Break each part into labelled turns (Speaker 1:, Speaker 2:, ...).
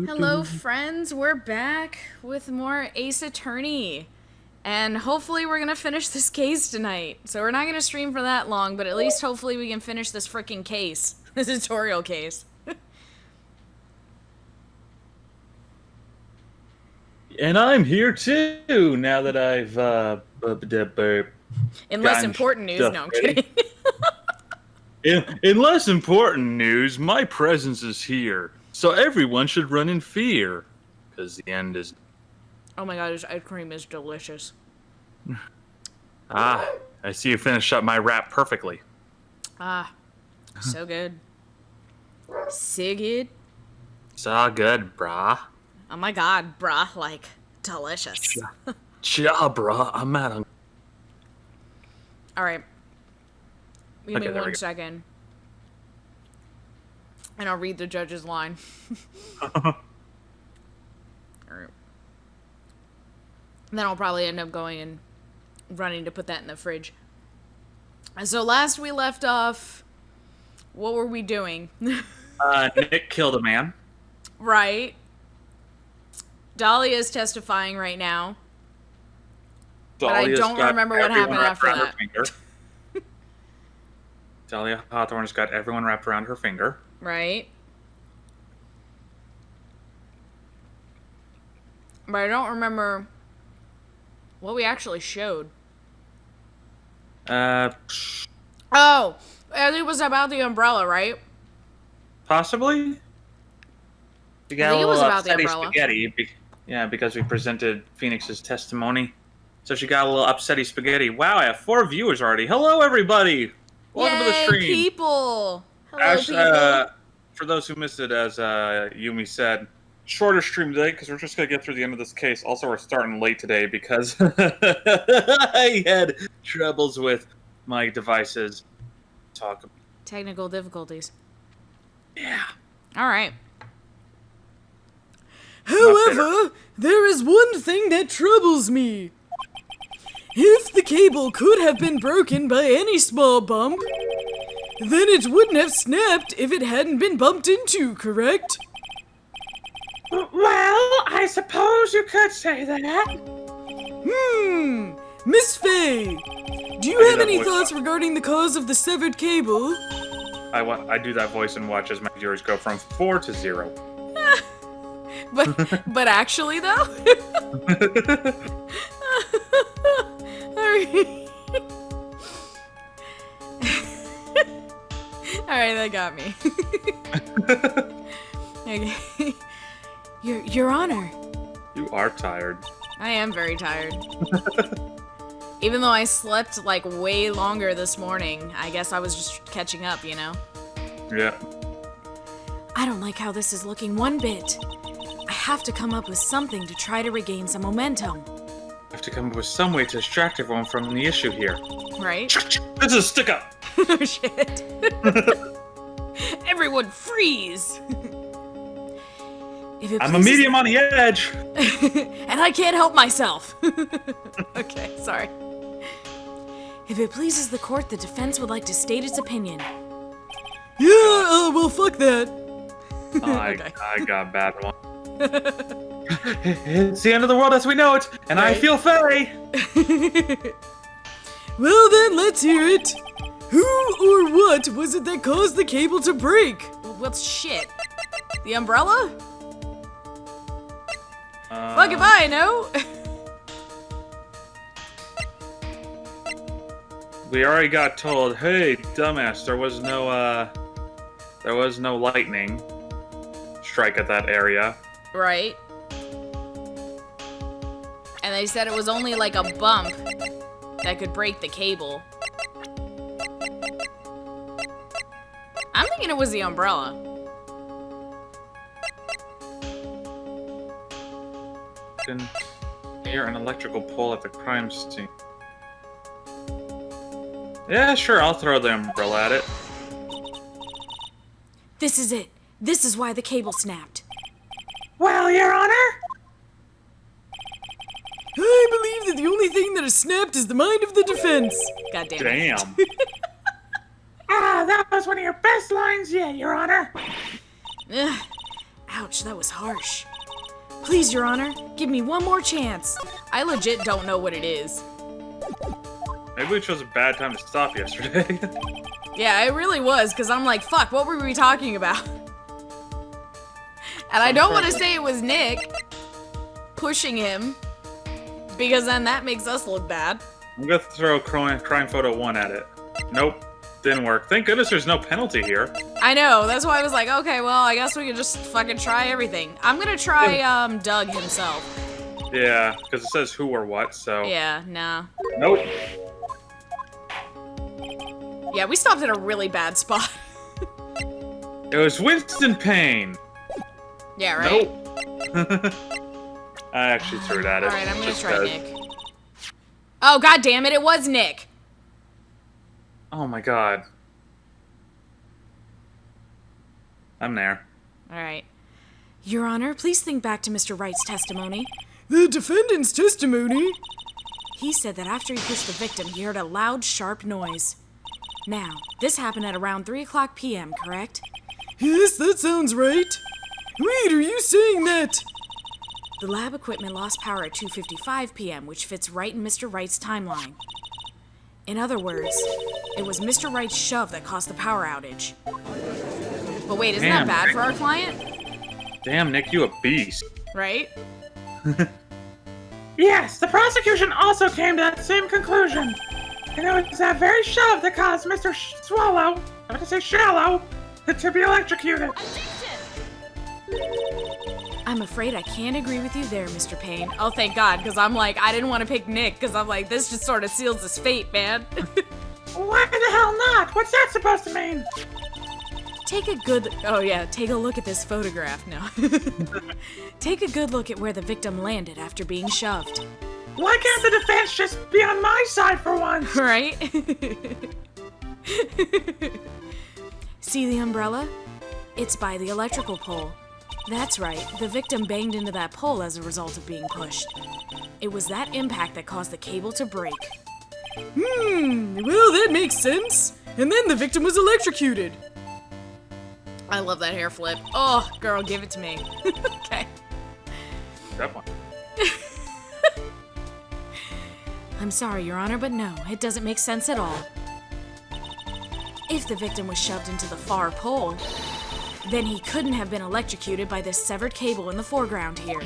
Speaker 1: Hello, friends. We're back with more Ace Attorney. And hopefully we're going to finish this case tonight. So we're not going to stream for that long, but at least hopefully we can finish this freaking case. This tutorial case.
Speaker 2: And I'm here too, now that I've,
Speaker 1: In less important news, no, I'm kidding.
Speaker 2: In less important news, my presence is here, so everyone should run in fear, because the end is...
Speaker 1: Oh my god, this ice cream is delicious.
Speaker 2: Ah, I see you finished up my wrap perfectly.
Speaker 1: Ah, so good. So good.
Speaker 2: So good, brah.
Speaker 1: Oh my god, brah, like, delicious.
Speaker 2: Cha, brah, I'm out.
Speaker 1: Alright. Give me
Speaker 2: Okay,
Speaker 1: 1 second. And I'll read the judge's line. Alright. Then I'll probably end up going and running to put that in the fridge. So last we left off, what were we doing?
Speaker 2: Nick killed a man.
Speaker 1: Right. Dahlia is testifying right now. But I don't remember what happened after that.
Speaker 2: Dahlia Hawthorne's got everyone wrapped around her finger.
Speaker 1: Right. But I don't remember what we actually showed.
Speaker 2: Oh,
Speaker 1: I think it was about the umbrella, right?
Speaker 2: possibly? We got
Speaker 1: I think
Speaker 2: a
Speaker 1: it was
Speaker 2: little
Speaker 1: about the
Speaker 2: upsetty
Speaker 1: umbrella.
Speaker 2: spaghetti. Yeah, because we presented Phoenix's testimony. So she got a little upsetty spaghetti. Wow, I have 4 viewers already. Hello, everybody! Welcome to the stream.
Speaker 1: People! Hello, people.
Speaker 2: For those who missed it, as Yumi said, shorter stream today because we're just going to get through the end of this case. Also, we're starting late today because I had troubles with my devices.
Speaker 1: Technical difficulties.
Speaker 2: Yeah.
Speaker 1: Alright. However, there is one thing that troubles me. If the cable could have been broken by any small bump, then it wouldn't have snapped if it hadn't been bumped into, correct?
Speaker 2: Well, I suppose you could say that.
Speaker 1: Miss Faye, do you have any thoughts regarding the cause of the severed cable?
Speaker 2: I do that voice and watch as my viewers go from 4 to 0.
Speaker 1: But actually, though? Alright, that got me. Okay. Your Honor.
Speaker 2: You are tired.
Speaker 1: I am very tired. Even though I slept, like, way longer this morning, I guess I was just catching up, you know?
Speaker 2: Yeah.
Speaker 1: I don't like how this is looking one bit. I have to come up with something to try to regain some momentum.
Speaker 2: I have to come up with some way to distract everyone from the issue here.
Speaker 1: Right?
Speaker 2: This is a stick-up!
Speaker 1: Oh, shit. Everyone freeze!
Speaker 2: I'm a medium on the edge!
Speaker 1: And I can't help myself! Okay, sorry. If it pleases the court, the defense would like to state its opinion. Yeah, well, fuck that.
Speaker 2: Okay. I got a bad one. It's the end of the world as we know it, and right. I feel Faye!
Speaker 1: Well then, let's hear it. Who or what was it that caused the cable to break? What's shit? The umbrella? Fuck if I know!
Speaker 2: We already got told, hey, dumbass, there was no lightning strike at that area.
Speaker 1: Right. And they said it was only like a bump that could break the cable. I'm thinking it was the umbrella.
Speaker 2: Then near an electrical pole at the crime scene. Yeah, sure, I'll throw the umbrella at it.
Speaker 1: This is it. This is why the cable snapped.
Speaker 2: Well, Your Honor?
Speaker 1: I believe that the only thing that has snapped is the mind of the defense. God damn it.
Speaker 2: Damn. That
Speaker 3: was one of your best lines yet, Your Honor.
Speaker 1: Ugh. Ouch, that was harsh. Please, Your Honor, give me one more chance. I legit don't know what it is.
Speaker 2: Maybe we chose a bad time to stop yesterday.
Speaker 1: Yeah, it really was, because I'm like, fuck, what were we talking about? And I don't want to say it was Nick pushing him, because then that makes us look bad.
Speaker 2: I'm gonna throw crime photo 1 at it. Nope, didn't work. Thank goodness there's no penalty here.
Speaker 1: I know, that's why I was like, okay, well, I guess we could just fucking try everything. I'm gonna try, Doug himself.
Speaker 2: Yeah, because it says who or what, so...
Speaker 1: Yeah, nah.
Speaker 2: Nope.
Speaker 1: Yeah, we stopped at a really bad spot.
Speaker 2: It was Winston Payne.
Speaker 1: Yeah, right?
Speaker 2: Nope. I actually threw it at it.
Speaker 1: Alright, I'm gonna
Speaker 2: just
Speaker 1: try Nick. Oh, god damn it was Nick!
Speaker 2: Oh my god. I'm there.
Speaker 1: Alright. Your Honor, please think back to Mr. Wright's testimony. The defendant's testimony? He said that after he pushed the victim, he heard a loud, sharp noise. Now, this happened at around 3 o'clock p.m., correct? Yes, that sounds right. Wait, are you saying that? The lab equipment lost power at 2:55 p.m., which fits right in Mr. Wright's timeline. In other words, it was Mr. Wright's shove that caused the power outage. But wait, isn't that bad for our client?
Speaker 2: Damn, Nick, you a beast.
Speaker 1: Right?
Speaker 3: Yes, the prosecution also came to that same conclusion. And it was that very shove that caused Mr. Swallow, I'm going to say Shallow, to be electrocuted.
Speaker 1: I'm afraid I can't agree with you there, Mr. Payne. Oh, thank God, because I'm like, I didn't want to pick Nick, because I'm like, this just sort of seals his fate, man.
Speaker 3: Why the hell not? What's that supposed to mean?
Speaker 1: Take a look at this photograph now. Take a good look at where the victim landed after being shoved.
Speaker 3: Why can't the defense just be on my side for once?
Speaker 1: Right? See the umbrella? It's by the electrical pole. That's right, the victim banged into that pole as a result of being pushed. It was that impact that caused the cable to break. Well that makes sense. And then the victim was electrocuted. I love that hair flip. Oh, girl, give it to me. Okay.
Speaker 2: That one.
Speaker 1: I'm sorry, Your Honor, but no, it doesn't make sense at all. If the victim was shoved into the far pole, then he couldn't have been electrocuted by this severed cable in the foreground here.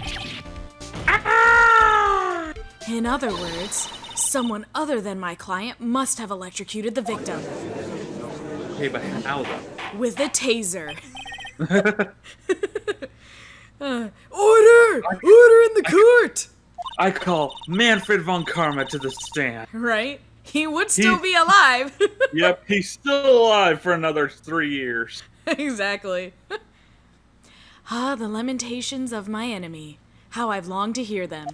Speaker 3: Ah!
Speaker 1: In other words, someone other than my client must have electrocuted the victim.
Speaker 2: Okay, but how though?
Speaker 1: With a taser. Order! Order in the court!
Speaker 2: I call Manfred von Karma to the stand.
Speaker 1: Right? He would still be alive.
Speaker 2: Yep, he's still alive for another 3 years.
Speaker 1: Exactly. Ah, the lamentations of my enemy. How I've longed to hear them.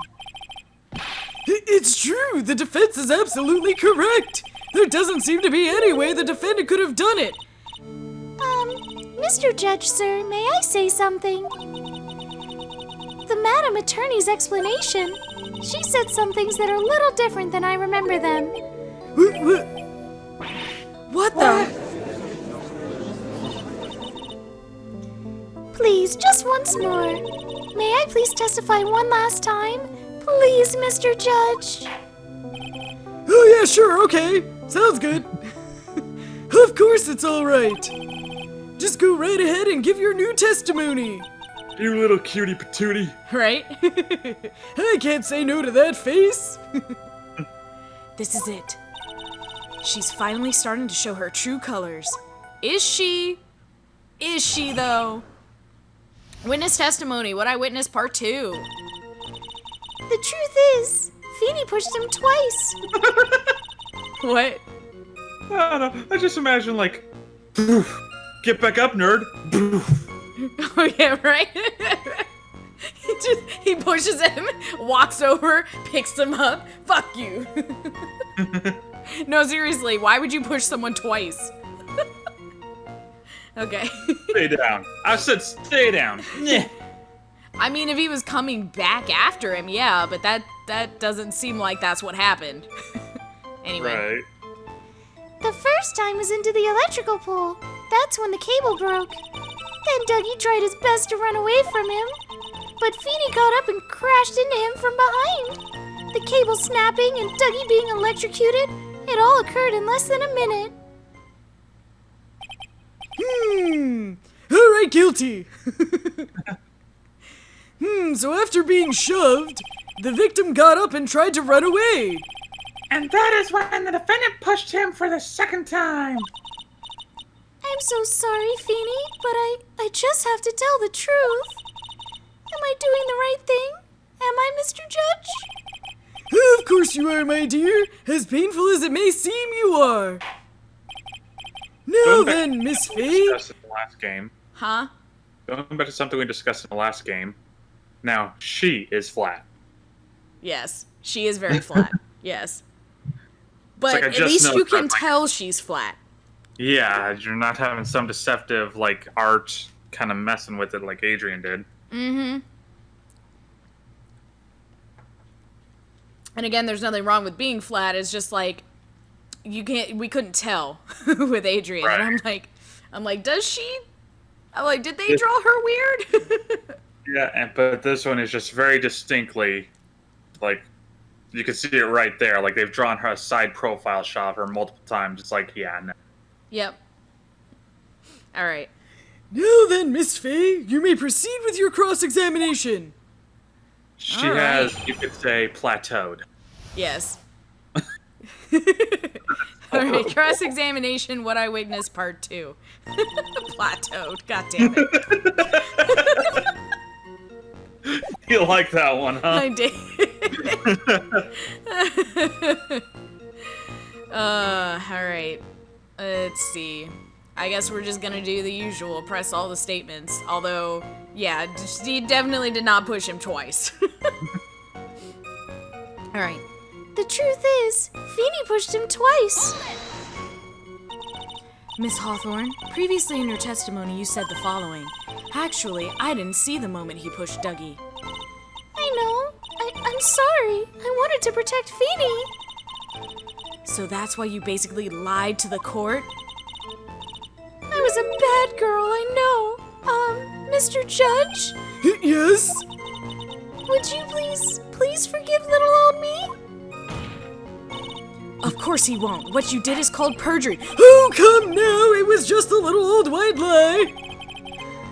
Speaker 1: It's true! The defense is absolutely correct! There doesn't seem to be any way the defendant could have done it!
Speaker 4: Mr. Judge, sir, may I say something? The Madam Attorney's explanation. She said some things that are a little different than I remember them.
Speaker 1: What the?
Speaker 4: Please, just once more. May I please testify one last time? Please, Mr. Judge.
Speaker 1: Oh yeah, sure, okay. Sounds good. Of course it's alright. Just go right ahead and give your new testimony.
Speaker 2: You little cutie patootie.
Speaker 1: Right? I can't say no to that face. This is it. She's finally starting to show her true colors. Is she? Is she, though? Witness testimony, what I witnessed part 2.
Speaker 4: The truth is, Feeny pushed him twice.
Speaker 1: What?
Speaker 2: I don't know. I just imagine like, poof, get back up, nerd. Poof.
Speaker 1: Oh yeah, right? He pushes him, walks over, picks him up. Fuck you. No, seriously, why would you push someone twice? Okay.
Speaker 2: Stay down. I said stay down.
Speaker 1: I mean, if he was coming back after him, yeah, but that doesn't seem like that's what happened. Anyway.
Speaker 2: Right.
Speaker 4: The first time was into the electrical pole. That's when the cable broke. Then Dougie tried his best to run away from him, but Feeny got up and crashed into him from behind. The cable snapping and Dougie being electrocuted, it all occurred in less than a minute.
Speaker 1: Alright, guilty. So after being shoved, the victim got up and tried to run away.
Speaker 3: And that is when the defendant pushed him for the second time.
Speaker 4: I'm so sorry, Feeny, but I just have to tell the truth. Am I doing the right thing? Am I, Mr. Judge?
Speaker 1: Of course you are, my dear. As painful as it may seem, you are. Now then, Miss Faye.
Speaker 2: Discussed in the last game.
Speaker 1: Huh?
Speaker 2: Going back to something we discussed in the last game. Now, she is flat.
Speaker 1: Yes, she is very flat. Yes. But
Speaker 2: like I
Speaker 1: at
Speaker 2: just
Speaker 1: least you
Speaker 2: noticed
Speaker 1: can
Speaker 2: that, like-
Speaker 1: tell she's flat.
Speaker 2: Yeah, you're not having some deceptive, like, art kind of messing with it like Adrian did.
Speaker 1: Mm-hmm. And again, there's nothing wrong with being flat. It's just like we couldn't tell with Adrian.
Speaker 2: Right.
Speaker 1: And I'm like, does she? I'm like, did they draw her weird?
Speaker 2: Yeah, but this one is just very distinctly, like, you can see it right there. Like, they've drawn her a side profile shot of her multiple times. It's like, yeah, no.
Speaker 1: Yep. All right. Now then, Miss Faye, you may proceed with your cross-examination.
Speaker 2: She
Speaker 1: All right.
Speaker 2: has, you could say, plateaued.
Speaker 1: Yes. All right, cross-examination, what I witnessed, part 2. Plateaued, god damn it.
Speaker 2: You like that one, huh?
Speaker 1: I did. All right. Let's see. I guess we're just gonna do the usual, press all the statements. Although, yeah, he definitely did not push him twice. All right.
Speaker 4: The truth is, Feeny pushed him twice.
Speaker 1: Miss Hawthorne, previously in your testimony you said the following. Actually, I didn't see the moment he pushed Dougie.
Speaker 4: I know. I'm sorry. I wanted to protect Feeny.
Speaker 1: So that's why you basically lied to the court?
Speaker 4: I was a bad girl, I know. Mr. Judge?
Speaker 1: Yes?
Speaker 4: Would you please forgive little old me?
Speaker 1: Of course he won't. What you did is called perjury. Oh, come now! It was just a little old white lie!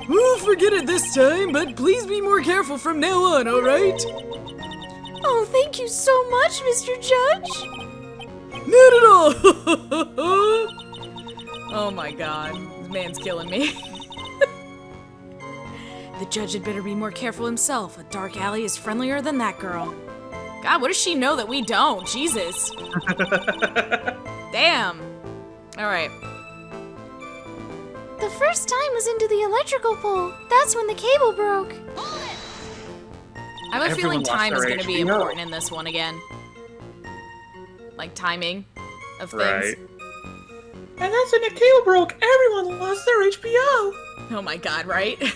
Speaker 1: We'll forget it this time, but please be more careful from now on, alright?
Speaker 4: Oh, thank you so much, Mr. Judge.
Speaker 1: Not at all! Oh my god. This man's killing me. The judge had better be more careful himself. A dark alley is friendlier than that girl. God, what does she know that we don't? Jesus. Damn. Alright.
Speaker 4: The first time was into the electrical pole. That's when the cable broke.
Speaker 1: I have a feeling
Speaker 2: Everyone lost
Speaker 1: time is
Speaker 2: their
Speaker 1: going to be
Speaker 2: HBO.
Speaker 1: important in this one again. Like timing of things.
Speaker 2: Right.
Speaker 3: And that's when the cable broke. Everyone lost their HBO.
Speaker 1: Oh my god, right?
Speaker 4: Now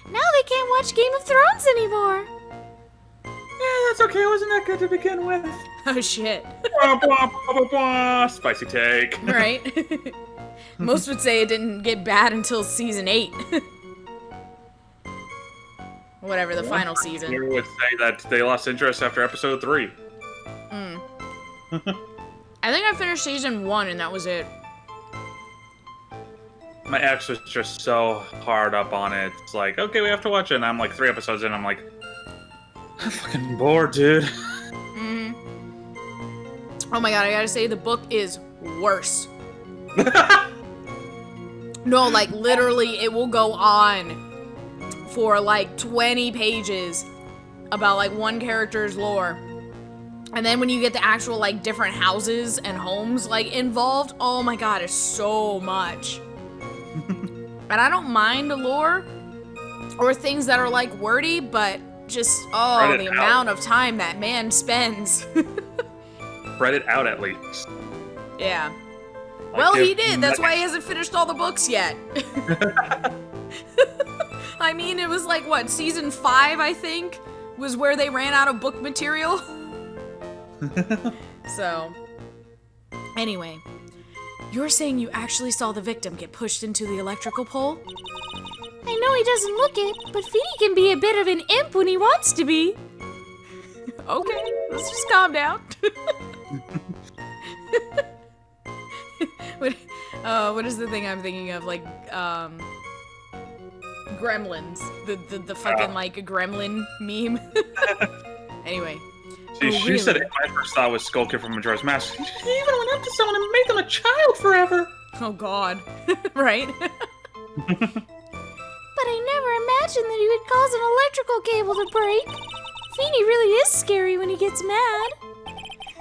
Speaker 4: they can't watch Game of Thrones anymore.
Speaker 3: Yeah, that's okay. It wasn't that good to begin with.
Speaker 1: Oh shit.
Speaker 2: Blah, blah, blah, blah, blah. Spicy take.
Speaker 1: Right? Most would say it didn't get bad until season 8. Whatever, the final season.
Speaker 2: You would say that they lost interest after episode 3.
Speaker 1: I think I finished season 1 and that was it.
Speaker 2: My ex was just so hard up on it. It's like, okay, we have to watch it. And I'm like 3 episodes in. I'm like, I'm fucking bored, dude.
Speaker 1: Oh my god, I gotta say, the book is worse. No, like, literally, it will go on for, like, 20 pages about, like, one character's lore. And then when you get the actual, like, different houses and homes, like, involved, oh my god, it's so much. And I don't mind the lore or things that are, like, wordy, but just, oh, the amount of time that man spends.
Speaker 2: Spread it out at least.
Speaker 1: Yeah.
Speaker 2: Like,
Speaker 1: Well, he
Speaker 2: if
Speaker 1: did. That's why he hasn't finished all the books yet. I mean, it was like, what, season 5, I think, was where they ran out of book material. So, Anyway, you're saying you actually saw the victim get pushed into the electrical pole?
Speaker 4: I know he doesn't look it, but Feeny can be a bit of an imp when he wants to be.
Speaker 1: Okay, let's just calm down. What is the thing I'm thinking of? Like, Gremlins. The fucking, like, gremlin meme. Anyway.
Speaker 2: See,
Speaker 1: Oh,
Speaker 2: she
Speaker 1: really?
Speaker 2: said it. My first thought was Skull Kid from Majora's Mask.
Speaker 3: He even went up to someone and made them a child forever.
Speaker 1: Oh, God. Right?
Speaker 4: But I never imagined that he would cause an electrical cable to break. Feeny really is scary when he gets mad.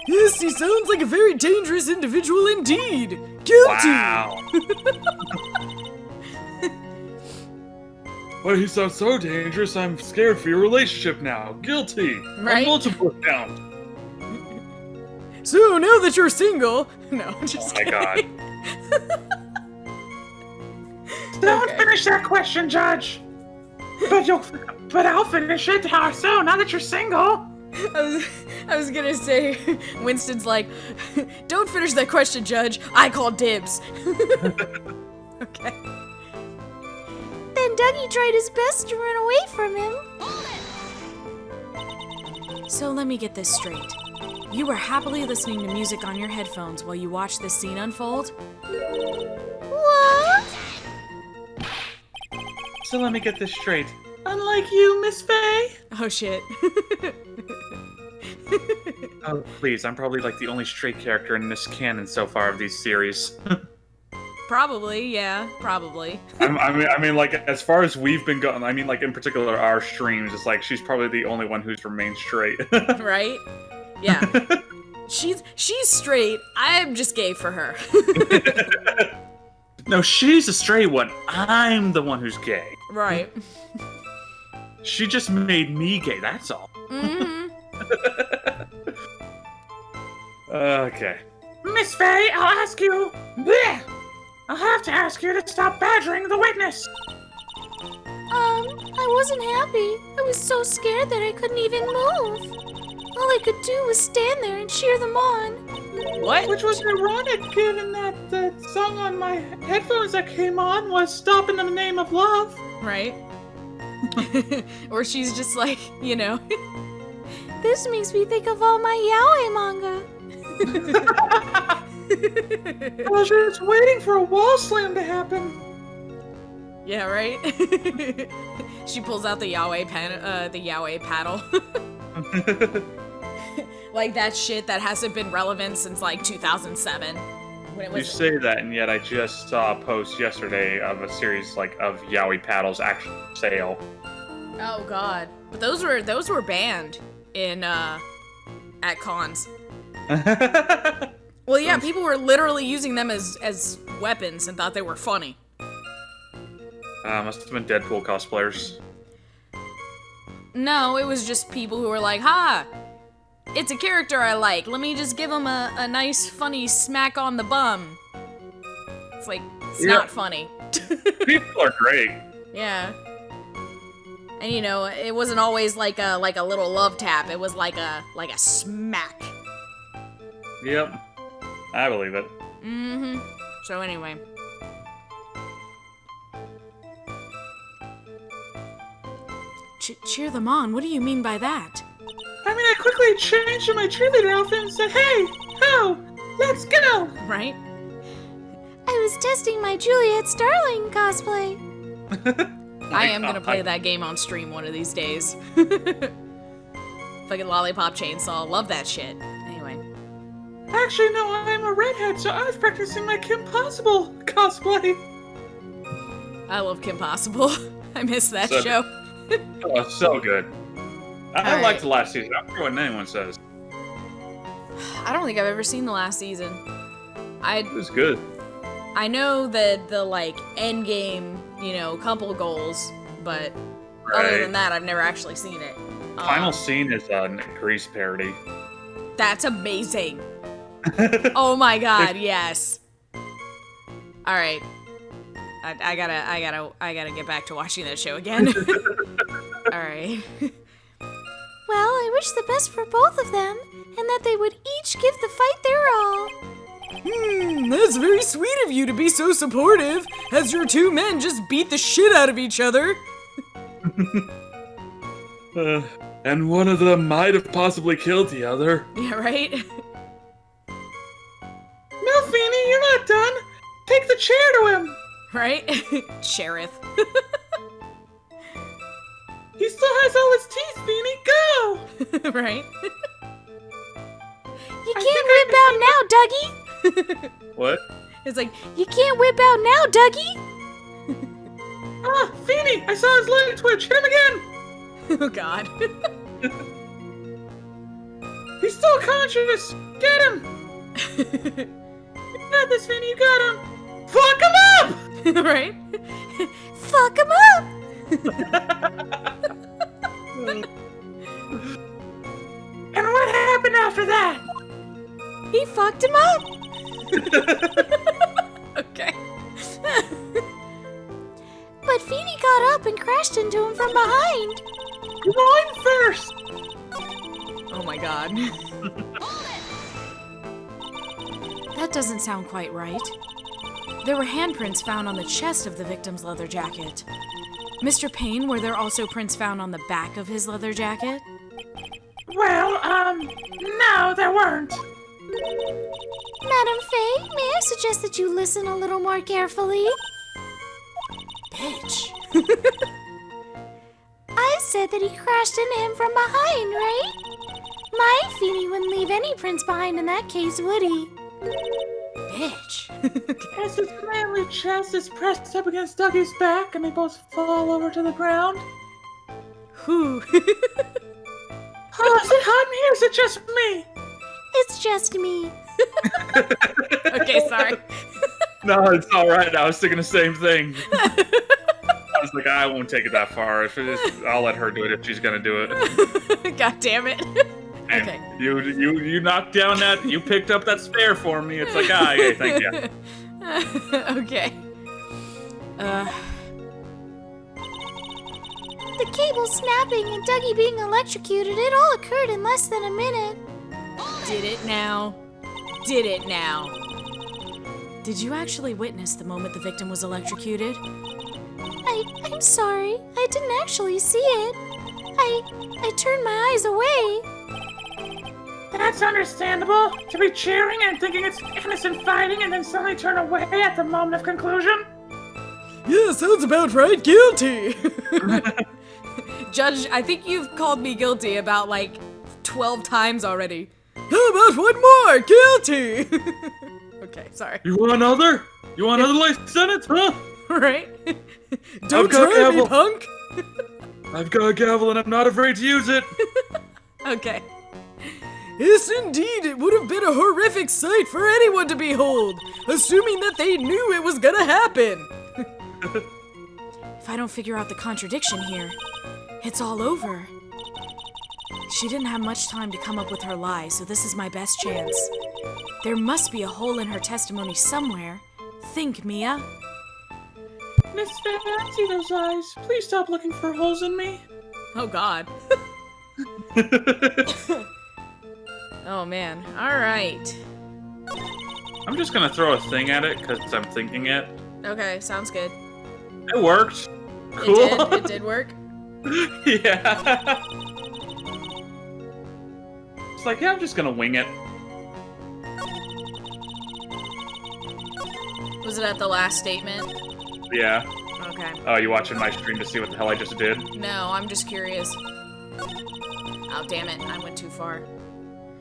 Speaker 1: Yes, he sounds like a very dangerous individual indeed. Guilty!
Speaker 2: Wow. Well, he sounds so dangerous, I'm scared for your relationship now. Guilty.
Speaker 1: Right?
Speaker 2: On multiple accounts.
Speaker 1: So, now that you're single... No, just
Speaker 2: Oh my
Speaker 1: kidding.
Speaker 2: god.
Speaker 3: Don't
Speaker 1: Okay.
Speaker 3: finish that question, Judge. But I'll finish it. How so? Now that you're single.
Speaker 1: I was gonna say, Winston's like, don't finish that question, Judge. I call dibs. Okay.
Speaker 4: Then Dougie tried his best to run away from him.
Speaker 1: So let me get this straight. You were happily listening to music on your headphones while you watched this scene unfold?
Speaker 4: What?
Speaker 2: So let me get this straight.
Speaker 3: Unlike you, Miss Faye.
Speaker 1: Oh shit.
Speaker 2: Oh, please, I'm probably like the only straight character in this canon so far of these series.
Speaker 1: Probably, yeah, probably.
Speaker 2: I mean, like, as far as we've been going, I mean, like, in particular, our streams, it's like, she's probably the only one who's remained straight.
Speaker 1: Right? Yeah. She's straight. I'm just gay for her.
Speaker 2: No, she's the straight one. I'm the one who's gay.
Speaker 1: Right.
Speaker 2: She just made me gay, that's all.
Speaker 1: Mm-hmm.
Speaker 2: Okay.
Speaker 3: Miss Faye, I'll ask you. Bleh! I'll have to ask you to stop badgering the witness.
Speaker 4: I wasn't happy. I was so scared that I couldn't even move. All I could do was stand there and cheer them on.
Speaker 1: What?
Speaker 3: Which was ironic, given that the song on my headphones that came on was "Stop in the Name of Love."
Speaker 1: Right? Or she's just like, you know.
Speaker 4: This makes me think of all my yaoi manga.
Speaker 3: I was just waiting for a wall slam to happen.
Speaker 1: Yeah, right? She pulls out the yaoi paddle. Like that shit that hasn't been relevant since like 2007. When it
Speaker 2: You
Speaker 1: was
Speaker 2: say that, and yet I just saw a post yesterday of a series like of yaoi paddles actually for sale.
Speaker 1: Oh god. But those were banned in at cons. Well, yeah, people were literally using them as weapons and thought they were funny.
Speaker 2: Must have been Deadpool cosplayers.
Speaker 1: No, it was just people who were like, ha! It's a character I like. Let me just give him a nice, funny smack on the bum. It's like, it's
Speaker 2: Yeah.
Speaker 1: not funny.
Speaker 2: People are great.
Speaker 1: Yeah. And you know, it wasn't always like a little love tap. It was like a smack.
Speaker 2: Yep. I believe it.
Speaker 1: Mm-hmm. So anyway. Cheer them on? What do you mean by that?
Speaker 3: I mean, I quickly changed to my cheerleader outfit and said, "Hey, ho, let's go!"
Speaker 1: Right?
Speaker 4: I was testing my Juliet Starling cosplay.
Speaker 1: I am gonna play that game on stream one of these days. Fucking Lollipop Chainsaw. Love that shit. Anyway.
Speaker 3: Actually, no, I'm a redhead, so I was practicing my Kim Possible cosplay.
Speaker 1: I love Kim Possible. I miss that
Speaker 2: So-
Speaker 1: show.
Speaker 2: Oh, so good. I
Speaker 1: Alright.
Speaker 2: liked the last season. I don't care what anyone says.
Speaker 1: I don't think I've ever seen the last season.
Speaker 2: It was good.
Speaker 1: I know that the like end game, you know, couple goals, but other
Speaker 2: Right.
Speaker 1: than that, I've never actually seen it.
Speaker 2: Final scene is a Grease parody.
Speaker 1: That's amazing. Oh my god, yes. All right, I gotta get back to watching that show again. All right.
Speaker 4: Well, I wish the best for both of them, and that they would each give the fight their all.
Speaker 1: That's very sweet of you to be so supportive, as your two men just beat the shit out of each other.
Speaker 2: And one of them might have possibly killed the other.
Speaker 1: Yeah, right?
Speaker 3: No, Feeny, you're not done. Take the chair to him.
Speaker 1: Right? Sheriff.
Speaker 3: He still has all his teeth, Feeny. Go!
Speaker 1: Right?
Speaker 4: You can't whip out now, Dougie!
Speaker 2: What?
Speaker 1: It's like,
Speaker 4: You can't whip out now, Dougie!
Speaker 3: Ah, Feeny, I saw his leg twitch. Hit him again.
Speaker 1: oh god.
Speaker 3: He's still conscious. Get him. You got this, Feeny. You got him. Fuck him up!
Speaker 1: right?
Speaker 4: Fuck him up!
Speaker 3: And what happened after that?
Speaker 4: He fucked him up!
Speaker 1: Okay.
Speaker 4: But Feeny got up and crashed into him from behind.
Speaker 3: Mine first.
Speaker 1: Oh my god. That doesn't sound quite right. There were handprints found on the chest of the victim's leather jacket. Mr. Payne, were there also prints found on the back of his leather jacket?
Speaker 3: Well, no, there weren't.
Speaker 4: Madam Faye, may I suggest that you listen a little more carefully?
Speaker 1: Bitch.
Speaker 4: I said that he crashed into him from behind, right? My Feeny wouldn't leave any prints behind in that case, would he?
Speaker 1: Bitch.
Speaker 3: As his manly chest is pressed up against Dougie's back and they both fall over to the ground.
Speaker 1: Whew.
Speaker 3: Oh, is it hot in here? Is it just me?
Speaker 4: It's just me.
Speaker 1: okay, sorry.
Speaker 2: No, it's all right. I was thinking the same thing. I was like, I won't take it that far. If it is, I'll let her do it if she's gonna do it.
Speaker 1: God damn it. Okay.
Speaker 2: You knocked down that. You picked up that spare for me. It's like, yeah, thank you.
Speaker 1: okay.
Speaker 4: The cable snapping and Dougie being electrocuted, it all occurred in less than a minute.
Speaker 1: Did it now? Did it now? Did you actually witness the moment the victim was electrocuted?
Speaker 4: I'm sorry. I didn't actually see it. I turned my eyes away.
Speaker 3: That's understandable. To be cheering and thinking it's innocent fighting and then suddenly turn away at the moment of conclusion.
Speaker 1: Yeah, sounds about right. Guilty. Judge, I think you've called me guilty about like 12 times already. How about one more? Guilty. Okay, sorry.
Speaker 2: You want another? You want another life sentence, huh?
Speaker 1: Right? Don't
Speaker 2: got
Speaker 1: try me,
Speaker 2: gavel.
Speaker 1: punk.
Speaker 2: I've got a gavel and I'm not afraid to use it.
Speaker 1: Okay. Yes, indeed, it would have been a horrific sight for anyone to behold, assuming that they knew it was gonna happen. If I don't figure out the contradiction here, it's all over. She didn't have much time to come up with her lie, so this is my best chance. There must be a hole in her testimony somewhere. Think, Mia.
Speaker 3: Miss Faye, I see those eyes. Please stop looking for holes in me.
Speaker 1: Oh, God. Oh, man. All right.
Speaker 2: I'm just gonna throw a thing at it because I'm thinking it.
Speaker 1: Okay, sounds good.
Speaker 2: It worked. Cool.
Speaker 1: It did work.
Speaker 2: Yeah. It's like, yeah, I'm just gonna wing it.
Speaker 1: Was it at the last statement?
Speaker 2: Yeah.
Speaker 1: Okay.
Speaker 2: Oh, you watching my stream to see what the hell I just did?
Speaker 1: No, I'm just curious. Oh, damn it. I went too far.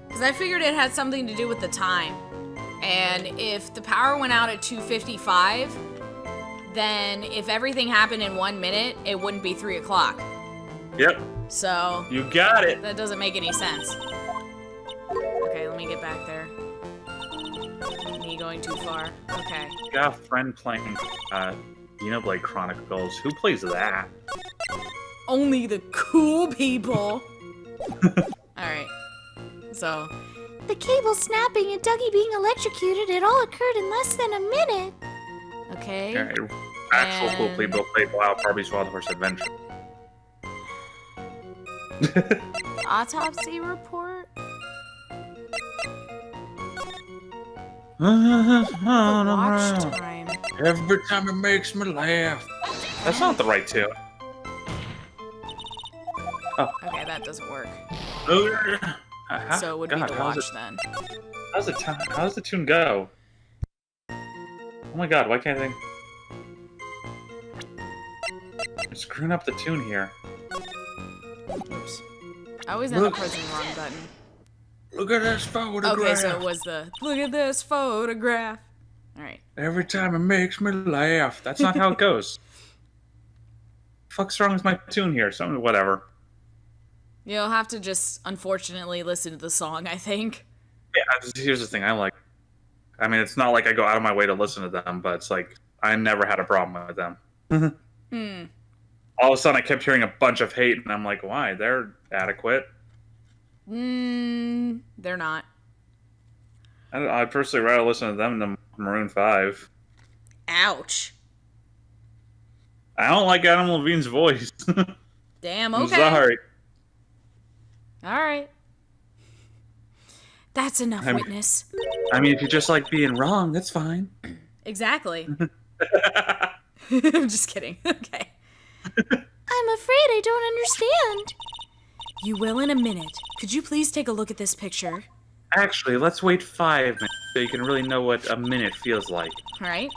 Speaker 1: Because I figured it had something to do with the time. And if the power went out at 2:55, then if everything happened in 1 minute, it wouldn't be 3 o'clock.
Speaker 2: Yep.
Speaker 1: So,
Speaker 2: You got it.
Speaker 1: that doesn't make any sense. Okay, let me get back there. Me going too far. Okay.
Speaker 2: Got a friend playing Xenoblade Chronicles. Who plays that?
Speaker 1: Only the cool people. Alright. So,
Speaker 4: The cable snapping and Dougie being electrocuted, it all occurred in less than a minute.
Speaker 1: okay.
Speaker 2: Alright. Actual cool
Speaker 1: And-
Speaker 2: people play Wild Barbie's Wild Horse Adventure.
Speaker 4: Autopsy report?
Speaker 1: Watch time.
Speaker 2: Every time it makes me laugh. That's not the right tune.
Speaker 1: Okay, that doesn't work. So it would be the watch then.
Speaker 2: How does the tune go? Oh my god, why can't I think? I'm screwing up the tune here.
Speaker 1: Oops. I always end up pressing the wrong button.
Speaker 2: Look at this photograph.
Speaker 1: Okay, so it was the look at this photograph. Alright.
Speaker 2: Every time it makes me laugh. That's not how it goes. Fuck's wrong with my tune here? Something, whatever.
Speaker 1: You'll have to just, unfortunately, listen to the song, I think.
Speaker 2: Yeah, here's the thing. I mean, it's not like I go out of my way to listen to them, but it's like, I never had a problem with them. All of a sudden, I kept hearing a bunch of hate, and I'm like, why? They're adequate.
Speaker 1: They're not.
Speaker 2: I personally rather listen to them than Maroon 5.
Speaker 1: Ouch.
Speaker 2: I don't like Adam Levine's voice.
Speaker 1: Damn, okay.
Speaker 2: I'm sorry.
Speaker 1: Alright. That's enough, witness.
Speaker 2: I mean, if you just like being wrong, that's fine.
Speaker 1: Exactly. I'm just kidding. Okay.
Speaker 4: I'm afraid I don't understand.
Speaker 1: You will in a minute. Could you please take a look at this picture?
Speaker 2: Actually, let's wait 5 minutes so you can really know what a minute feels like.
Speaker 1: Alright.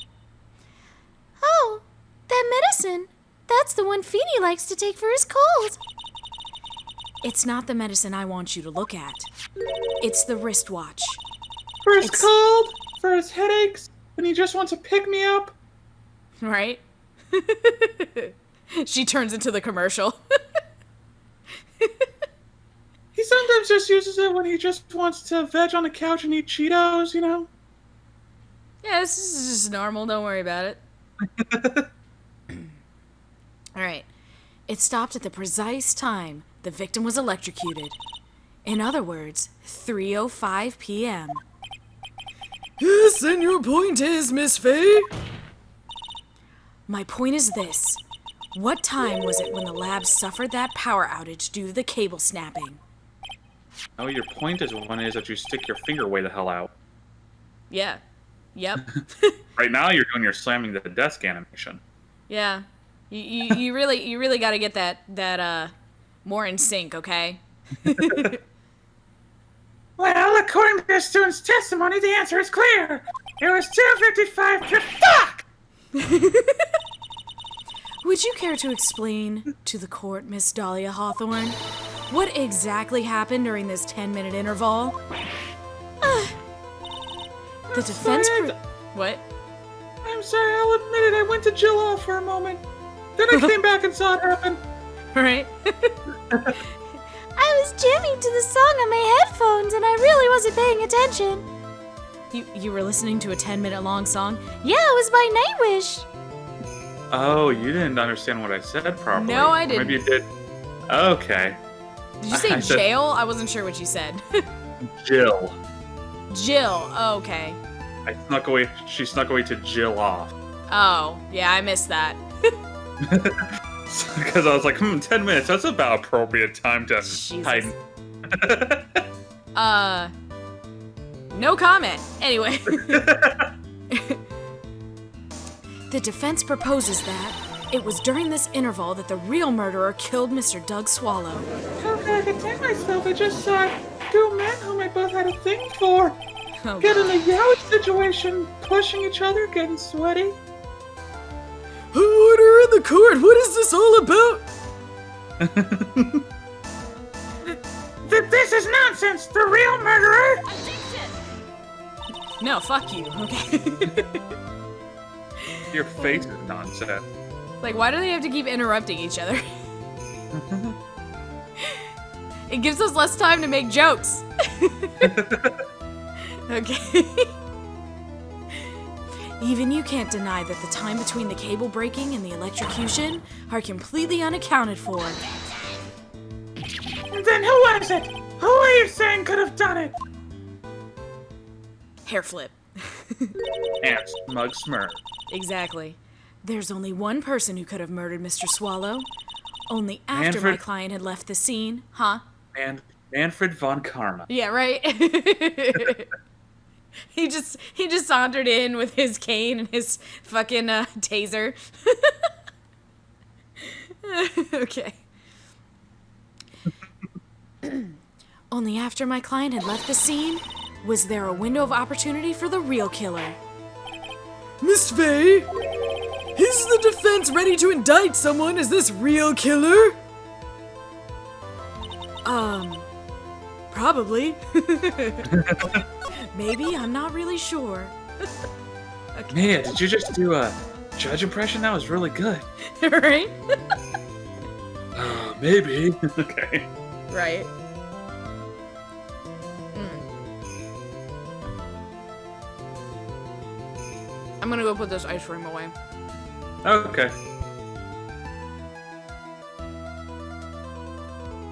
Speaker 4: Oh, that medicine. That's the one Feeny likes to take for his cold.
Speaker 1: It's not the medicine I want you to look at. It's the wristwatch.
Speaker 2: For his cold, for his headaches, when he just wants to pick me up.
Speaker 1: Right? She turns into the commercial.
Speaker 2: He sometimes just uses it when he just wants to veg on the couch and eat Cheetos, you know?
Speaker 1: Yeah, this is just normal. Don't worry about it. Alright. It stopped at the precise time the victim was electrocuted. In other words, 3:05 p.m.
Speaker 5: Yes, and your point is, Miss Faye?
Speaker 1: My point is this. What time was it when the lab suffered that power outage due to the cable snapping?
Speaker 2: Oh, your point is that you stick your finger way the hell out.
Speaker 1: Yeah. Yep.
Speaker 2: Right now, you're doing your slamming the desk animation.
Speaker 1: Yeah. You really got to get that more in sync, okay?
Speaker 3: Well, according to the student's testimony, the answer is clear. It was 2:55 to fuck!
Speaker 1: Would you care to explain to the court, Miss Dahlia Hawthorne, what exactly happened during this 10-minute interval? The defense What?
Speaker 3: I'm sorry, I'll admit it. I went to Jill off for a moment. Then I came back and saw it happen.
Speaker 1: Right?
Speaker 4: I was jamming to the song on my headphones and I really wasn't paying attention.
Speaker 1: You were listening to a 10-minute long song?
Speaker 4: Yeah, it was by Nightwish.
Speaker 2: Oh, you didn't understand what I said properly.
Speaker 1: No, I
Speaker 2: Or
Speaker 1: didn't.
Speaker 2: maybe you did. Okay.
Speaker 1: Did you say
Speaker 2: I said-
Speaker 1: jail? I wasn't sure what you said.
Speaker 2: Jill.
Speaker 1: Jill. Oh, okay.
Speaker 2: She snuck away to Jill off.
Speaker 1: Oh, yeah, I missed that.
Speaker 2: Because I was like, 10 minutes, that's about appropriate time to
Speaker 1: Jesus.
Speaker 2: hide.
Speaker 1: No comment. Anyway. The defense proposes that it was during this interval that the real murderer killed Mr. Doug Swallow.
Speaker 3: How could I contain myself? I just saw two men whom I both had a thing for.
Speaker 1: Oh,
Speaker 3: Get in
Speaker 1: God.
Speaker 3: a yowie situation, pushing each other, getting sweaty.
Speaker 5: Order in the court, what is this all about?
Speaker 3: This is nonsense! The real murderer!
Speaker 1: No, fuck you. Okay.
Speaker 2: Your face is nonsense.
Speaker 1: Like, why do they have to keep interrupting each other? It gives us less time to make jokes. Okay. Even you can't deny that the time between the cable breaking and the electrocution are completely unaccounted for.
Speaker 3: Then who was it? Who are you saying could have done it?
Speaker 1: Hair flip.
Speaker 2: And smug smirk.
Speaker 1: Exactly. There's only one person who could have murdered Mr. Swallow. Only after my
Speaker 2: Manfred-
Speaker 1: client had left the scene. Huh?
Speaker 2: And Manfred von Karma.
Speaker 1: Yeah, right? He just sauntered in with his cane and his fucking taser. Okay. Only after my client had left the scene was there a window of opportunity for the real killer.
Speaker 5: Miss Faye, is the defense ready to indict someone as this real killer?
Speaker 1: Probably. Maybe, I'm not really sure.
Speaker 2: Okay. Man, did you just do a judge impression? That was really good.
Speaker 1: Right?
Speaker 2: Maybe. Okay.
Speaker 1: Right. I'm gonna go put this ice cream away.
Speaker 2: Okay.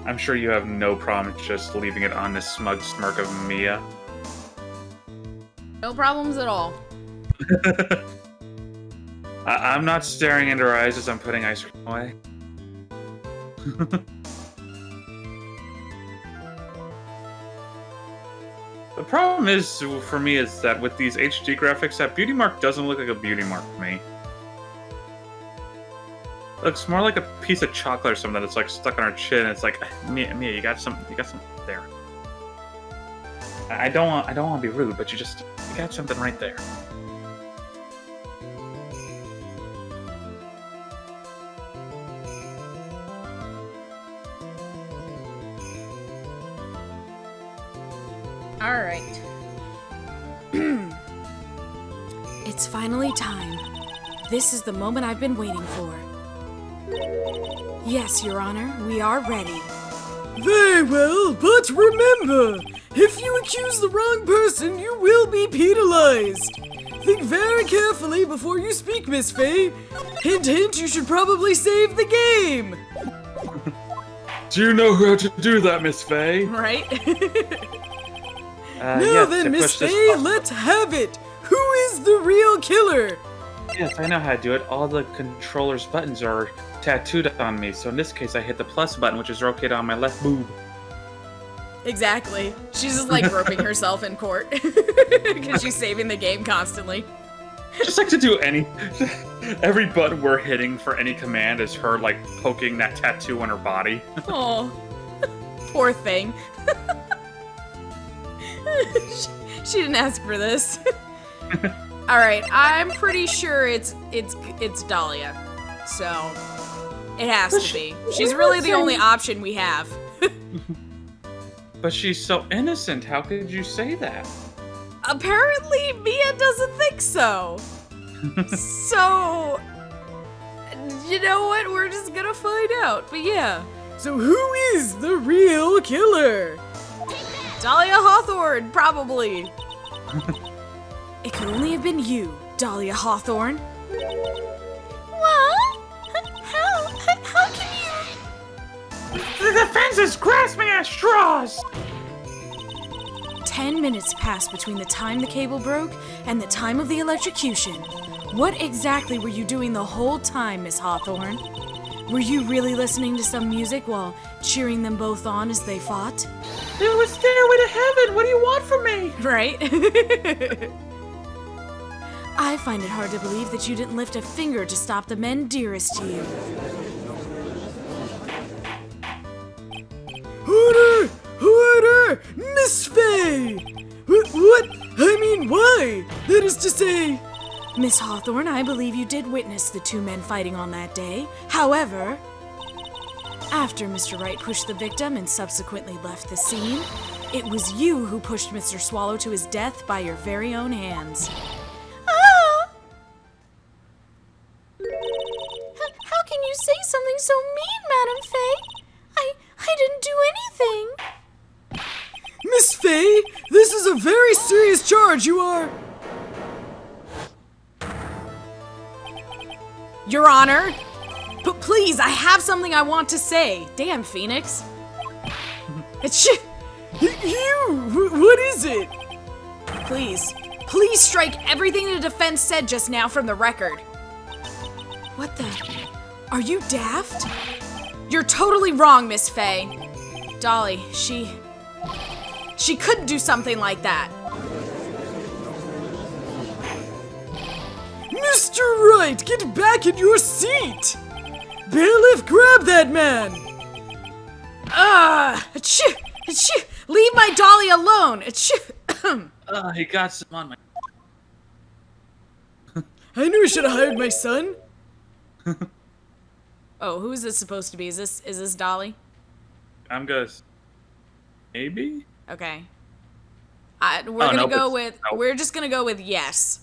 Speaker 2: I'm sure you have no problem just leaving it on this smug smirk of Mia.
Speaker 1: No problems at all.
Speaker 2: I'm not staring into her eyes as I'm putting ice cream away. The problem is, for me, is that with these HD graphics, that beauty mark doesn't look like a beauty mark to me. It looks more like a piece of chocolate or something that's like stuck on her chin. It's like, Mia, you got some there. I don't want to be rude, but you got something right there.
Speaker 1: All right. It's finally time. This is the moment I've been waiting for. Yes, Your Honor, we are ready.
Speaker 5: Very well, but remember, if you accuse the wrong person, you will be penalized. Think very carefully before you speak, Miss Faye. Hint, hint, you should probably save the game.
Speaker 2: Do you know how to do that, Miss Faye?
Speaker 1: Right?
Speaker 5: Now then, Miss Faye, let's have it. Who is the real killer?
Speaker 2: Yes, I know how to do it. All the controller's buttons are tattooed on me, so in this case I hit the plus button, which is located on my left boob.
Speaker 1: Exactly. She's just like groping herself in court because she's saving the game constantly.
Speaker 2: Just like to do every button we're hitting for any command is her like poking that tattoo on her body.
Speaker 1: Oh, poor thing. She didn't ask for this. All right, I'm pretty sure it's Dahlia, so it has to be. She's really the only option we have.
Speaker 2: But she's so innocent. How could you say that?
Speaker 1: Apparently, Mia doesn't think so. So, you know what? We're just gonna find out. But yeah.
Speaker 5: So who is the real killer?
Speaker 1: Dahlia Hawthorne, probably. It could only have been you, Dahlia Hawthorne.
Speaker 4: What? How can you...
Speaker 3: The defense is grasping at straws!
Speaker 1: 10 minutes passed between the time the cable broke and the time of the electrocution. What exactly were you doing the whole time, Miss Hawthorne? Were you really listening to some music while cheering them both on as they fought?
Speaker 3: It was Stairway to Heaven! What do you want from me?
Speaker 1: Right? I find it hard to believe that you didn't lift a finger to stop the men dearest to you.
Speaker 5: Order! Order! Miss Faye! What? I mean, why? That is to say...
Speaker 1: Miss Hawthorne, I believe you did witness the two men fighting on that day. However, after Mr. Wright pushed the victim and subsequently left the scene, it was you who pushed Mr. Swallow to his death by your very own hands.
Speaker 4: Ah! How can you say something so mean, Madam Faye? I didn't do anything.
Speaker 5: Miss Faye, this is a very serious charge. You are...
Speaker 1: Your Honor, but please, I have something I want to say. Damn, Phoenix. It's
Speaker 5: What is it?
Speaker 1: Please strike everything the defense said just now from the record. What the? Are you daft? You're totally wrong, Miss Faye. Dolly, she couldn't do something like that.
Speaker 5: Wright, get back in your seat! Bailiff, grab that man!
Speaker 1: Leave my dolly alone!
Speaker 2: He got some on my...
Speaker 5: I knew I should have hired my son.
Speaker 1: Oh, who is this supposed to be? Is this Dolly?
Speaker 2: I'm gonna... Maybe?
Speaker 1: Okay. We're just gonna go with yes.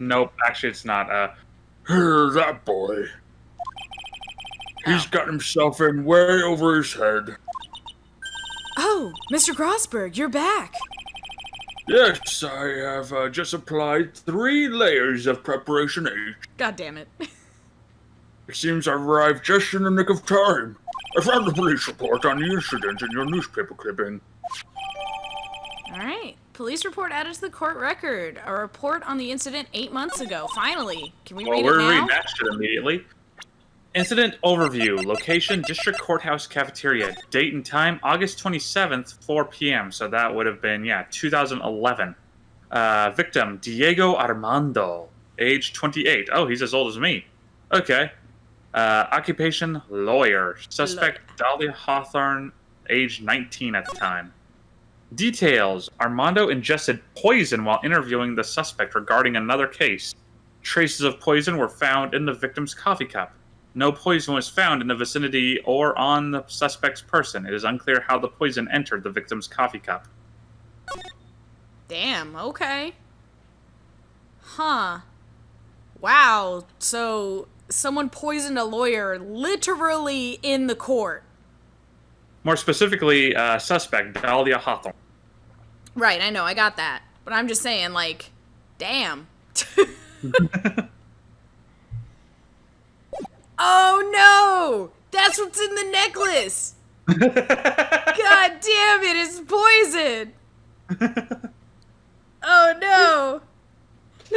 Speaker 2: Nope, actually it's not.
Speaker 6: Here, that boy. He's got himself in way over his head.
Speaker 1: Oh, Mr. Grossberg, you're back.
Speaker 6: Yes, I have just applied 3 layers of preparation H.
Speaker 1: God damn it.
Speaker 6: It seems I've arrived just in the nick of time. I found the police report on the incident in your newspaper clipping.
Speaker 1: Alright. Police report added to the court record. A report on the incident 8 months ago. Finally. Can we read it
Speaker 2: We're
Speaker 1: now?
Speaker 2: reading that shit immediately. Incident overview. Location, District Courthouse Cafeteria. Date and time, August 27th, 4 p.m. So that would have been, 2011. Victim, Diego Armando. Age 28. Oh, he's as old as me. Okay. Occupation, lawyer. Suspect, Dahlia Hawthorne. Age 19 at the time. Details. Armando ingested poison while interviewing the suspect regarding another case. Traces of poison were found in the victim's coffee cup. No poison was found in the vicinity or on the suspect's person. It is unclear how the poison entered the victim's coffee cup.
Speaker 1: Damn, okay. Huh. Wow, so someone poisoned a lawyer literally in the court.
Speaker 2: More specifically, suspect, Dahlia Hawthorne.
Speaker 1: Right, I know, I got that. But I'm just saying, like, damn. Oh no! That's what's in the necklace! God damn it, it's poison! Oh no!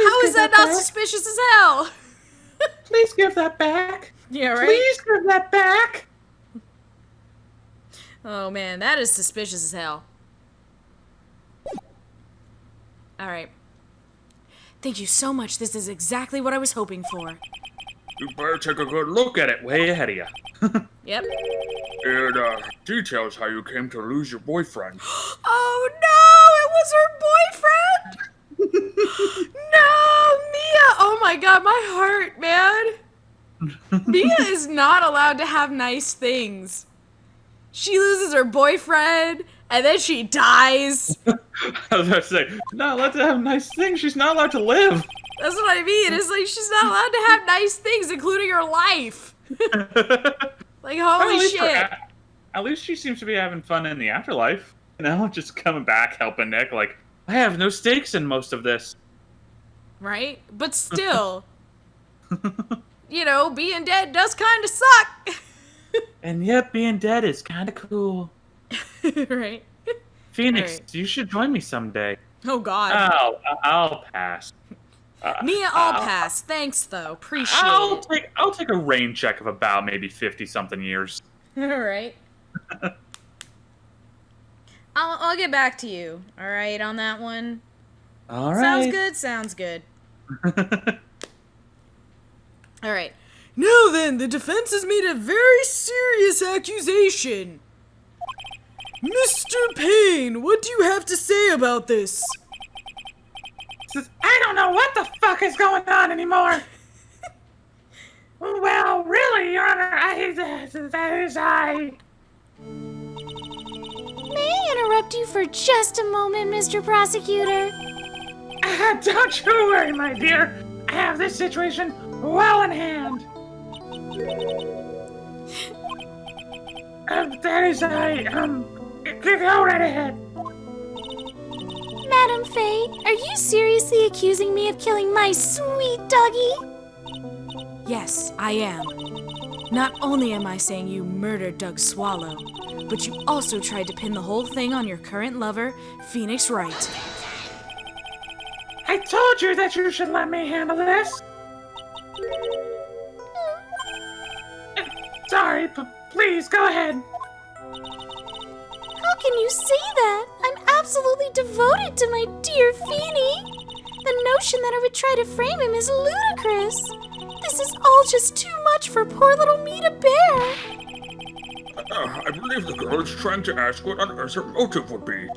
Speaker 1: How is that not suspicious as hell?
Speaker 3: Please give that back.
Speaker 1: Yeah, right?
Speaker 3: Please give that back.
Speaker 1: Oh man, that is suspicious as hell. Alright. Thank you so much. This is exactly what I was hoping for.
Speaker 6: You better take a good look at it.
Speaker 2: Way ahead of you.
Speaker 1: Yep.
Speaker 6: It details how you came to lose your boyfriend.
Speaker 1: Oh no! It was her boyfriend! No! Mia! Oh my god, my heart, man! Mia is not allowed to have nice things. She loses her boyfriend, and then she dies.
Speaker 2: I was about to say, not allowed to have nice things. She's not allowed to live.
Speaker 1: That's what I mean. It's like she's not allowed to have nice things, including her life. Like, holy shit.
Speaker 2: At least she seems to be having fun in the afterlife. You know, just coming back, helping Nick. Like, I have no stakes in most of this.
Speaker 1: Right? But still, you know, being dead does kind of suck.
Speaker 2: And yet, being dead is kind of cool.
Speaker 1: Right?
Speaker 2: Phoenix,
Speaker 1: Right.
Speaker 2: you should join me someday.
Speaker 1: Oh, God.
Speaker 2: I'll pass.
Speaker 1: Mia, I'll pass. Thanks, though. Appreciate it.
Speaker 2: I'll take a rain check of about maybe 50-something years.
Speaker 1: All right. I'll get back to you. All right, on that one.
Speaker 2: All right.
Speaker 1: Sounds good. Sounds good. All right.
Speaker 5: Now then, the defense has made a very serious accusation. Mr. Payne, what do you have to say about this?
Speaker 3: I don't know what the fuck is going on anymore. Well, really, Your Honor,
Speaker 4: May I interrupt you for just a moment, Mr. Prosecutor?
Speaker 3: Don't you worry, my dear. I have this situation well in hand. Go right ahead.
Speaker 4: Madam Faye, are you seriously accusing me of killing my sweet doggy?
Speaker 1: Yes, I am. Not only am I saying you murdered Doug Swallow, but you also tried to pin the whole thing on your current lover, Phoenix Wright.
Speaker 3: I told you that you should let me handle this. Sorry, but please go ahead.
Speaker 4: How can you say that? I'm absolutely devoted to my dear Feeny. The notion that I would try to frame him is ludicrous. This is all just too much for poor little me to bear.
Speaker 6: I believe the girl is trying to ask what on earth her motive would be.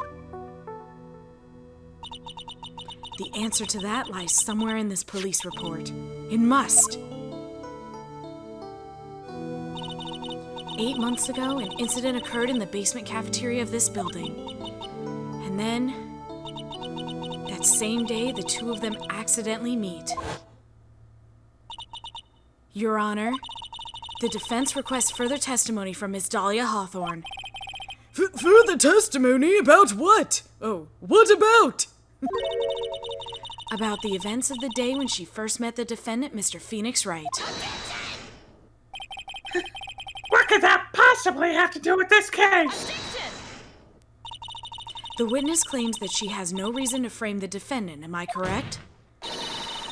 Speaker 1: The answer to that lies somewhere in this police report. It must. 8 months ago, an incident occurred in the basement cafeteria of this building. And then, that same day, the two of them accidentally meet. Your Honor, the defense requests further testimony from Ms. Dahlia Hawthorne.
Speaker 5: Further testimony about what? Oh, what about?
Speaker 1: About the events of the day when she first met the defendant, Mr. Phoenix Wright.
Speaker 3: What could that possibly have to do with this case?
Speaker 1: The witness claims that she has no reason to frame the defendant, am I correct?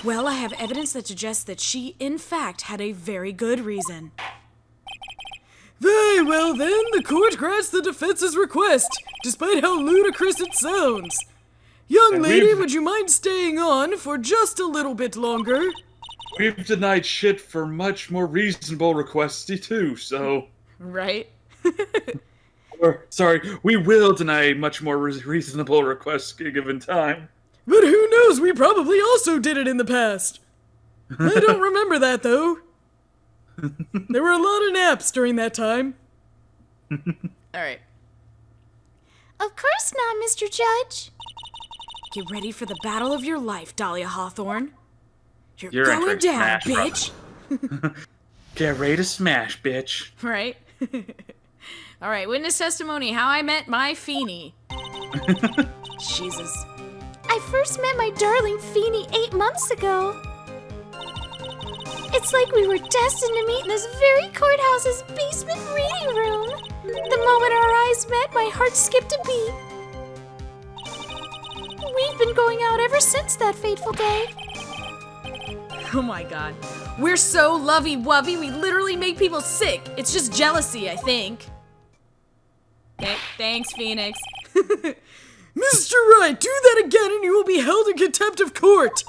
Speaker 1: Well, I have evidence that suggests that she, in fact, had a very good reason.
Speaker 5: Very well then, the court grants the defense's request, despite how ludicrous it sounds. Young lady, would you mind staying on for just a little bit longer?
Speaker 2: We've denied shit for much more reasonable requests too, so...
Speaker 1: Right?
Speaker 2: Sorry, we will deny much more reasonable requests given time.
Speaker 5: But who knows, we probably also did it in the past. I don't remember that, though. There were a lot of naps during that time.
Speaker 1: Alright.
Speaker 4: Of course not, Mr. Judge.
Speaker 1: Get ready for the battle of your life, Dahlia Hawthorne. You're
Speaker 2: You're
Speaker 1: going
Speaker 2: entering
Speaker 1: down,
Speaker 2: Smash,
Speaker 1: bitch!
Speaker 2: Get ready to smash, bitch.
Speaker 1: Right? Alright, witness testimony, how I met my Feeny. Jesus.
Speaker 4: I first met my darling Feeny 8 months ago. It's like we were destined to meet in this very courthouse's basement reading room. The moment our eyes met, my heart skipped a beat. We've been going out ever since that fateful day.
Speaker 1: Oh my god. We're so lovey-wovey, we literally make people sick. It's just jealousy, I think. Thanks, Phoenix.
Speaker 5: Mr. Wright, do that again and you will be held in contempt of court.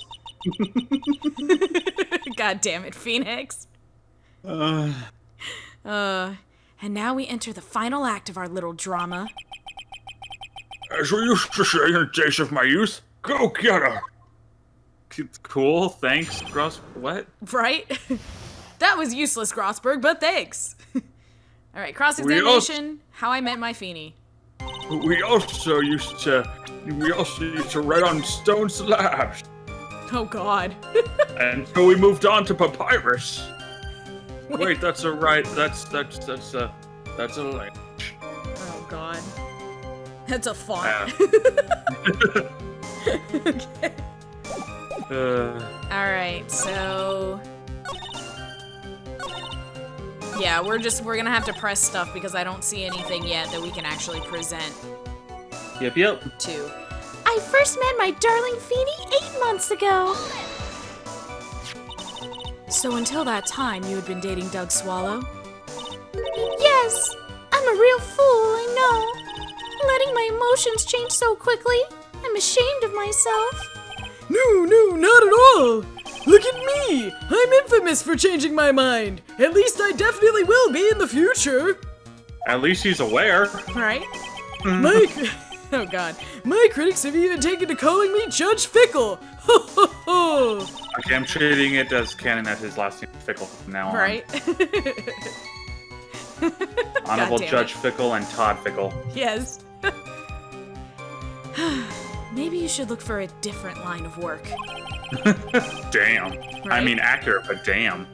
Speaker 1: God damn it, Phoenix. And now we enter the final act of our little drama.
Speaker 6: As we used to say in the days of my youth, go get her!
Speaker 2: Cool, thanks, Gross. What?
Speaker 1: Right? That was useless, Grossberg, but thanks. Alright, cross-examination, how I met my Feeny.
Speaker 6: We also used to write on stone slabs.
Speaker 1: Oh god.
Speaker 6: Until we moved on to papyrus. Wait, that's a right. That's a language.
Speaker 1: Oh god. That's a font. Okay. Alright, so... Yeah, we're gonna have to press stuff because I don't see anything yet that we can actually present
Speaker 2: Yep.
Speaker 1: to.
Speaker 4: I first met my darling Feeny 8 months ago.
Speaker 1: So until that time, you had been dating Doug Swallow?
Speaker 4: Yes, I'm a real fool, I know. Letting my emotions change so quickly, I'm ashamed of myself.
Speaker 5: No, not at all. Look at me. I'm infamous for changing my mind. At least I definitely will be in the future.
Speaker 2: At least he's aware.
Speaker 1: Right? Oh god.
Speaker 5: My critics have even taken to calling me Judge Fickle. Ho ho ho.
Speaker 2: Okay, I'm treating it as canon that his last name is Fickle from now on.
Speaker 1: Right?
Speaker 2: Honorable
Speaker 1: God damn
Speaker 2: Judge
Speaker 1: it.
Speaker 2: Fickle and Todd Fickle.
Speaker 1: Yes. Maybe you should look for a different line of work.
Speaker 6: Damn.
Speaker 2: I
Speaker 1: Right?
Speaker 2: mean, accurate, but damn.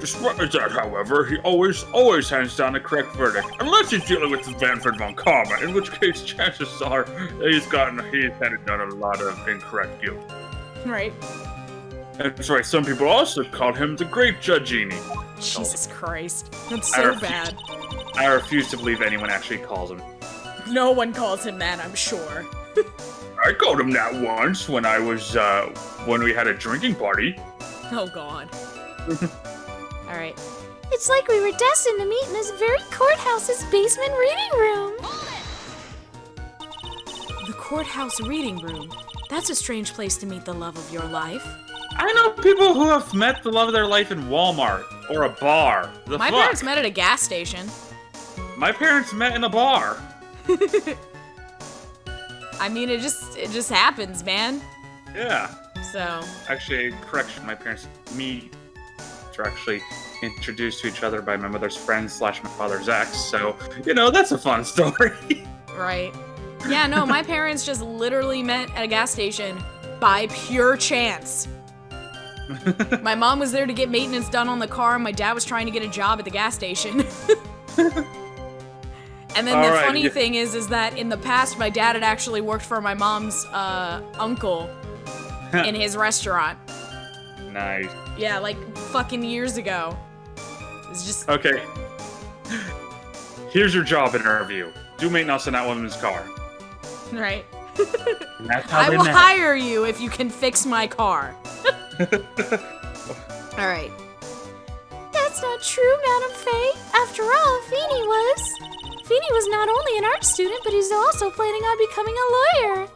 Speaker 6: Despite that, however, he always hands down the correct verdict, unless he's dealing with Vanford von Karma, in which case chances are he's handed down a lot of incorrect guilt.
Speaker 1: Right?
Speaker 6: That's right, some people also call him the Great Judgini.
Speaker 1: Jesus Christ. That's
Speaker 2: I
Speaker 1: so
Speaker 2: refuse.
Speaker 1: bad.
Speaker 2: I refuse to believe anyone actually calls him.
Speaker 1: No one calls him that, I'm sure.
Speaker 6: I called him that once when when we had a drinking party.
Speaker 1: Oh god. Alright.
Speaker 4: It's like we were destined to meet in this very courthouse's basement reading room.
Speaker 1: The courthouse reading room. That's a strange place to meet the love of your life.
Speaker 2: I know people who have met the love of their life in Walmart or a bar.
Speaker 1: My parents met at a gas station.
Speaker 2: My parents met in a bar.
Speaker 1: I mean, it just happens, man.
Speaker 2: Yeah.
Speaker 1: So.
Speaker 2: Actually, correction, my parents were actually introduced to each other by my mother's friend / my father's ex, so, that's a fun story.
Speaker 1: Right. Yeah, no, my parents just literally met at a gas station by pure chance. My mom was there to get maintenance done on the car, and my dad was trying to get a job at the gas station. And then the funny thing is that in the past, my dad had actually worked for my mom's uncle in his restaurant.
Speaker 2: Nice.
Speaker 1: Yeah, like fucking years ago. It's just...
Speaker 2: Okay. Here's your job interview. Do maintenance on that woman's car.
Speaker 1: Right.
Speaker 2: That's how
Speaker 1: I
Speaker 2: they
Speaker 1: will
Speaker 2: met.
Speaker 1: hire you if you can fix my car. All right.
Speaker 4: That's not true, Madam Faye. After all, Feeny was not only an art student, but he's also planning on becoming a lawyer.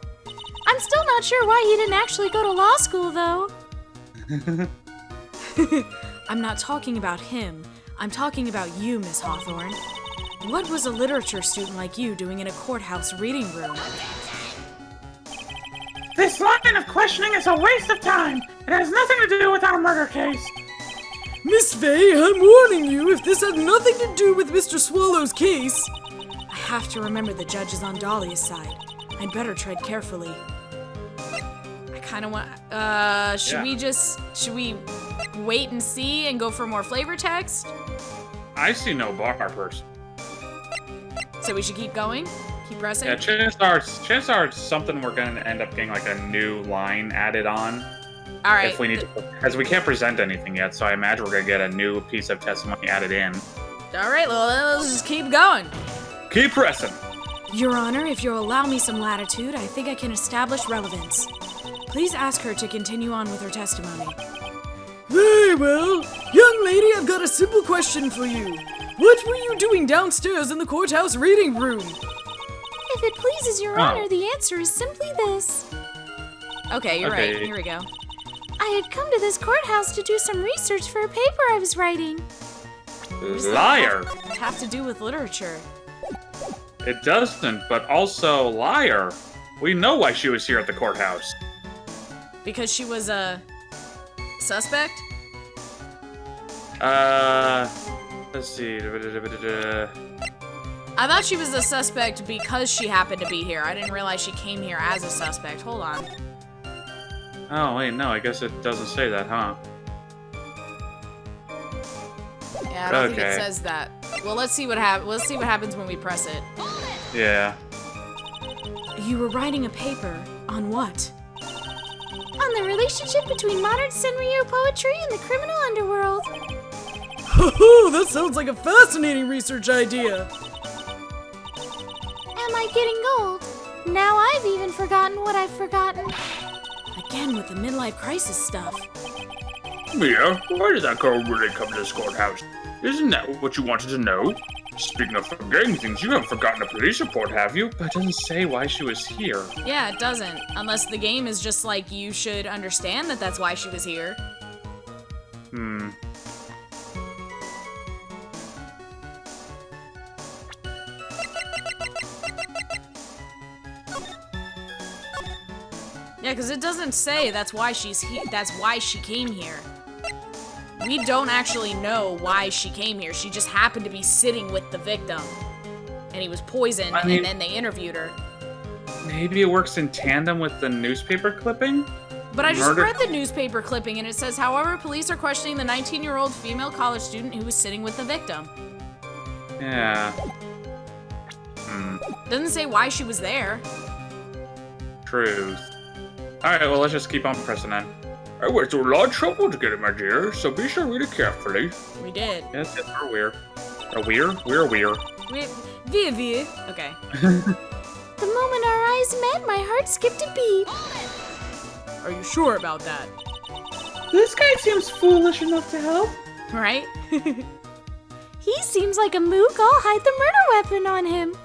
Speaker 4: I'm still not sure why he didn't actually go to law school, though.
Speaker 1: I'm not talking about him. I'm talking about you, Miss Hawthorne. What was a literature student like you doing in a courthouse reading room?
Speaker 3: This line of questioning is a waste of time. It has nothing to do with our murder case.
Speaker 5: Miss Faye, I'm warning you, if this had nothing to do with Mr. Swallow's case...
Speaker 1: I have to remember the judge is on Dahlia's side. I'd better tread carefully. I kind of want... Should we wait and see and go for more flavor text?
Speaker 2: I see no bar person.
Speaker 1: So we should keep going? Keep pressing?
Speaker 2: Yeah, chances are it's something we're going to end up getting like a new line added on.
Speaker 1: All right.
Speaker 2: If we need to, because we can't present anything yet, so I imagine we're going to get a new piece of testimony added in.
Speaker 1: All right, well, let's just keep going.
Speaker 2: Keep pressing.
Speaker 1: Your Honor, if you'll allow me some latitude, I think I can establish relevance. Please ask her to continue on with her testimony.
Speaker 5: Very well. Young lady, I've got a simple question for you. What were you doing downstairs in the courthouse reading room?
Speaker 4: If it pleases Your Honor, the answer is simply this.
Speaker 1: Okay, you're right. Here we go.
Speaker 4: I had come to this courthouse to do some research for a paper I was writing.
Speaker 2: Liar.
Speaker 1: Have to do with literature.
Speaker 2: It doesn't, but also liar. We know why she was here at the courthouse.
Speaker 1: Because she was a suspect?
Speaker 2: Let's see.
Speaker 1: I thought she was a suspect because she happened to be here. I didn't realize she came here as a suspect. Hold on.
Speaker 2: Oh, wait, no, I guess it doesn't say that, huh?
Speaker 1: Yeah, I don't think it says that. Well, let's see what happens when we press it.
Speaker 2: Yeah.
Speaker 1: You were writing a paper on what?
Speaker 4: On the relationship between modern Senryu poetry and the criminal underworld.
Speaker 5: Oh, that sounds like a fascinating research idea.
Speaker 4: Am I getting old? Now I've even forgotten what I've forgotten.
Speaker 1: Again with the midlife crisis stuff.
Speaker 6: Mia, why did that girl really come to this courthouse? Isn't that what you wanted to know? Speaking of forgetting things, you haven't forgotten a police report, have you?
Speaker 2: But it doesn't say why she was here.
Speaker 1: Yeah, it doesn't. Unless the game is just like, you should understand that that's why she was here. Yeah, because it doesn't say that's why she's that's why she came here. We don't actually know why she came here. She just happened to be sitting with the victim. And he was poisoned, and then they interviewed her.
Speaker 2: Maybe it works in tandem with the newspaper clipping?
Speaker 1: But I just read the newspaper clipping, and it says, however, police are questioning the 19-year-old female college student who was sitting with the victim.
Speaker 2: Yeah.
Speaker 1: Doesn't say why she was there.
Speaker 2: Truth. Alright, well, let's just keep on pressing on.
Speaker 6: I went through a lot of trouble to get it, my dear, so be sure to read it carefully.
Speaker 1: We did.
Speaker 2: Yes, we're we're. We're.
Speaker 1: We're. Okay.
Speaker 4: The moment our eyes met, my heart skipped a beat.
Speaker 1: Are you sure about that?
Speaker 3: This guy seems foolish enough to help.
Speaker 1: Right?
Speaker 4: He seems like a mook. I'll hide the murder weapon on him.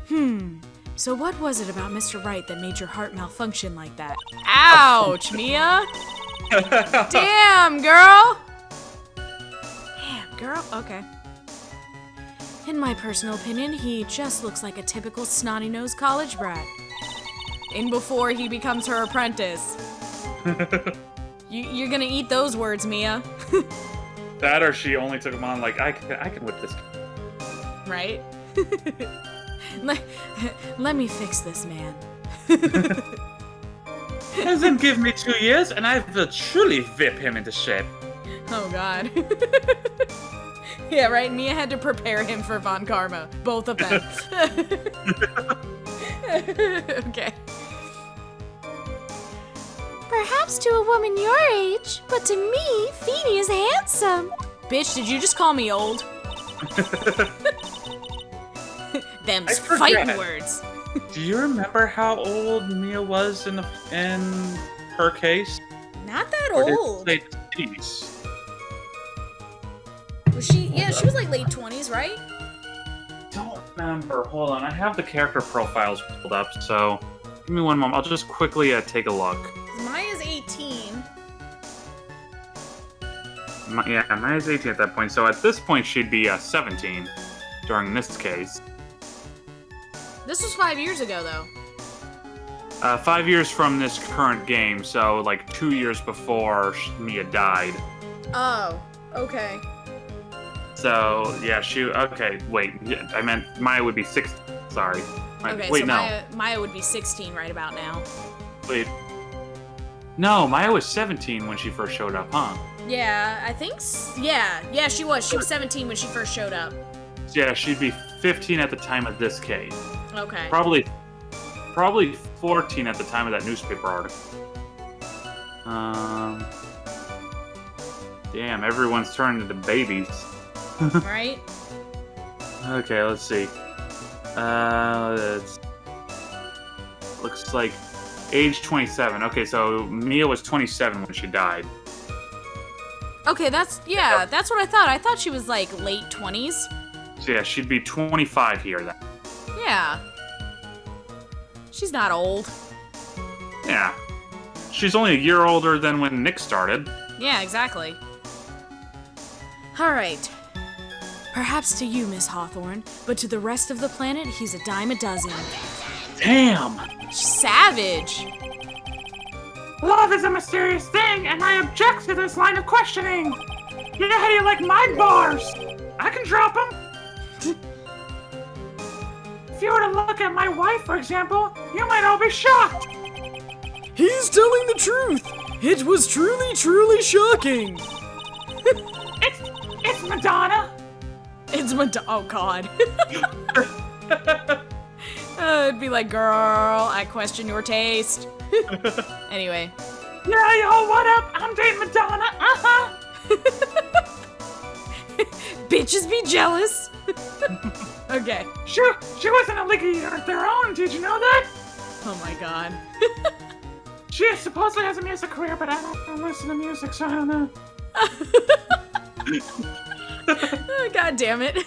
Speaker 4: Tee-hee.
Speaker 1: So what was it about Mr. Wright that made your heart malfunction like that? Ouch, Mia! Damn, girl! Damn, girl. Okay. In my personal opinion, he just looks like a typical snotty-nosed college brat. In before he becomes her apprentice. You're gonna eat those words, Mia.
Speaker 2: That or she only took him on like, I can whip this.
Speaker 1: Right? Let me fix this man.
Speaker 2: Doesn't give me 2 years, and I will truly whip him into shape.
Speaker 1: Oh god. Yeah, right? Mia had to prepare him for Von Karma. Both of them. Okay.
Speaker 4: Perhaps to a woman your age, but to me, Feeny is handsome.
Speaker 1: Bitch, did you just call me old? Them's
Speaker 2: I forget.
Speaker 1: fighting words.
Speaker 2: Do you remember how old Mia was in her case?
Speaker 1: Not that
Speaker 2: Or did it
Speaker 1: old.
Speaker 2: say teens?
Speaker 1: Was she? Yeah, she was like late 20s, right?
Speaker 2: Don't remember. Hold on, I have the character profiles pulled up, so give me one moment. I'll just quickly take a look.
Speaker 1: Maya's 18.
Speaker 2: Yeah, Maya's 18 at that point, so at this point she'd be 17 during this case.
Speaker 1: This was 5 years ago, though.
Speaker 2: 5 years from this current game, so like 2 years before Mia died.
Speaker 1: Oh, okay.
Speaker 2: So, yeah, okay, wait, yeah, I meant Maya would be 6, sorry.
Speaker 1: Okay,
Speaker 2: wait,
Speaker 1: so
Speaker 2: no.
Speaker 1: Maya would be 16 right about now.
Speaker 2: Wait. No, Maya was 17 when she first showed up, huh?
Speaker 1: Yeah, I think, yeah, she was. She was 17 when she first showed up.
Speaker 2: Yeah, she'd be 15 at the time of this case.
Speaker 1: Okay.
Speaker 2: Probably 14 at the time of that newspaper article. Damn, everyone's turned into babies.
Speaker 1: Right?
Speaker 2: Okay, let's see. Looks like age 27. Okay, so Mia was 27 when she died.
Speaker 1: Okay, that's what I thought. I thought she was like late 20s.
Speaker 2: So yeah, she'd be 25 here then.
Speaker 1: Yeah. She's not old.
Speaker 2: Yeah. She's only a year older than when Nick started.
Speaker 1: Yeah, exactly. Alright. Perhaps to you, Miss Hawthorne, but to the rest of the planet, he's a dime a dozen.
Speaker 2: Damn!
Speaker 1: Savage!
Speaker 3: Love is a mysterious thing, and I object to this line of questioning. You know how you like my bars? I can drop them. If you were to look at my wife, for example, you might all be shocked.
Speaker 5: He's telling the truth. It was truly, truly shocking.
Speaker 3: It's Madonna.
Speaker 1: It's oh god. It'd be like, girl, I question your taste. Anyway.
Speaker 3: Yeah, yo, what up? I'm dating Madonna.
Speaker 1: Bitches be jealous. Okay.
Speaker 3: She wasn't a league of their own. Did you know that?
Speaker 1: Oh my god.
Speaker 3: She supposedly has a music career, but I don't listen to music, so I don't know.
Speaker 1: God damn it.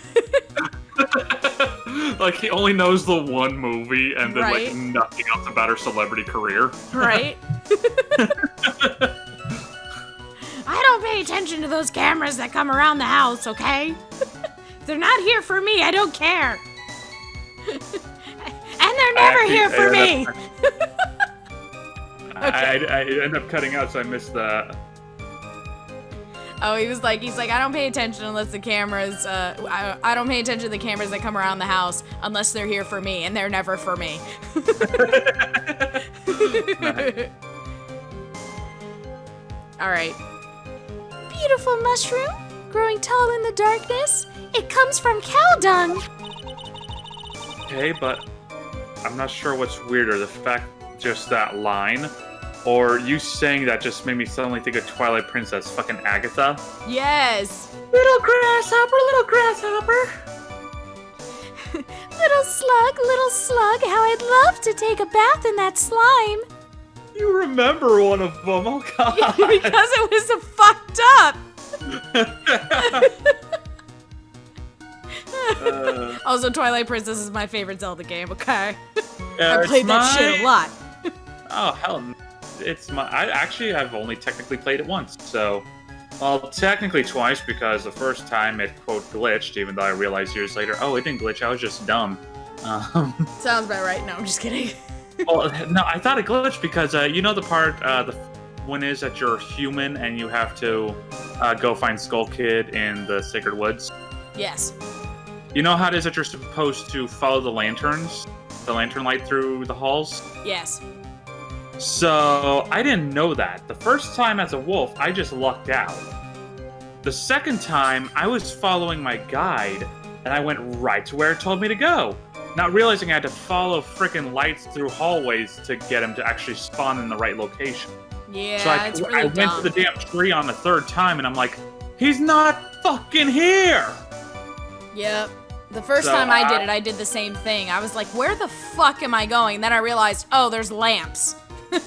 Speaker 2: Like, he only knows the one movie and then,
Speaker 1: Right.
Speaker 2: like, nothing else about her celebrity career.
Speaker 1: Right? I don't pay attention to those cameras that come around the house, okay? They're not here for me, I don't care. And they're never here for me.
Speaker 2: I end up cutting out, so I missed that.
Speaker 1: Oh, he's like, I don't pay attention unless the cameras, I don't pay attention to the cameras that come around the house unless they're here for me, and they're never for me. Alright.
Speaker 4: Beautiful mushroom, growing tall in the darkness. It comes from cow dung.
Speaker 2: Okay, but I'm not sure what's weirder, the fact just that line, or you saying that just made me suddenly think of Twilight Princess, fucking Agatha.
Speaker 1: Yes!
Speaker 3: Little grasshopper, little grasshopper.
Speaker 4: Little slug, how I'd love to take a bath in that slime.
Speaker 2: You remember one of them, oh god.
Speaker 1: Because it was so fucked up! Also, Twilight Princess is my favorite Zelda game, okay? I played that shit a lot.
Speaker 2: Oh, hell. I've only technically played it once, so. Well, technically twice, because the first time it, quote, glitched, even though I realized years later, oh, it didn't glitch, I was just dumb.
Speaker 1: Sounds about right. No, I'm just kidding.
Speaker 2: Well, no, I thought it glitched because, you know the part, when is that you're human and you have to go find Skull Kid in the Sacred Woods?
Speaker 1: Yes.
Speaker 2: You know how it is that you're supposed to follow the lanterns? The lantern light through the halls?
Speaker 1: Yes.
Speaker 2: So, I didn't know that. The first time as a wolf, I just lucked out. The second time, I was following my guide, and I went right to where it told me to go. Not realizing I had to follow frickin' lights through hallways to get him to actually spawn in the right location.
Speaker 1: Yeah,
Speaker 2: So
Speaker 1: it's really
Speaker 2: I went
Speaker 1: dumb.
Speaker 2: to the damn tree on the third time, and I'm like, he's not fucking here!
Speaker 1: Yep. The first
Speaker 2: So,
Speaker 1: time I did it, I did the same thing. I was like, where the fuck am I going? And then I realized, oh, there's lamps.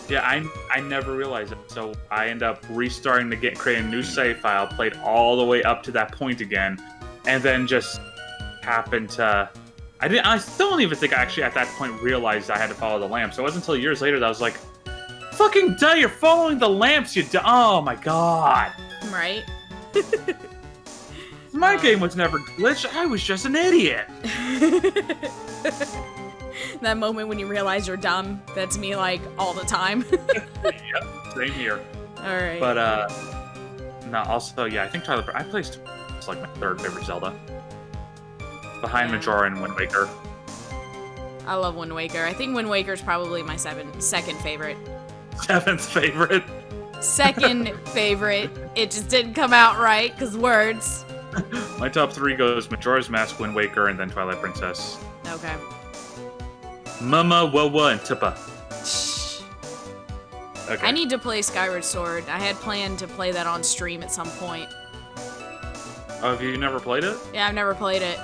Speaker 2: Yeah, I never realized it. So I end up restarting to create a new save file, played all the way up to that point again, and then just happened to... I still don't even think I actually at that point realized I had to follow the lamps. So it wasn't until years later that I was like, fucking duh, you're following the lamps, you oh my god.
Speaker 1: Right?
Speaker 2: My game was never glitched, I was just an idiot.
Speaker 1: That moment when you realize you're dumb, that's me, like, all the time.
Speaker 2: Yep, same here.
Speaker 1: Alright.
Speaker 2: But, no, also, yeah, I think I placed, it's like my third favorite Zelda. Behind
Speaker 1: Yeah.
Speaker 2: Majora and Wind Waker.
Speaker 1: I love Wind Waker. I think Wind Waker's probably my second favorite.
Speaker 2: Seventh favorite.
Speaker 1: Second favorite. It just didn't come out right, because words.
Speaker 2: My top three goes Majora's Mask, Wind Waker, and then Twilight Princess.
Speaker 1: Okay.
Speaker 2: Mama, Wawa, and Tippa. Okay.
Speaker 1: I need to play Skyward Sword. I had planned to play that on stream at some point.
Speaker 2: Oh, have you never played it?
Speaker 1: Yeah, I've never played it.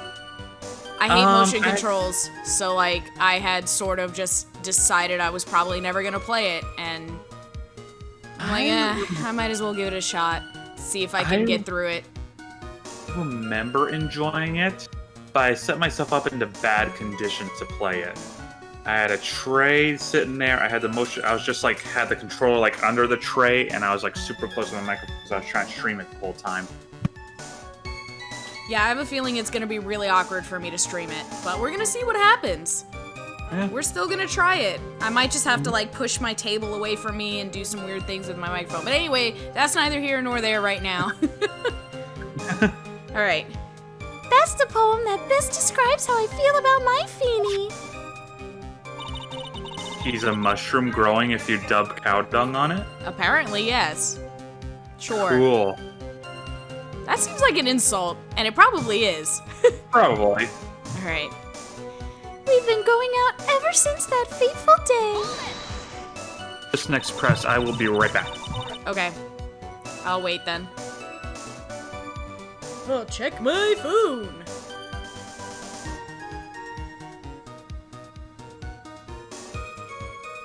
Speaker 1: I hate motion controls, so like I had sort of just decided I was probably never gonna play it, and I'm like, I might as well give it a shot, see if I can get through it.
Speaker 2: I remember enjoying it, but I set myself up into bad conditions to play it. I had a tray sitting there. I had the motion. I was just like had the controller like under the tray, and I was like super close to the microphone because I was trying to stream it the whole time.
Speaker 1: Yeah, I have a feeling it's gonna be really awkward for me to stream it, but we're gonna see what happens.
Speaker 2: Yeah.
Speaker 1: We're still gonna try it. I might just have to like push my table away from me and do some weird things with my microphone. But anyway, that's neither here nor there right now. All right.
Speaker 4: That's the poem that best describes how I feel about my Feeny.
Speaker 2: He's a mushroom growing if you dub cow dung on it?
Speaker 1: Apparently, yes. Sure.
Speaker 2: Cool.
Speaker 1: That seems like an insult, and it probably is.
Speaker 2: Probably.
Speaker 1: All right.
Speaker 4: We've been going out ever since that fateful day.
Speaker 2: This next press, I will be right back.
Speaker 1: Okay. I'll wait then.
Speaker 5: I'll check my phone.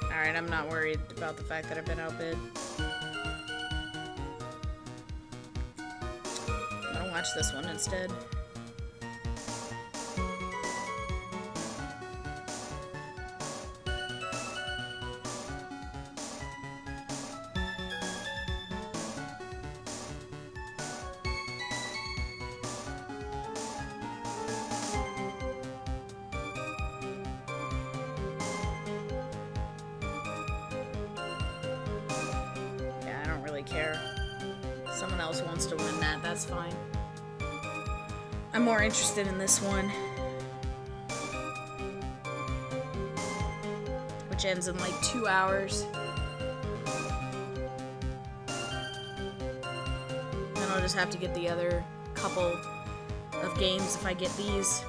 Speaker 1: Alright, I'm not worried about the fact that I've been outbid. I'm gonna watch this one instead. Yeah, I don't really care. Someone else wants to win that, that's fine. I'm more interested in this one. Which ends in like 2 hours. Then I'll just have to get the other couple of games if I get these.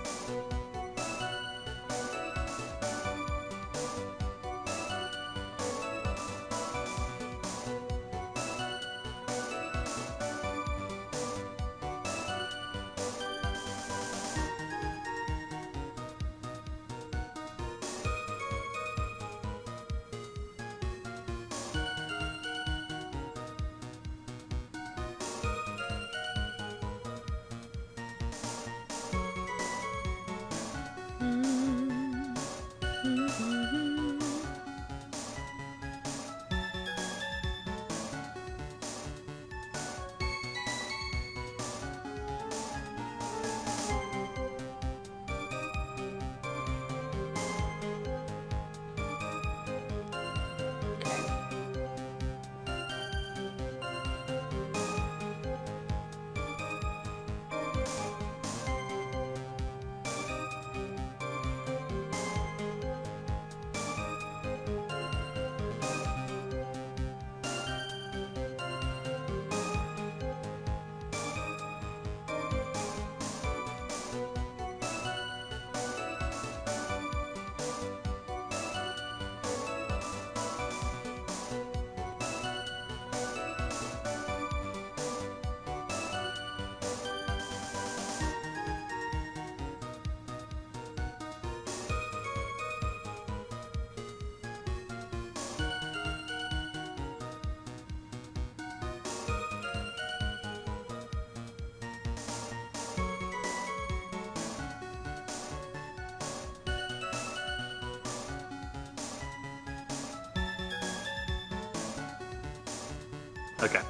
Speaker 2: Okay.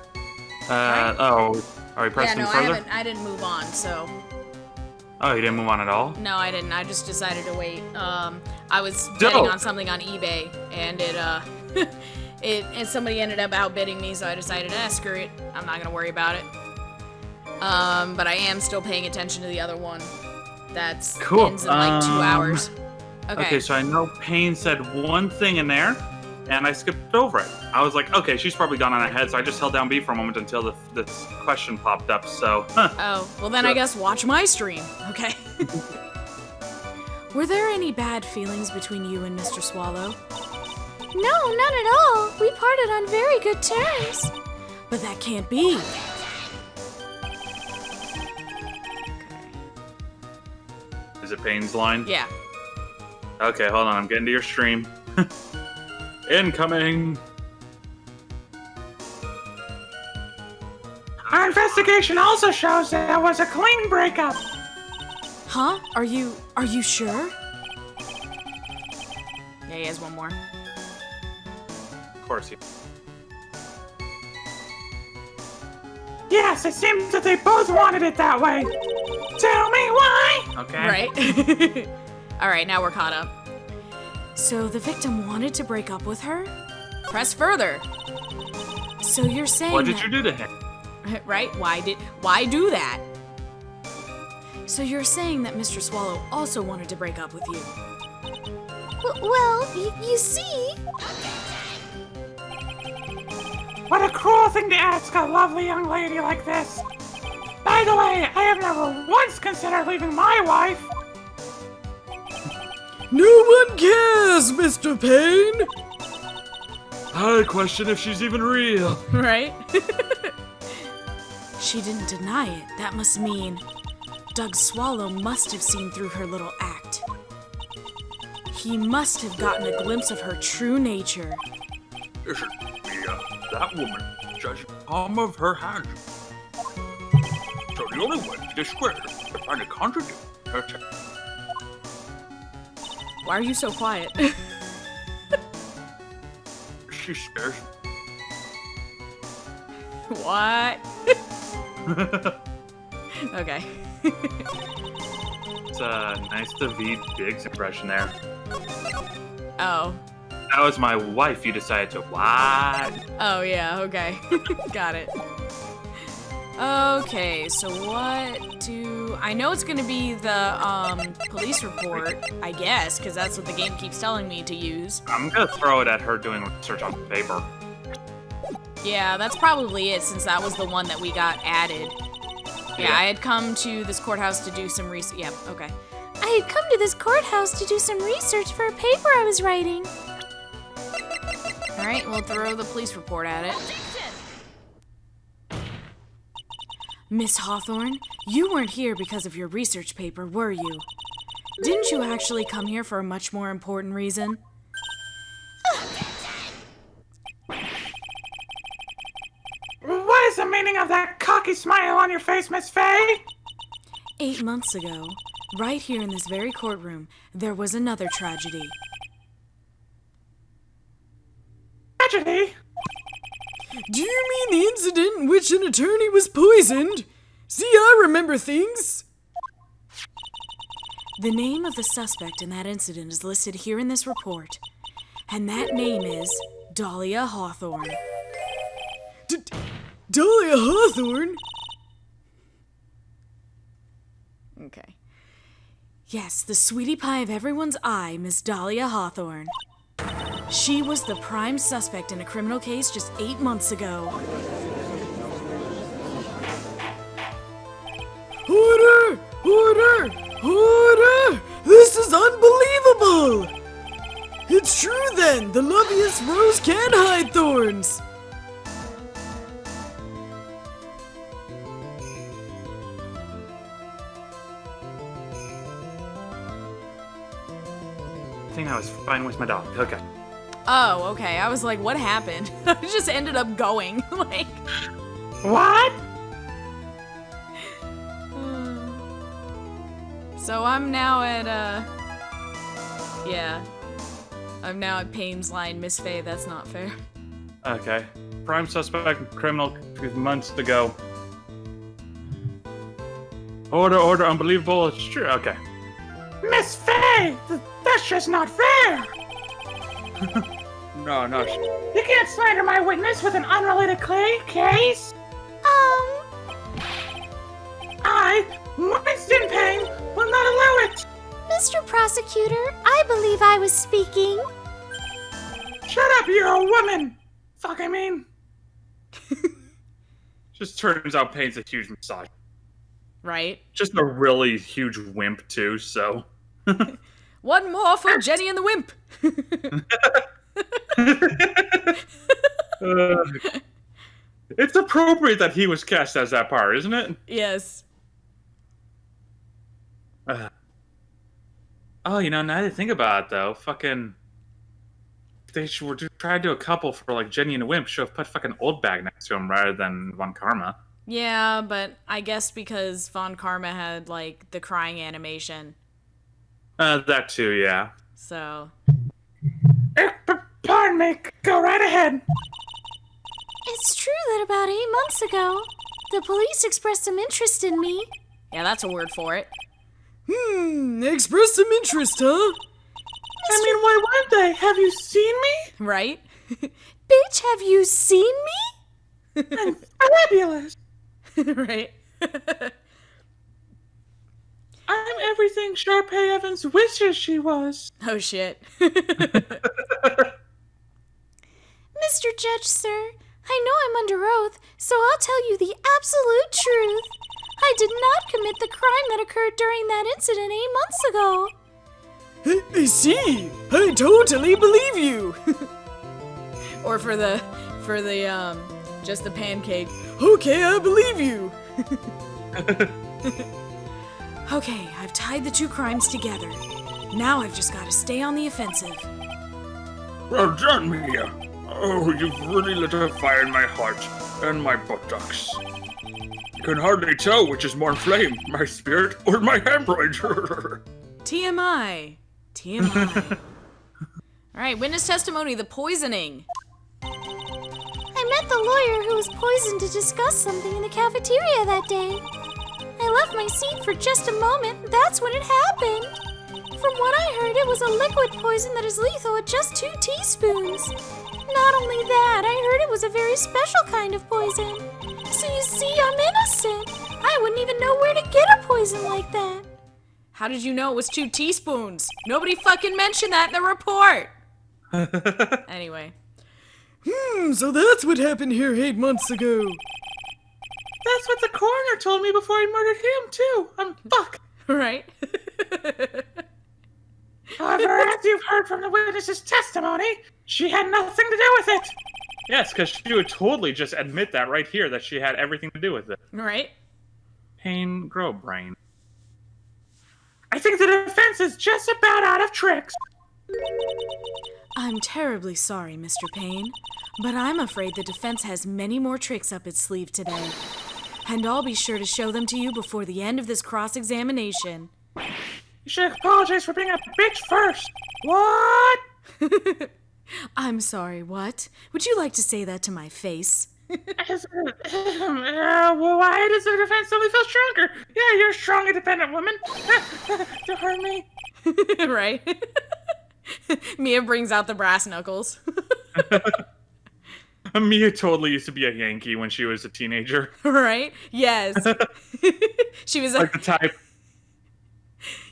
Speaker 2: Oh, are we pressing further?
Speaker 7: I didn't move on, so.
Speaker 2: Oh, you didn't move on at all?
Speaker 7: No, I didn't. I just decided to wait. I was betting on something on eBay, and and somebody ended up outbidding me, so I decided, screw it. I'm not gonna worry about it. But I am still paying attention to the other one. That's ends in like 2 hours.
Speaker 2: Okay, so I know Payne said one thing in there, and I skipped over it. I was like, okay, she's probably gone on ahead, so I just held down B for a moment until this question popped up, so...
Speaker 7: Oh, well then I guess watch my stream, okay? Were there any bad feelings between you and Mr. Swallow?
Speaker 4: No, not at all. We parted on very good terms.
Speaker 7: But that can't be.
Speaker 2: Is it Payne's line?
Speaker 7: Yeah.
Speaker 2: Okay, hold on, I'm getting to your stream. Incoming!
Speaker 3: Our investigation also shows that it was a clean breakup.
Speaker 7: Huh? Are you sure? Yeah, he has one more.
Speaker 2: Of course he...
Speaker 3: Yes, it seems that they both wanted it that way. Tell me why!
Speaker 2: Okay.
Speaker 7: Right? Alright, now we're caught up. So the victim wanted to break up with her? Press further. So you're saying
Speaker 2: What did you do to him?
Speaker 7: Right? Why do that? So you're saying that Mr. Swallow also wanted to break up with you?
Speaker 4: Well, you see...
Speaker 3: What a cruel thing to ask a lovely young lady like this. By the way, I have never once considered leaving my wife.
Speaker 5: No one cares, Mr. Payne!
Speaker 2: I question if she's even real.
Speaker 7: Right? She didn't deny it. That must mean Doug Swallow must have seen through her little act. He must have gotten a glimpse of her true nature.
Speaker 6: It should be that woman judging the palm of her hand. So the only way to discredit her is to find a contradiction in her text.
Speaker 7: Why are you so quiet?
Speaker 6: She scares me.
Speaker 7: What? Okay.
Speaker 2: It's a nice David Biggs impression there.
Speaker 7: Oh.
Speaker 2: That was my wife you decided to what?
Speaker 7: Oh, yeah, okay. Got it. Okay, so what do... I know it's gonna be the, police report, I guess, because that's what the game keeps telling me to use.
Speaker 2: I'm gonna throw it at her doing research on paper.
Speaker 7: Yeah, that's probably it, since that was the one that we got added. Yeah, I had come to this courthouse to do some research. Yeah, okay.
Speaker 4: I had come to this courthouse to do some research for a paper I was writing.
Speaker 7: Alright, we'll throw the police report at it. Miss Hawthorne, you weren't here because of your research paper, were you? Didn't you actually come here for a much more important reason?
Speaker 3: What is the meaning of that cocky smile on your face, Miss Faye?
Speaker 7: 8 months ago, right here in this very courtroom, there was another tragedy.
Speaker 3: Tragedy?
Speaker 5: Do you mean the incident in which an attorney was poisoned? See, I remember things.
Speaker 7: The name of the suspect in that incident is listed here in this report, and that name is Dahlia Hawthorne.
Speaker 5: Dahlia Hawthorne?
Speaker 7: Okay. Yes, the sweetie pie of everyone's eye, Miss Dahlia Hawthorne. She was the prime suspect in a criminal case just 8 months ago.
Speaker 5: Order! Order! Order! This is unbelievable! It's true then! The loveliest rose can hide thorns!
Speaker 2: I think I was fine with my dog. Okay.
Speaker 7: Oh, okay. I was like, what happened? I just ended up going. Like,
Speaker 3: What?
Speaker 7: so I'm now at, yeah. I'm now at Payne's line, Miss Faye, that's not fair.
Speaker 2: Okay. prime suspect criminal months ago. Order, unbelievable. It's true. Okay.
Speaker 3: Miss Faye, that's just not fair.
Speaker 2: No.
Speaker 3: You can't slander my witness with an unrelated case. I, Winston Payne, will not allow it.
Speaker 4: Mr. Prosecutor, I believe I was speaking.
Speaker 3: Shut up, you're a woman. Fuck, I mean.
Speaker 2: Just turns out Payne's a huge misogynist.
Speaker 7: Right?
Speaker 2: Just a really huge wimp, too, so.
Speaker 7: One more for Jenny and the Wimp.
Speaker 2: It's appropriate that he was cast as that part, isn't it?
Speaker 7: Yes.
Speaker 2: Oh, now that I think about it, though, fucking... They should try to do a couple for, like, Jenny and the Wimp. Should have put fucking Oldbag next to him rather than Von Karma.
Speaker 7: Yeah, but I guess because Von Karma had, like, the crying animation.
Speaker 2: That too, yeah.
Speaker 7: So.
Speaker 3: Pardon me, go right ahead.
Speaker 4: It's true that about 8 months ago, the police expressed some interest in me.
Speaker 7: Yeah, that's a word for it.
Speaker 5: Express some interest, huh?
Speaker 3: I mean, why wouldn't they? Have you seen me?
Speaker 7: Right?
Speaker 4: Bitch, have you seen me?
Speaker 3: I'm fabulous.
Speaker 7: Right?
Speaker 3: I'm everything Sharpay Evans wishes she was.
Speaker 7: Oh, shit.
Speaker 4: Mr. Judge, sir, I know I'm under oath, so I'll tell you the absolute truth. I did not commit the crime that occurred during that incident 8 months ago.
Speaker 5: I see. I totally believe you.
Speaker 7: Or for the, just the pancake.
Speaker 5: Okay, I believe you.
Speaker 7: Okay, I've tied the two crimes together. Now I've just got to stay on the offensive.
Speaker 6: Well done, Mia. Oh, you've really lit a fire in my heart and my buttocks. You can hardly tell which is more inflamed, my spirit or my hemorrhoid.
Speaker 7: TMI. TMI. Alright, witness testimony, the poisoning.
Speaker 4: I met the lawyer who was poisoned to discuss something in the cafeteria that day. I left my seat for just a moment, that's when it happened. From what I heard, it was a liquid poison that is lethal at just 2 teaspoons. Not only that, I heard it was a very special kind of poison. So you see, I'm innocent. I wouldn't even know where to get a poison like that.
Speaker 7: How did you know it was 2 teaspoons? Nobody fucking mentioned that in the report. Anyway.
Speaker 5: So that's what happened here 8 months ago.
Speaker 3: That's what the coroner told me before he murdered him, too. Fuck.
Speaker 7: Right?
Speaker 3: However, as you've heard from the witness's testimony, she had nothing to do with it.
Speaker 2: Yes, because she would totally just admit that right here, that she had everything to do with it.
Speaker 7: Right?
Speaker 2: Pain, grow brain.
Speaker 3: I think the defense is just about out of tricks.
Speaker 7: I'm terribly sorry, Mr. Payne, but I'm afraid the defense has many more tricks up its sleeve today. And I'll be sure to show them to you before the end of this cross-examination.
Speaker 3: You should apologize for being a bitch first. What?
Speaker 7: I'm sorry, what? Would you like to say that to my face?
Speaker 3: Well, why does the defense suddenly feel stronger? Yeah, you're a strong, independent woman. Don't hurt me.
Speaker 7: Right? Mia brings out the brass knuckles.
Speaker 2: Mia totally used to be a Yankee when she was a teenager.
Speaker 7: Right? Yes. She was
Speaker 2: like the type.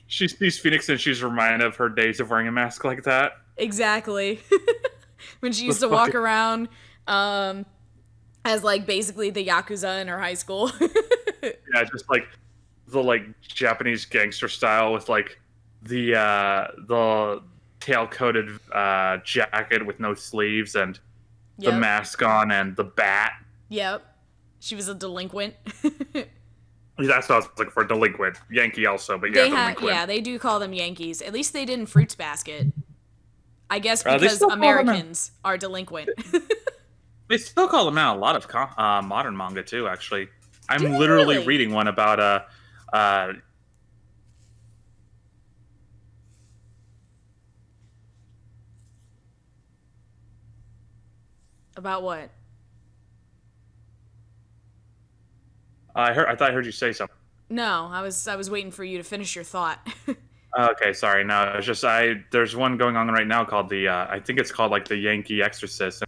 Speaker 2: She sees Phoenix and she's reminded of her days of wearing a mask like that.
Speaker 7: Exactly. When she used to walk around as like basically the Yakuza in her high school.
Speaker 2: Yeah, just like the like Japanese gangster style with like the tail-coated jacket with no sleeves and the mask on and the bat.
Speaker 7: Yep. She was a delinquent.
Speaker 2: That's what I was looking for, delinquent. Yankee also, but yeah, delinquent.
Speaker 7: They do call them Yankees. At least they did in Fruits Basket. I guess because Americans are delinquent.
Speaker 2: They still call them out a lot of modern manga too, actually. I'm literally reading one about
Speaker 7: About what?
Speaker 2: I thought I heard you say something.
Speaker 7: No, I was waiting for you to finish your thought.
Speaker 2: Okay, sorry. No, it's just there's one going on right now called I think it's called like the Yankee Exorcist.